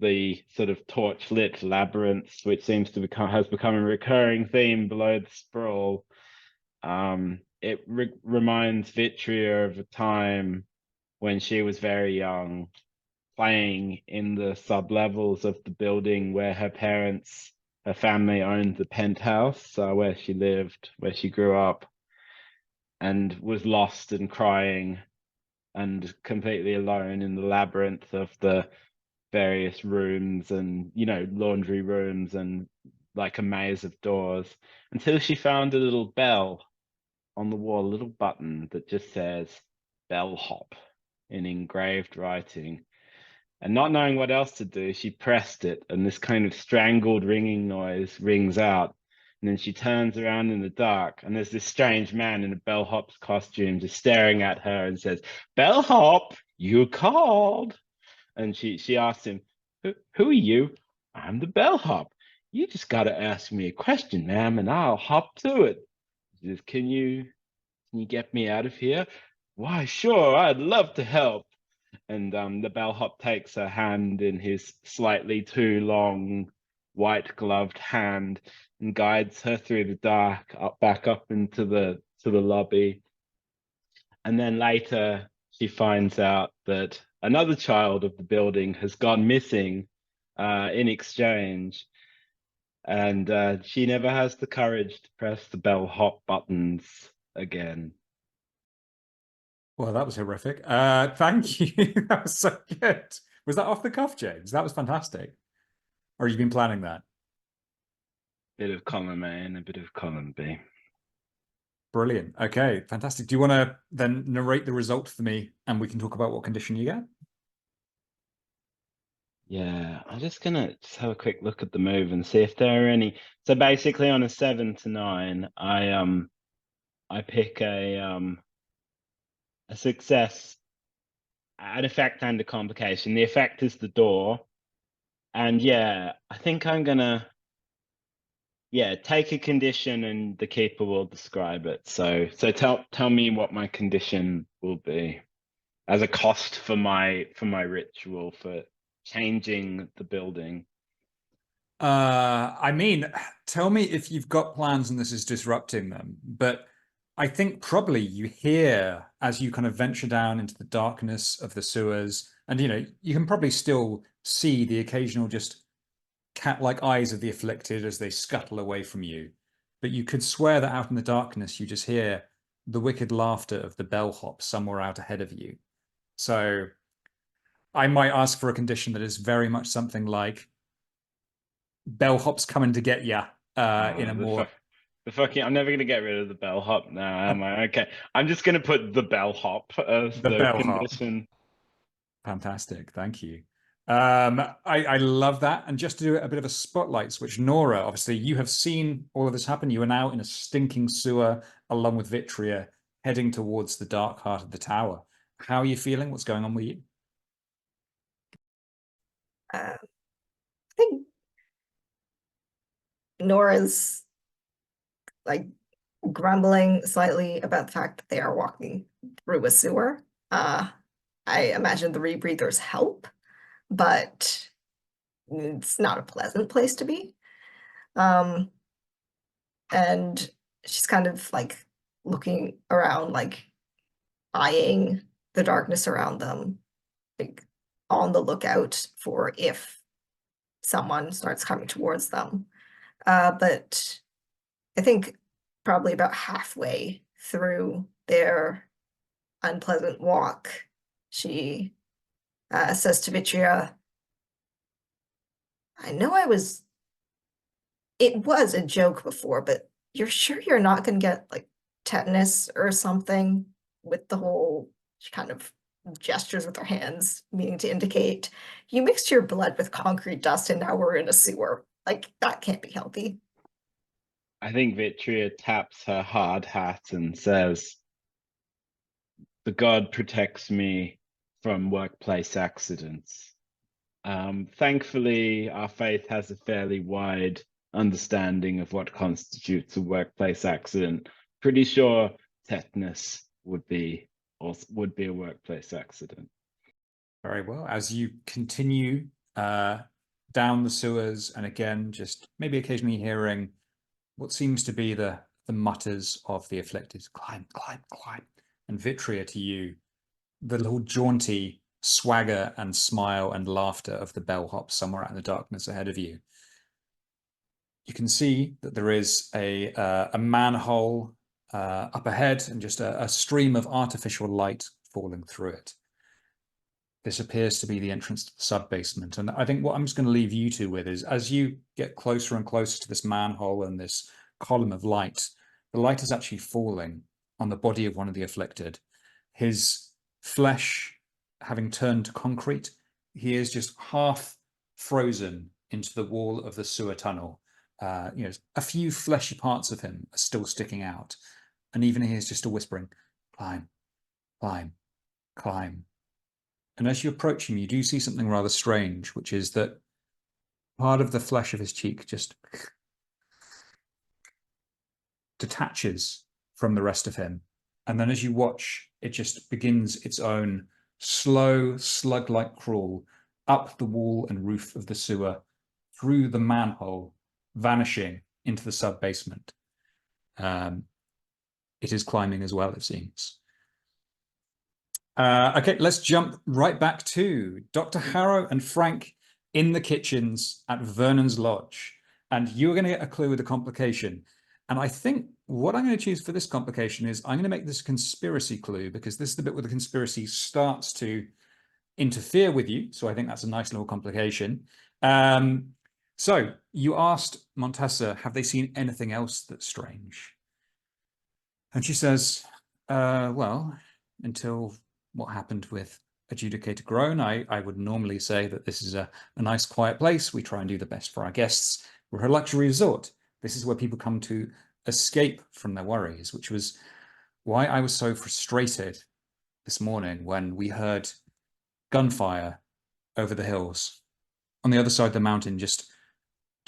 the sort of torch-lit labyrinths, which seems to has become a recurring theme below the sprawl, it reminds Vitria of a time when she was very young, playing in the sub-levels of the building where her family owned the penthouse, where she lived, where she grew up, and was lost and crying and completely alone in the labyrinth of the various rooms and, laundry rooms and like a maze of doors, until she found a little bell on the wall, a little button that just says bellhop in engraved writing. And not knowing what else to do, she pressed it, and this kind of strangled ringing noise rings out. And then she turns around in the dark, and there's this strange man in a bellhop's costume just staring at her and says, "Bellhop, you called." And she asks him, Who are you?" "I'm the bellhop. You just got to ask me a question, ma'am, and I'll hop to it." He says, Can you get me out of here?" "Why, sure, I'd love to help." And the bellhop takes her hand in his slightly too long, white-gloved hand and guides her through the dark back up into the lobby. And then later, she finds out that another child of the building has gone missing in exchange, and she never has the courage to press the bellhop buttons again. Well, that was horrific. Thank you. That was so good. Was that off the cuff, James? That was fantastic. Or have you been planning that? Bit of column A and a bit of column B. Brilliant. Okay, fantastic. Do you want to then narrate the result for me and we can talk about what condition you get? Yeah, I'm just gonna have a quick look at the move and see if there are any. So basically on a 7 to 9, I pick a success, an effect and a complication. The effect is the door. And yeah, I think I'm gonna take a condition and the keeper will describe it. So tell me what my condition will be as a cost for my ritual for changing the building. I mean, tell me if you've got plans and this is disrupting them, but I think probably you hear as you kind of venture down into the darkness of the sewers, and you can probably still see the occasional just cat-like eyes of the afflicted as they scuttle away from you. But you could swear that out in the darkness, you just hear the wicked laughter of the bellhop somewhere out ahead of you. So I might ask for a condition that is very much something like bellhop's coming to get ya in a more... I'm never going to get rid of the bellhop now, am I? Okay, I'm just going to put the bellhop as the bellhop condition. Fantastic, thank you. I love that. And just to do a bit of a spotlight switch, Nora, obviously you have seen all of this happen. You are now in a stinking sewer along with Vitria, heading towards the dark heart of the tower. How are you feeling? What's going on with you? I think Nora's like grumbling slightly about the fact that they are walking through a sewer. I imagine the rebreathers help, but it's not a pleasant place to be. And she's kind of like looking around, like eyeing the darkness around them, like on the lookout for if someone starts coming towards them. But I think probably about halfway through their unpleasant walk, she says to Vitria, I know it was a joke before, but you're sure you're not going to get like tetanus or something with the whole, she kind of gestures with her hands, meaning to indicate you mixed your blood with concrete dust and now we're in a sewer. Like, that can't be healthy. I think Vitria taps her hard hat and says, the god protects me from workplace accidents. Thankfully, our faith has a fairly wide understanding of what constitutes a workplace accident. Pretty sure tetanus would be a workplace accident. Very well. As you continue down the sewers, and again, just maybe occasionally hearing what seems to be the mutters of the afflicted, climb, climb, climb, and Vitria to you, the little jaunty swagger and smile and laughter of the bellhop somewhere out in the darkness ahead of you. You can see that there is a manhole up ahead and just a stream of artificial light falling through it. This appears to be the entrance to the sub-basement. And I think what I'm just going to leave you two with is, as you get closer and closer to this manhole and this column of light, the light is actually falling on the body of one of the afflicted. His flesh having turned to concrete, he is just half frozen into the wall of the sewer tunnel. A few fleshy parts of him are still sticking out. And even he is just still whispering, climb, climb, climb. And as you approach him, you do see something rather strange, which is that part of the flesh of his cheek just detaches from the rest of him. And then as you watch, it just begins its own slow, slug-like crawl up the wall and roof of the sewer, through the manhole, vanishing into the sub-basement. It is climbing as well, it seems. Okay, let's jump right back to Dr. Harrow and Frank in the kitchens at Vernon's Lodge. And you're going to get a clue with the complication. And I think what I'm going to choose for this complication is I'm going to make this conspiracy clue, because this is the bit where the conspiracy starts to interfere with you. So I think that's a nice little complication. So you asked Montessa, have they seen anything else that's strange? And she says, well, until what happened with Adjudicator Groan, I would normally say that this is a nice, quiet place. We try and do the best for our guests. We're a luxury resort. This is where people come to escape from their worries, which was why I was so frustrated this morning when we heard gunfire over the hills. On the other side of the mountain, just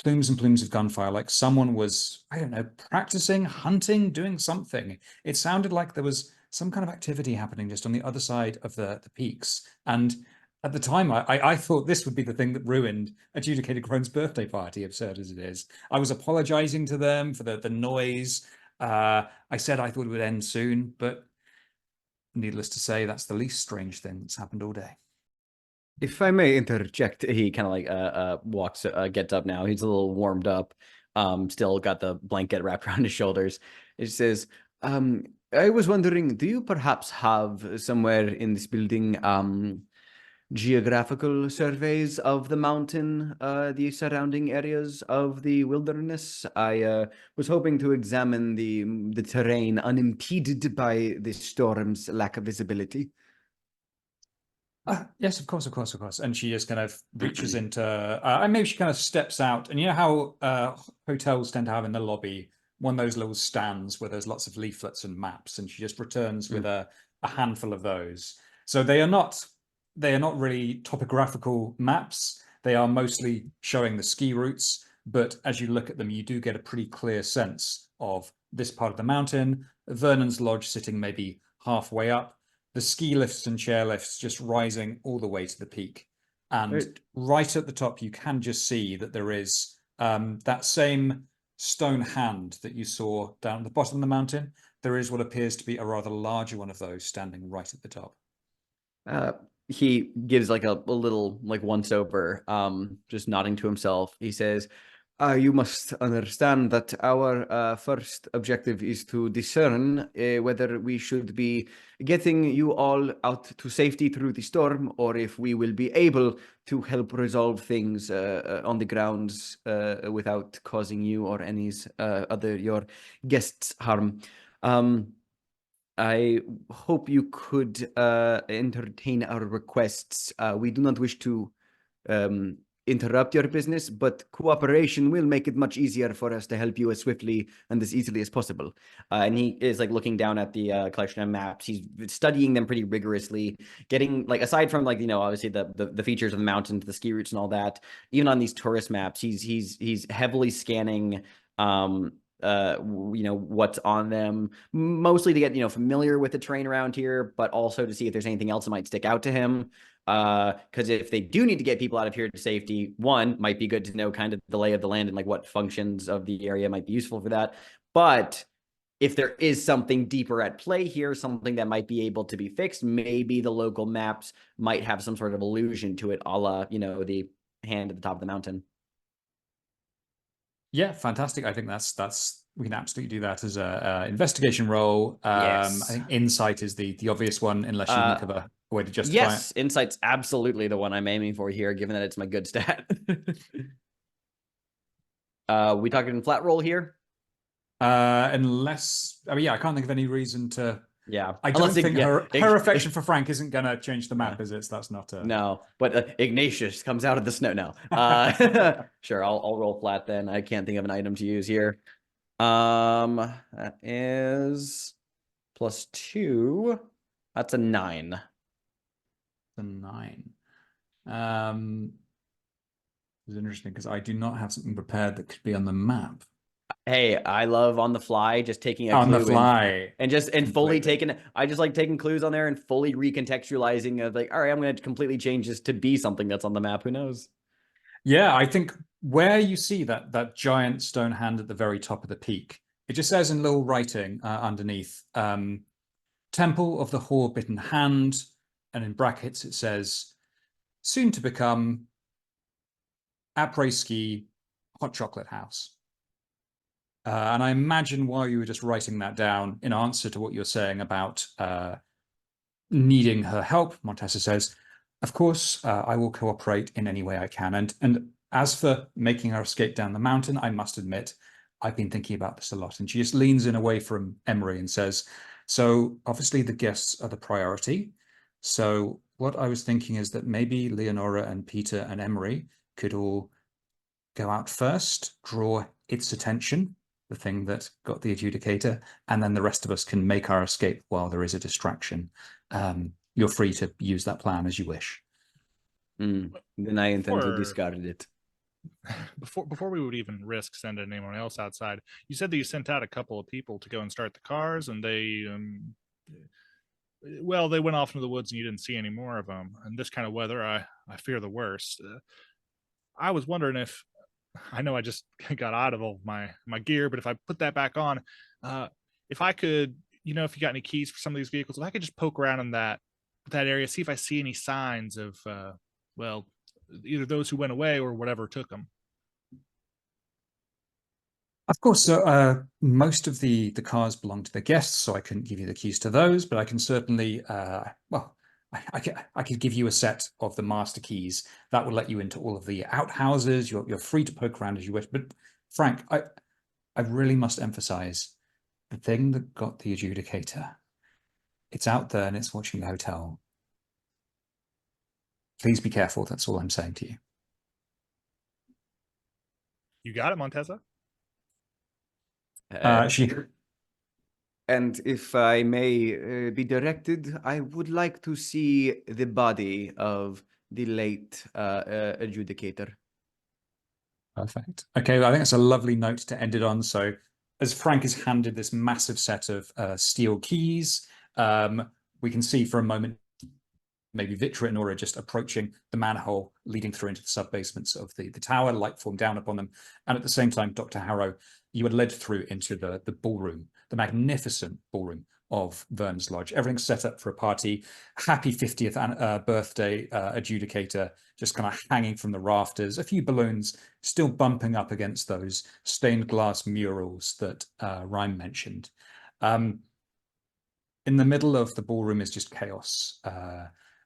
plumes and plumes of gunfire, like someone was, I don't know, practicing, hunting, doing something. It sounded like there was some kind of activity happening just on the other side of the peaks. And at the time, I thought this would be the thing that ruined Adjudicated Groan's birthday party, absurd as it is. I was apologizing to them for the noise. I said I thought it would end soon, but needless to say, that's the least strange thing that's happened all day. If I may interject, He kind of like walks, gets up now. He's a little warmed up. Still got the blanket wrapped around his shoulders. It says, I was wondering, do you perhaps have somewhere in this building geographical surveys of the mountain, the surrounding areas of the wilderness? I was hoping to examine the terrain unimpeded by the storm's lack of visibility. Yes, of course. And she just kind of reaches into, and maybe she kind of steps out. And you know how hotels tend to have in the lobby one of those little stands where there's lots of leaflets and maps, and she just returns with a handful of those. So they are not really topographical maps. They are mostly showing the ski routes, but as you look at them, you do get a pretty clear sense of this part of the mountain, Vernon's Lodge sitting maybe halfway up, the ski lifts and chair lifts just rising all the way to the peak. And right at the top, you can just see that there is that same stone hand that you saw down at the bottom of the mountain. There is what appears to be a rather larger one of those standing right at the top. He gives like a little like once over, just nodding to himself. He says, you must understand that our first objective is to discern whether we should be getting you all out to safety through the storm, or if we will be able to help resolve things on the grounds without causing you or any other your guests harm. I hope you could entertain our requests. We do not wish to interrupt your business, but cooperation will make it much easier for us to help you as swiftly and as easily as possible. And he is like looking down at the collection of maps. He's studying them pretty rigorously, getting like, aside from like, you know, obviously the features of the mountains, the ski routes and all that, even on these tourist maps, he's heavily scanning you know, what's on them, mostly to get, you know, familiar with the terrain around here, but also to see if there's anything else that might stick out to him. Because if they do need to get people out of here to safety, one, might be good to know kind of the lay of the land and like what functions of the area might be useful for that. But if there is something deeper at play here, something that might be able to be fixed, maybe the local maps might have some sort of allusion to it, a la, you know, the hand at the top of the mountain. Yeah, fantastic. I think that's we can absolutely do that as a investigation role. Yes. I think insight is the obvious one, unless you think of a way to justify yes, it. Insight's absolutely the one I'm aiming for here, given that it's my good stat. We talking flat roll here? Unless, I mean, yeah, I can't think of any reason to. Yeah, I don't think her affection for Frank isn't going to change the map, is it? So that's not a... No, but Ignatius comes out of the snow now. Sure, I'll roll flat then. I can't think of an item to use here. That is +2. That's a 9. A 9. It's interesting because I do not have something prepared that could be on the map. Hey, I love on the fly, just taking a on clue the fly and fully taking. I just like taking clues on there and fully recontextualizing of like, all right, I'm going to completely change this to be something that's on the map. Who knows? Yeah, I think where you see that giant stone hand at the very top of the peak, it just says in little writing underneath, Temple of the Hoar-Bitten Hand, and in brackets it says, soon to become après-ski hot chocolate house. And I imagine while you were just writing that down, in answer to what you're saying about needing her help, Montessa says, of course, I will cooperate in any way I can. And as for making her escape down the mountain, I must admit, I've been thinking about this a lot. And she just leans in away from Emery and says, so obviously the guests are the priority. So what I was thinking is that maybe Leonora and Peter and Emery could all go out first, draw its attention, the thing that got the adjudicator, and then the rest of us can make our escape while there is a distraction. You're free to use that plan as you wish. Then I intend to Or- discard it. Before we would even risk sending anyone else outside, you said that you sent out a couple of people to go and start the cars, and they well, they went off into the woods and you didn't see any more of them. And this kind of weather, I fear the worst. I was wondering if, I know I just got out of all my gear, but if I put that back on, if I could, you know, if you got any keys for some of these vehicles, if I could just poke around in that area, see if I see any signs of, well, either those who went away or whatever took them. Of course, so most of the cars belong to the guests, so I couldn't give you the keys to those, but I can certainly, well, I could give you a set of the master keys that will let you into all of the outhouses. You're free to poke around as you wish. But Frank, I really must emphasize the thing that got the adjudicator. It's out there and it's watching the hotel. Please be careful. That's all I'm saying to you. You got it, Monteza? She And if I may be directed, I would like to see the body of the late adjudicator. Perfect. Okay, well, I think that's a lovely note to end it on. So as Frank is handed this massive set of steel keys, we can see for a moment maybe Vitra and Nora just approaching the manhole leading through into the sub-basements of the tower, light form down upon them. And at the same time, Dr. Harrow, you were led through into the ballroom, the magnificent ballroom of Vern's Lodge. Everything's set up for a party. Happy 50th birthday adjudicator just kind of hanging from the rafters. A few balloons still bumping up against those stained glass murals that Rhyme mentioned. In the middle of the ballroom is just chaos.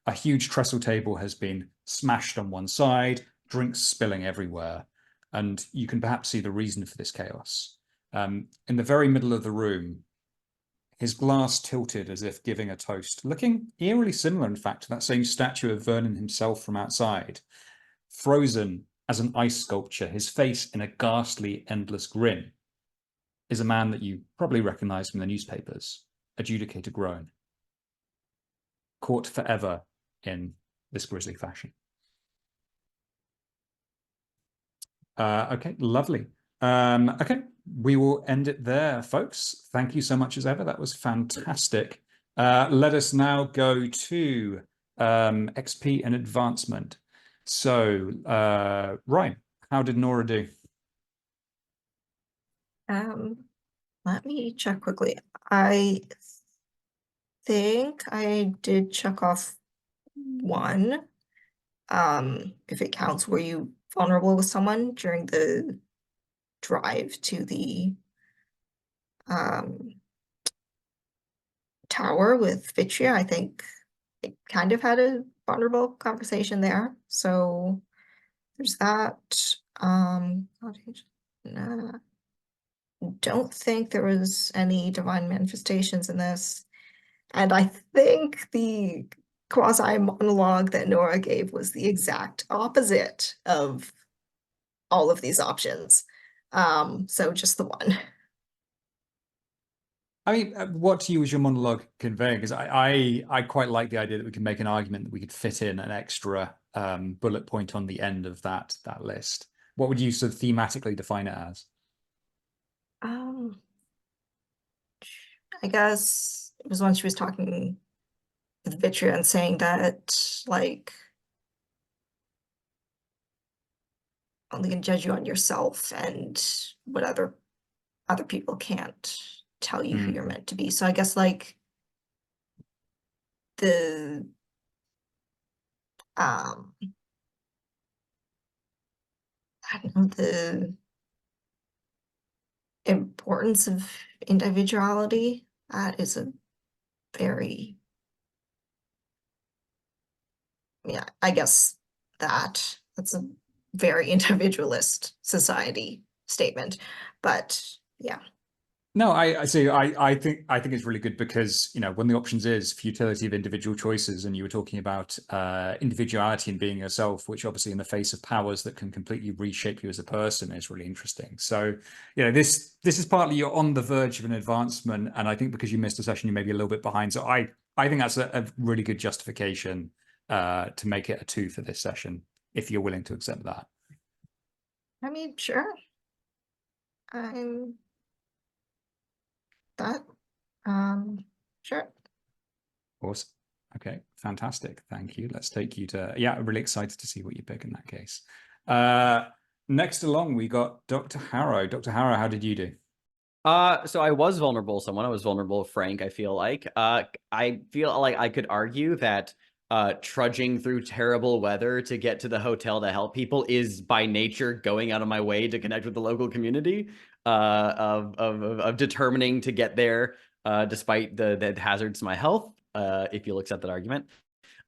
A huge trestle table has been smashed on one side, drinks spilling everywhere, and you can perhaps see the reason for this chaos. In the very middle of the room, his glass tilted as if giving a toast, looking eerily similar, in fact, to that same statue of Vernon himself from outside. Frozen as an ice sculpture, his face in a ghastly, endless grin, is a man that you probably recognize from the newspapers, Adjudicator Groan. Caught forever in this grisly fashion. Okay, lovely. Okay, we will end it there, folks. Thank you so much as ever. That was fantastic. Let us now go to XP and advancement. So, Ryan, how did Nora do? Let me check quickly. I think I did check off one. If it counts, were you vulnerable with someone during the drive to the tower with Vitria? I think I kind of had a vulnerable conversation there. So there's that. Nah. Don't think there was any divine manifestations in this. And I think the quasi monologue that Nora gave was the exact opposite of all of these options. So just the one. I mean, what to you was your monologue conveying? Because I quite like the idea that we can make an argument that we could fit in an extra bullet point on the end of that list. What would you sort of thematically define it as? I guess it was when she was talking with Vitria and saying that, like, only can judge you on yourself and what other people can't tell you who you're meant to be. So I guess like the I don't know, the importance of individuality, that is a very, I guess that's a very individualist society. statement, but yeah. No, I see. I think it's really good because, you know, when the options is futility of individual choices, and you were talking about individuality and being yourself, which obviously in the face of powers that can completely reshape you as a person is really interesting. So, you know, this is partly you're on the verge of an advancement, and I think because you missed a session, you may be a little bit behind. So I think that's a really good justification to make it a 2 for this session, if you're willing to accept that. I mean, sure. I'm that. Sure. Awesome. Okay, fantastic. Thank you. Let's take you to, yeah, I'm really excited to see what you pick in that case. Next along, we got Dr. Harrow. Dr. Harrow, how did you do? So I was vulnerable to someone. I was vulnerable to Frank, I feel like. I feel like I could argue that trudging through terrible weather to get to the hotel to help people is by nature going out of my way to connect with the local community, of determining to get there despite the hazards to my health, if you'll accept that argument.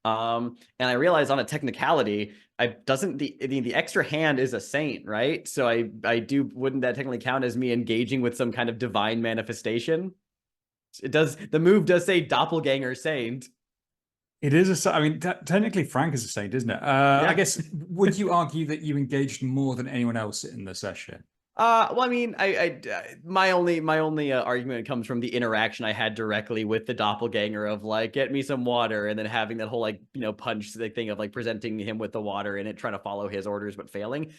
And I realized on a technicality, the extra hand is a saint, right? So wouldn't that technically count as me engaging with some kind of divine manifestation? It does. The move does say doppelganger saint. It is I mean, technically Frank is a saint, isn't it? I guess, would you argue that you engaged more than anyone else in the session? Well, I mean, my only argument comes from the interaction I had directly with the doppelganger of like, get me some water, and then having that whole like, you know, punch the thing of like presenting him with the water and it trying to follow his orders but failing.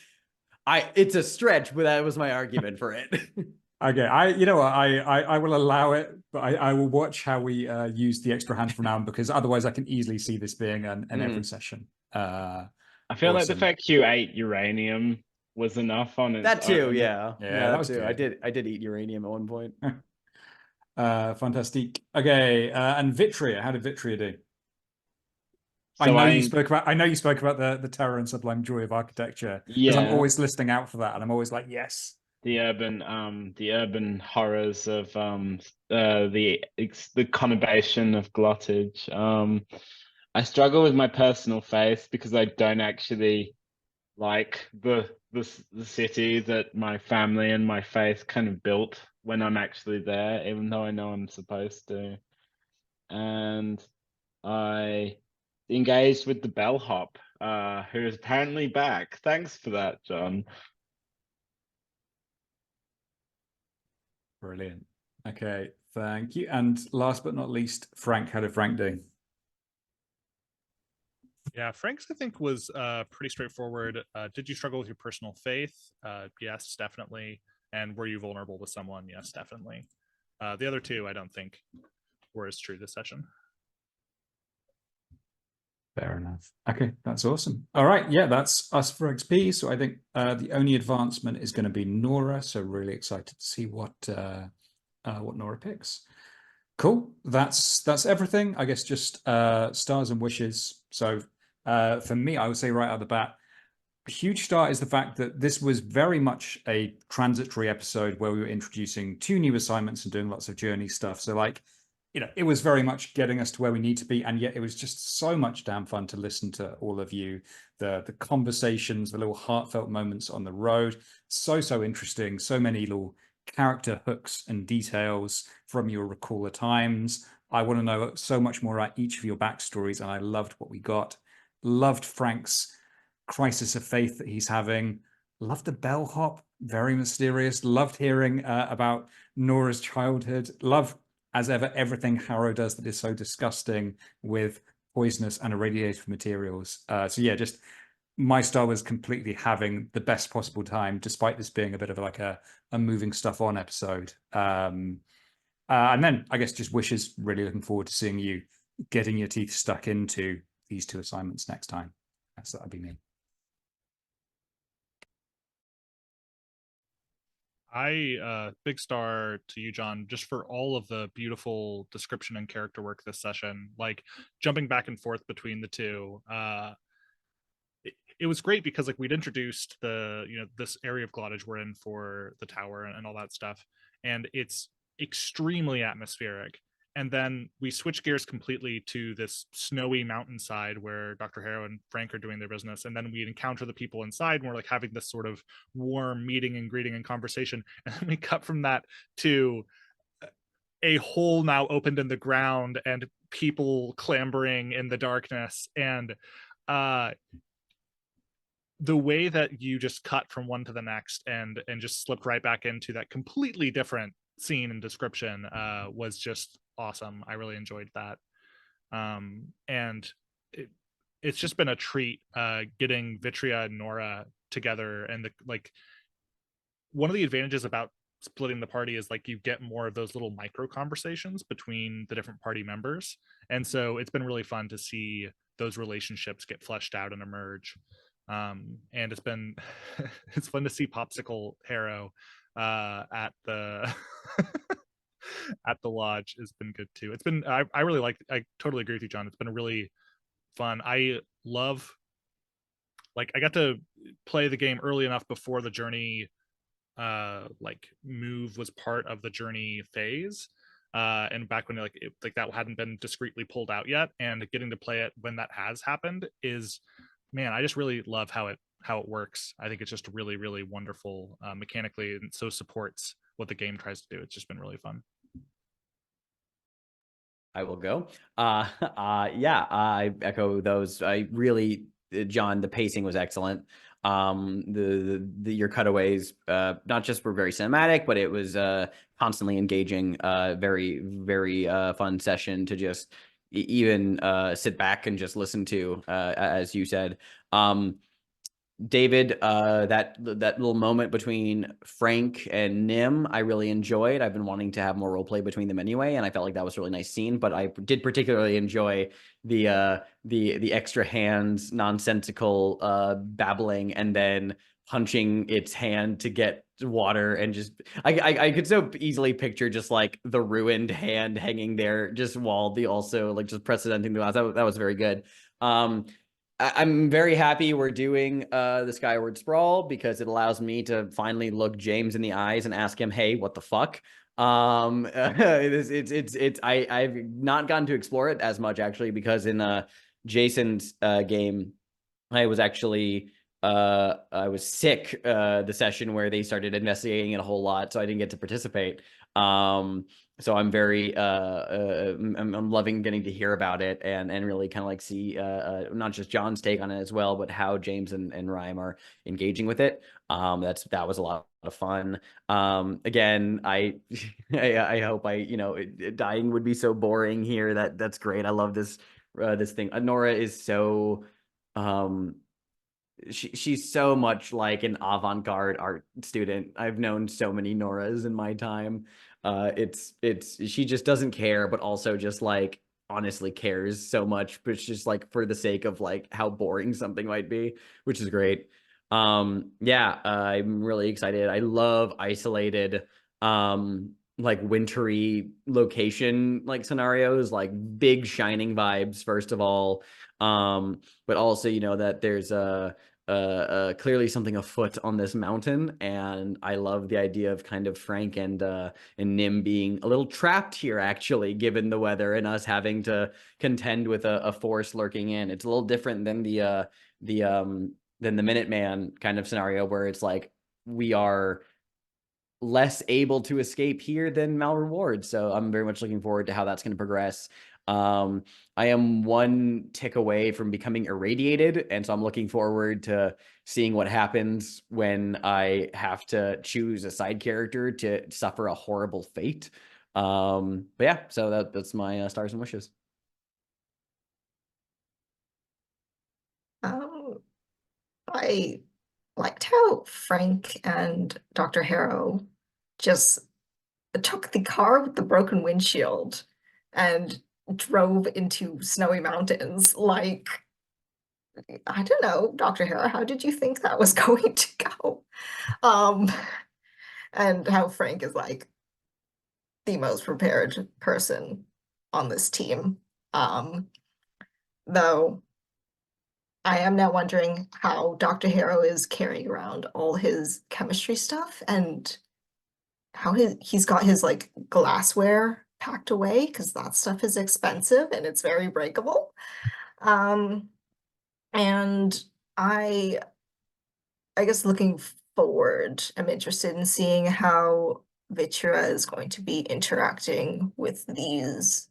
It's a stretch, but that was my argument for it. Okay, you know what, I will allow it, but I will watch how we use the extra hand from now on, because otherwise I can easily see this being an every session. I feel like the fact you ate uranium was enough on its that too, own. yeah, that was too. good. I did eat uranium at one point. Fantastic. Okay, and Vitria, how did Vitria do? So I know you spoke about the terror and sublime joy of architecture, because I'm always listening out for that, and I'm always like, yes. The urban horrors of the conurbation of glottage. I struggle with my personal faith because I don't actually like the city that my family and my faith kind of built when I'm actually there, even though I know I'm supposed to. And I engaged with the bellhop, who is apparently back. Thanks for that, John. Brilliant. Okay, thank you. And last but not least, Frank, how did Frank do? Yeah, Frank's I think was pretty straightforward. Did you struggle with your personal faith? Yes, definitely. And were you vulnerable to someone? Yes, definitely. The other two I don't think were as true this session. Fair enough. Okay, that's awesome. All right, yeah, that's us for XP. So I think the only advancement is going to be Nora. So really excited to see what Nora picks. Cool. That's everything. I guess just stars and wishes. So for me, I would say right out of the bat, a huge start is the fact that this was very much a transitory episode where we were introducing 2 new assignments and doing lots of journey stuff. So like, you know, it was very much getting us to where we need to be, and yet it was just so much damn fun to listen to all of you, the conversations, the little heartfelt moments on the road. So interesting. So many little character hooks and details from your recaller times. I want to know so much more about each of your backstories, and I loved what we got. Loved Frank's crisis of faith that he's having. Loved the bellhop, very mysterious. Loved hearing about Nora's childhood. Love, as ever, everything Harrow does that is so disgusting with poisonous and irradiated materials. So yeah, just my star was completely having the best possible time, despite this being a bit of like a moving stuff on episode. And then I guess just wishes, really looking forward to seeing you getting your teeth stuck into these 2 assignments next time. So that'd be me. Big star to you, John, just for all of the beautiful description and character work this session, like jumping back and forth between the 2. It was great because like we'd introduced the, you know, this area of glottage we're in for the tower and all that stuff, and it's extremely atmospheric. And then we switch gears completely to this snowy mountainside where Dr. Harrow and Frank are doing their business. And then we encounter the people inside, and we're like having this sort of warm meeting and greeting and conversation. And then we cut from that to a hole now opened in the ground and people clambering in the darkness. And the way that you just cut from one to the next and just slipped right back into that completely different scene and description was just awesome. I really enjoyed that. And it's just been a treat getting Vitria and Nora together. And one of the advantages about splitting the party is like you get more of those little micro conversations between the different party members. And so it's been really fun to see those relationships get fleshed out and emerge. And it's been it's fun to see Popsicle Harrow at the at the lodge has been good too. It's been I really like, I totally agree with you, John. It's been really fun. I love, like, I got to play the game early enough before the journey like move was part of the journey phase, and back when like that hadn't been discreetly pulled out yet, and getting to play it when that has happened is, man, I just really love how it works. I think it's just really, really wonderful mechanically, and so supports what the game tries to do. It's just been really fun. I will go. Yeah, I echo those. I really, John, the pacing was excellent. Your cutaways, not just were very cinematic, but it was constantly engaging. Very, very fun session to just even sit back and just listen to, as you said. David, that little moment between Frank and Nim, I really enjoyed. I've been wanting to have more role play between them anyway, and I felt like that was a really nice scene. But I did particularly enjoy the extra hands, nonsensical babbling, and then punching its hand to get water, and just I could so easily picture just like the ruined hand hanging there, just while the also like just precedenting the glass. That was very good. I'm very happy we're doing the Skyward Sprawl, because it allows me to finally look James in the eyes and ask him, hey, what the fuck? I've not gotten to explore it as much, actually, because in Jason's game, I was actually I was sick the session where they started investigating it a whole lot, so I didn't get to participate. So I'm very I'm loving getting to hear about it and really kind of like see not just John's take on it as well, but how James and Rhyme are engaging with it. That was a lot of fun. Again, I hope dying would be so boring here. That's great. I love this thing. Nora is so she's so much like an avant-garde art student. I've known so many Noras in my time. She just doesn't care, but also just like honestly cares so much, but it's just like for the sake of like how boring something might be, which is great. Yeah, I'm really excited. I love isolated like wintry location like scenarios, like big shining vibes first of all, but also that there's clearly something afoot on this mountain, and I love the idea of kind of Frank and Nim being a little trapped here, actually, given the weather, and us having to contend with a force lurking in. It's a little different than the Minuteman kind of scenario, where it's like we are less able to escape here than Malvern Ward. So I'm very much looking forward to how that's going to progress. I am one tick away from becoming irradiated, and so I'm looking forward to seeing what happens when I have to choose a side character to suffer a horrible fate. But yeah, so that's my stars and wishes. I liked how Frank and Dr. Harrow just took the car with the broken windshield and drove into snowy mountains. Like, I don't know, Dr. Harrow, how did you think that was going to go? And how Frank is like the most prepared person on this team. Though I am now wondering how Dr. Harrow is carrying around all his chemistry stuff and how he's got his like glassware packed away because that stuff is expensive and it's very breakable. And I guess looking forward, I'm interested in seeing how Vitra is going to be interacting with these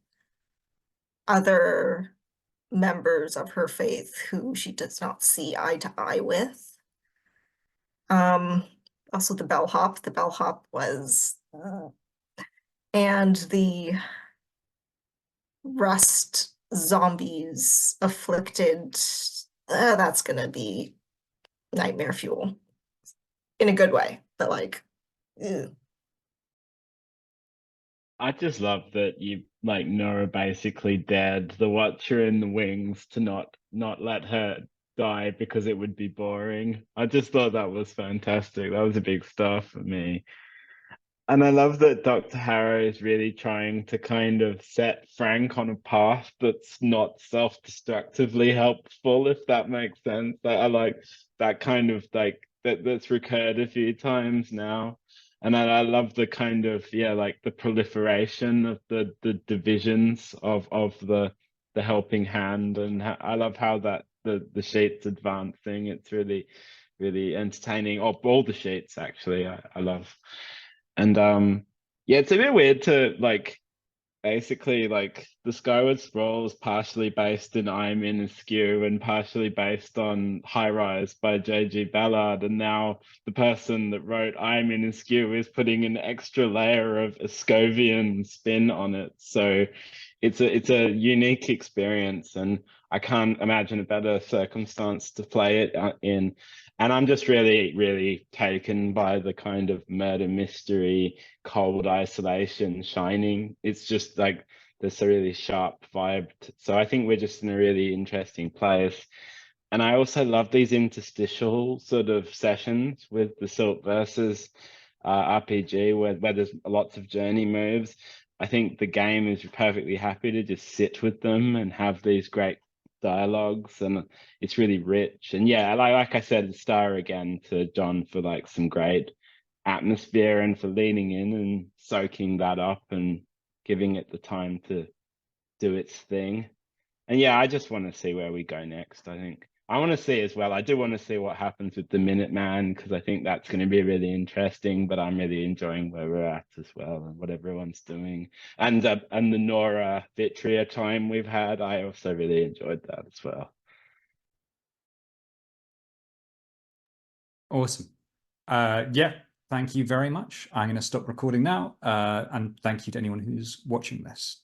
other members of her faith who she does not see eye to eye with. Also the bellhop was and the rust zombies afflicted, that's gonna be nightmare fuel in a good way, but like, ew. I just love that you like Nora basically dared the Watcher in the wings to not let her die because it would be boring. I just thought that was fantastic. That was a big star for me. And I love that Dr. Harrow is really trying to kind of set Frank on a path that's not self-destructively helpful, if that makes sense. I like that kind of like that's recurred a few times now. And I love the kind of, yeah, like the proliferation of the divisions of the helping hand. And I love how that the sheet's advancing. It's really, really entertaining. All the sheets, actually, I love. And yeah, it's a bit weird to like basically like the Skyward Sprawl is partially based in I'm in Askew and partially based on High Rise by J.G. Ballard, and now the person that wrote I'm in Askew is putting an extra layer of Ascovian spin on it. So it's a unique experience, and I can't imagine a better circumstance to play it in. And I'm just really, really taken by the kind of murder mystery, cold isolation, shining. It's just like there's a really sharp vibe. So I think we're just in a really interesting place. And I also love these interstitial sort of sessions with the Silt versus RPG where there's lots of journey moves. I think the game is perfectly happy to just sit with them and have these great dialogues, and it's really rich. And yeah, like I said, star again to John for like some great atmosphere and for leaning in and soaking that up and giving it the time to do its thing. And yeah, I just want to see where we go next. I think I want to see as well. I do want to see what happens with the Minuteman, because I think that's going to be really interesting. But I'm really enjoying where we're at as well and what everyone's doing. And the Nora Vitria time we've had, I also really enjoyed that as well. Awesome. Yeah, thank you very much. I'm going to stop recording now. And thank you to anyone who's watching this.